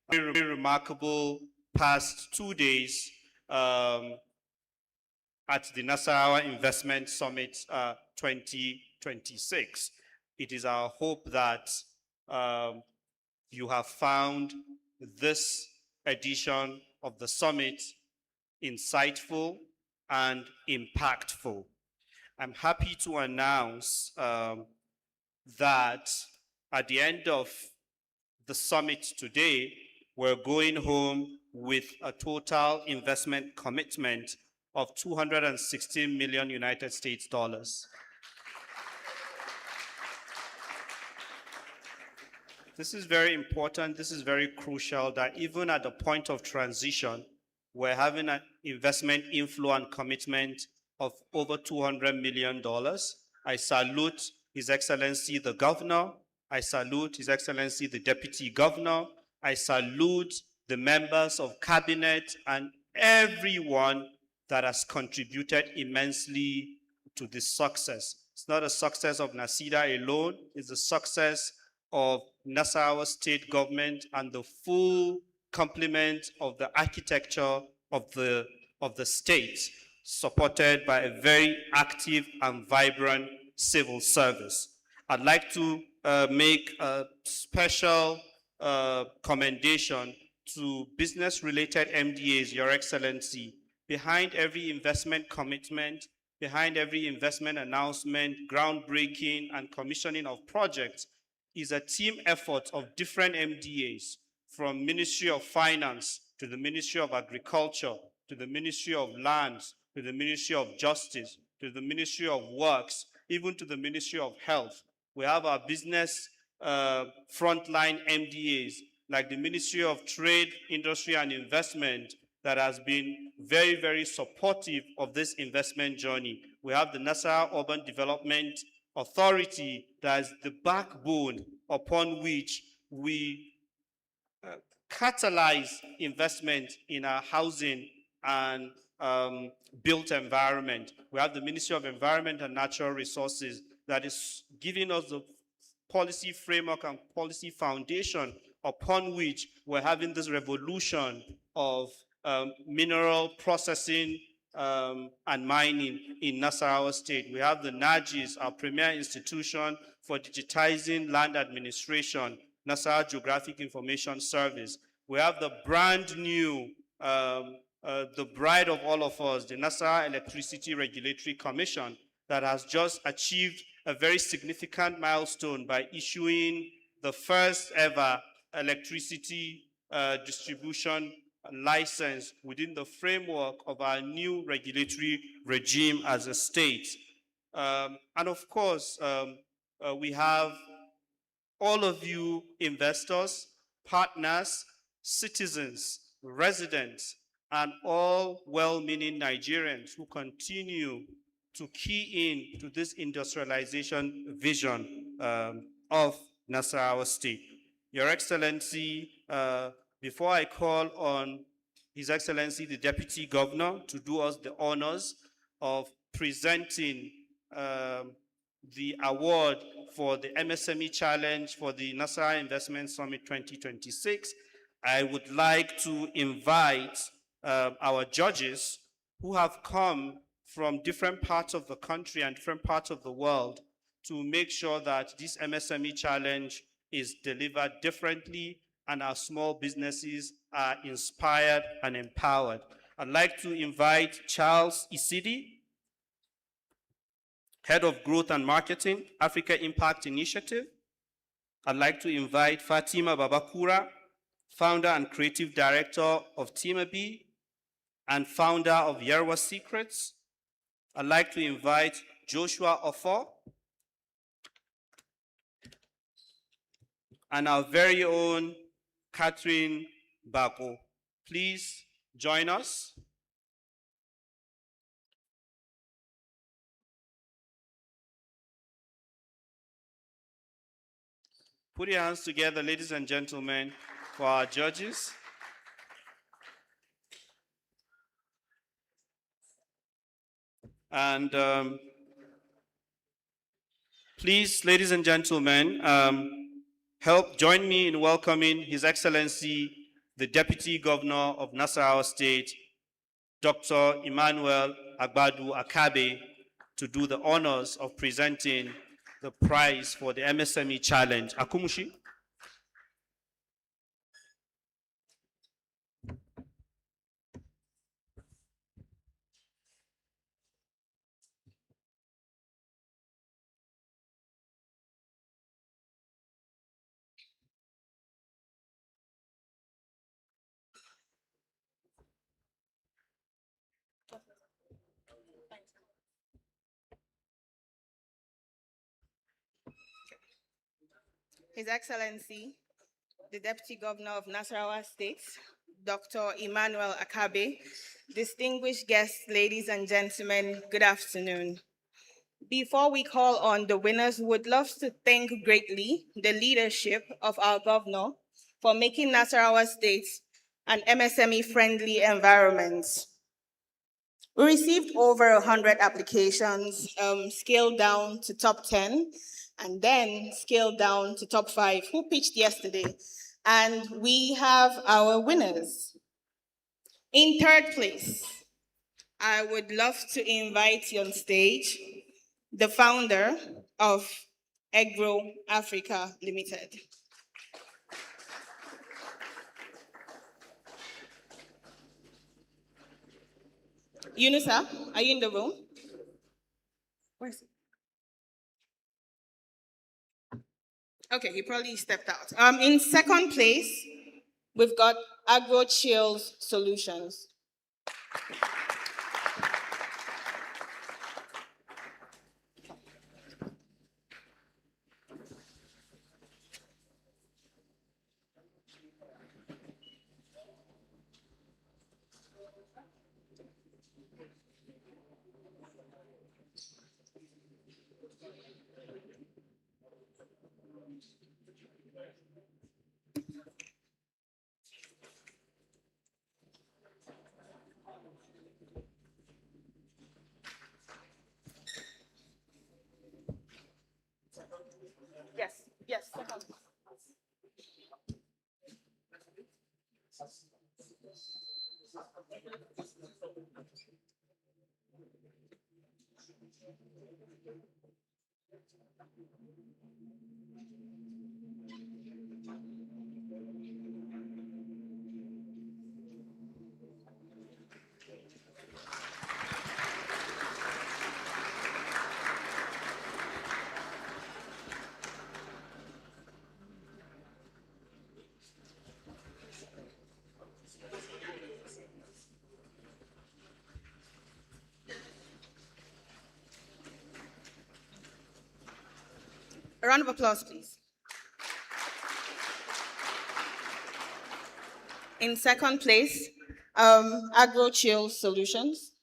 Very remarkable past 2 days at the Nasarawa Investment Summit 2026. It is our hope that you have found this edition of the summit insightful and impactful. I'm happy to announce that at the end of the summit today, we're going home with a total investment commitment of 216 million United States dollars. This is very important. This is very crucial that even at the point of transition, we're having an investment inflow and commitment of over $200 million. I salute His Excellency the Governor. I salute His Excellency the Deputy Governor. I salute the members of Cabinet and everyone that has contributed immensely to this success. It's not a success of NACIDA alone. It's a success of Nasarawa state government and the full complement of the architecture of the state, supported by a very active and vibrant civil service. I'd like to make a special commendation to business-related MDAs, Your Excellency. Behind every investment commitment, behind every investment announcement, groundbreaking, and commissioning of projects is a team effort of different MDAs, from Ministry of Finance to the Ministry of Agriculture, to the Ministry of Lands, to the Ministry of Justice, to the Ministry of Works, even to the Ministry of Health. We have our business frontline MDAs, like the Ministry of Trade, Industry, and Investment, that has been very, very supportive of this investment journey. We have the Nasarawa Urban Development Authority, that is the backbone upon which we catalyze investment in our housing and built environment. We have the Ministry of Environment and Natural Resources that is giving us the policy framework and policy foundation upon which we're having this revolution of mineral processing and mining in Nasarawa State. We have the NAGIS, our premier institution for digitizing land administration, Nasarawa Geographic Information Service. We have the brand new, the bride of all of us, the Nasarawa Electricity Regulatory Commission, that has just achieved a very significant milestone by issuing the first ever electricity distribution license within the framework of our new regulatory regime as a state. And of course, we have all of you investors, partners, citizens, residents, and all well-meaning Nigerians who continue to key in to this industrialization vision of Nasarawa State. Your Excellency, before I call on His Excellency the Deputy Governor to do us the honors of presenting the award for the MSME Challenge for the Nasarawa Investment Summit 2026, I would like to invite our judges who have come from different parts of the country and different parts of the world to make sure that this MSME Challenge is delivered differently and our small businesses are inspired and empowered. I'd like to invite Charles Isidi, Head of Growth and Marketing, Africa Impact Initiative. I'd like to invite Fatima Babakura, Founder and Creative Director of Timabi and founder of Yerwa Secrets. I'd like to invite Joshua Ofo and our very own Catherine Bako. Please join us. Put your hands together, ladies and gentlemen, for our judges. And Please, ladies and gentlemen, help join me in welcoming His Excellency, the Deputy Governor of Nasarawa State, Dr. Emmanuel Agbadu Akabe, to do the honors of presenting the prize for the MSME Challenge. Akumushi. His Excellency, the Deputy Governor of Nasarawa State, Dr. Emmanuel Akabe, distinguished guests, ladies and gentlemen, good afternoon. Before we call on the winners, we would love to thank greatly the leadership of our governor for making Nasarawa State an MSME-friendly environment. We received over 100 applications, scaled down to top 10, and then scaled down to top 5, who pitched yesterday. And we have our winners. In third place, I would love to invite you on stage the founder of Agro Africa Limited. Yunusa, are you in the room? Where is he? Okay, he probably stepped out. In second place, we've got Agro Chills Solutions. Yes. A round of applause, please. In second place, Agro Chill Solutions.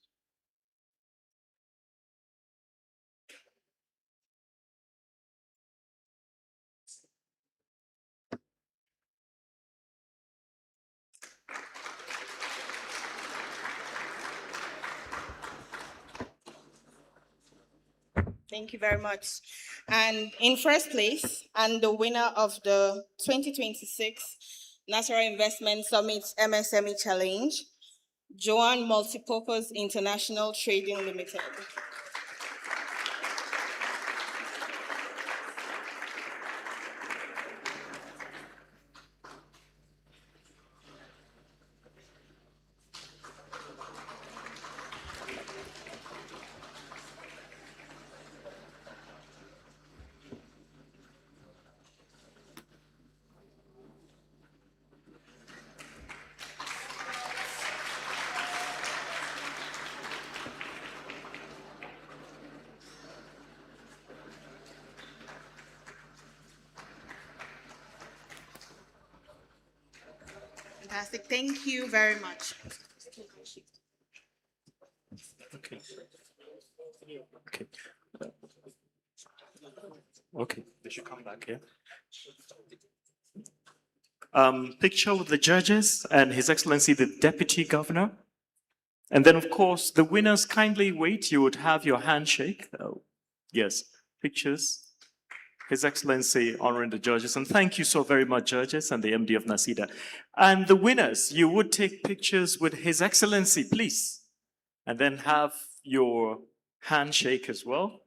Thank you very much. And in first place, and the winner of the 2026 Nasarawa Investment Summit MSME Challenge, Joan Multipurpose International Trading Limited. Fantastic. Thank you very much. Okay. Okay, they should come back here. Picture with the judges and His Excellency the Deputy Governor. And then, of course, the winners kindly wait. You would have your handshake. Yes, pictures. His Excellency honoring the judges. And thank you so very much, judges and the MD of NASIDA. And the winners, you would take pictures with His Excellency, please. And then have your handshake as well.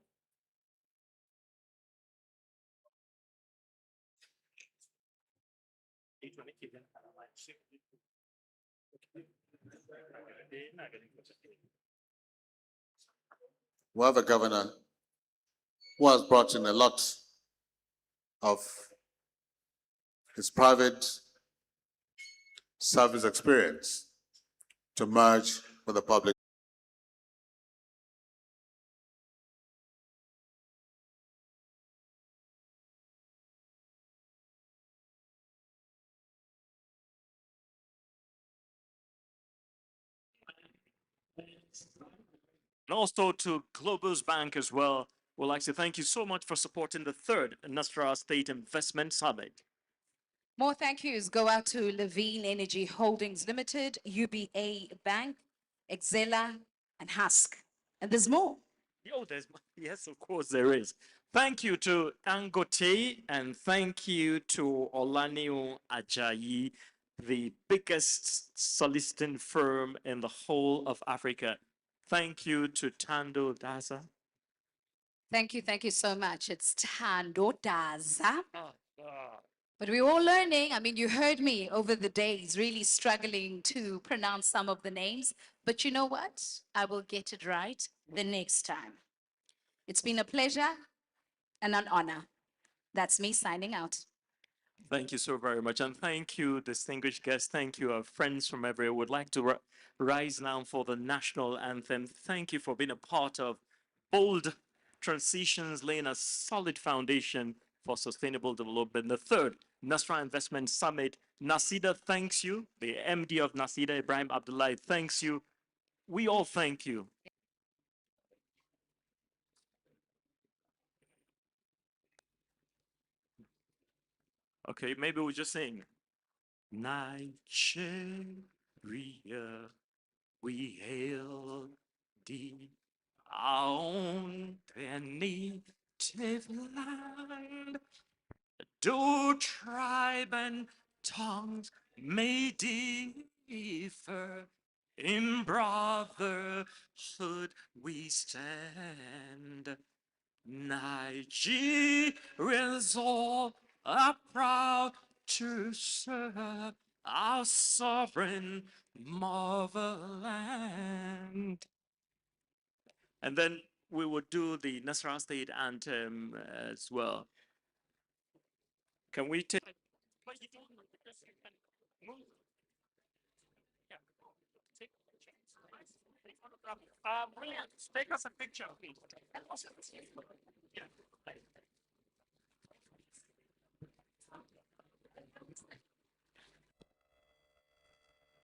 We have a governor who has brought in a lot of his private service experience to merge with the public. And also to Globus Bank as well. We'd like to thank you so much for supporting the third Nasarawa State Investment Summit. More thank yous go out to Levine Energy Holdings Limited, UBA Bank, Exela, and Husk. And there's more. Oh, yes, of course there is. Thank you to Dangote and thank you to Olanio Ajayi, the biggest soliciting firm in the whole of Africa. Thank you to Tando Daza. Thank you so much. It's Tando Daza. But we're all learning. I mean, you heard me over the days really struggling to pronounce some of the names. But you know what? I will get it right the next time. It's been a pleasure and an honor. That's me signing out. Thank you so very much. And thank you, distinguished guests. Thank you, our friends from everywhere. Would like to rise now for the national anthem. Thank you for being a part of bold transitions, laying a solid foundation for sustainable development. The third Nasarawa Investment Summit. NASIDA thanks you. The MD of NASIDA, Ibrahim Abdullahi, thanks you. We all thank you. Okay, maybe we'll just sing. Nigeria, we hail thee, our own and native land. Though tribe and tongues may differ, in brotherhood we stand. Nigerians all are proud to serve our sovereign motherland. And then we would do the Nasarawa State Anthem as well. Can we take? Brilliant. Take us a picture, please.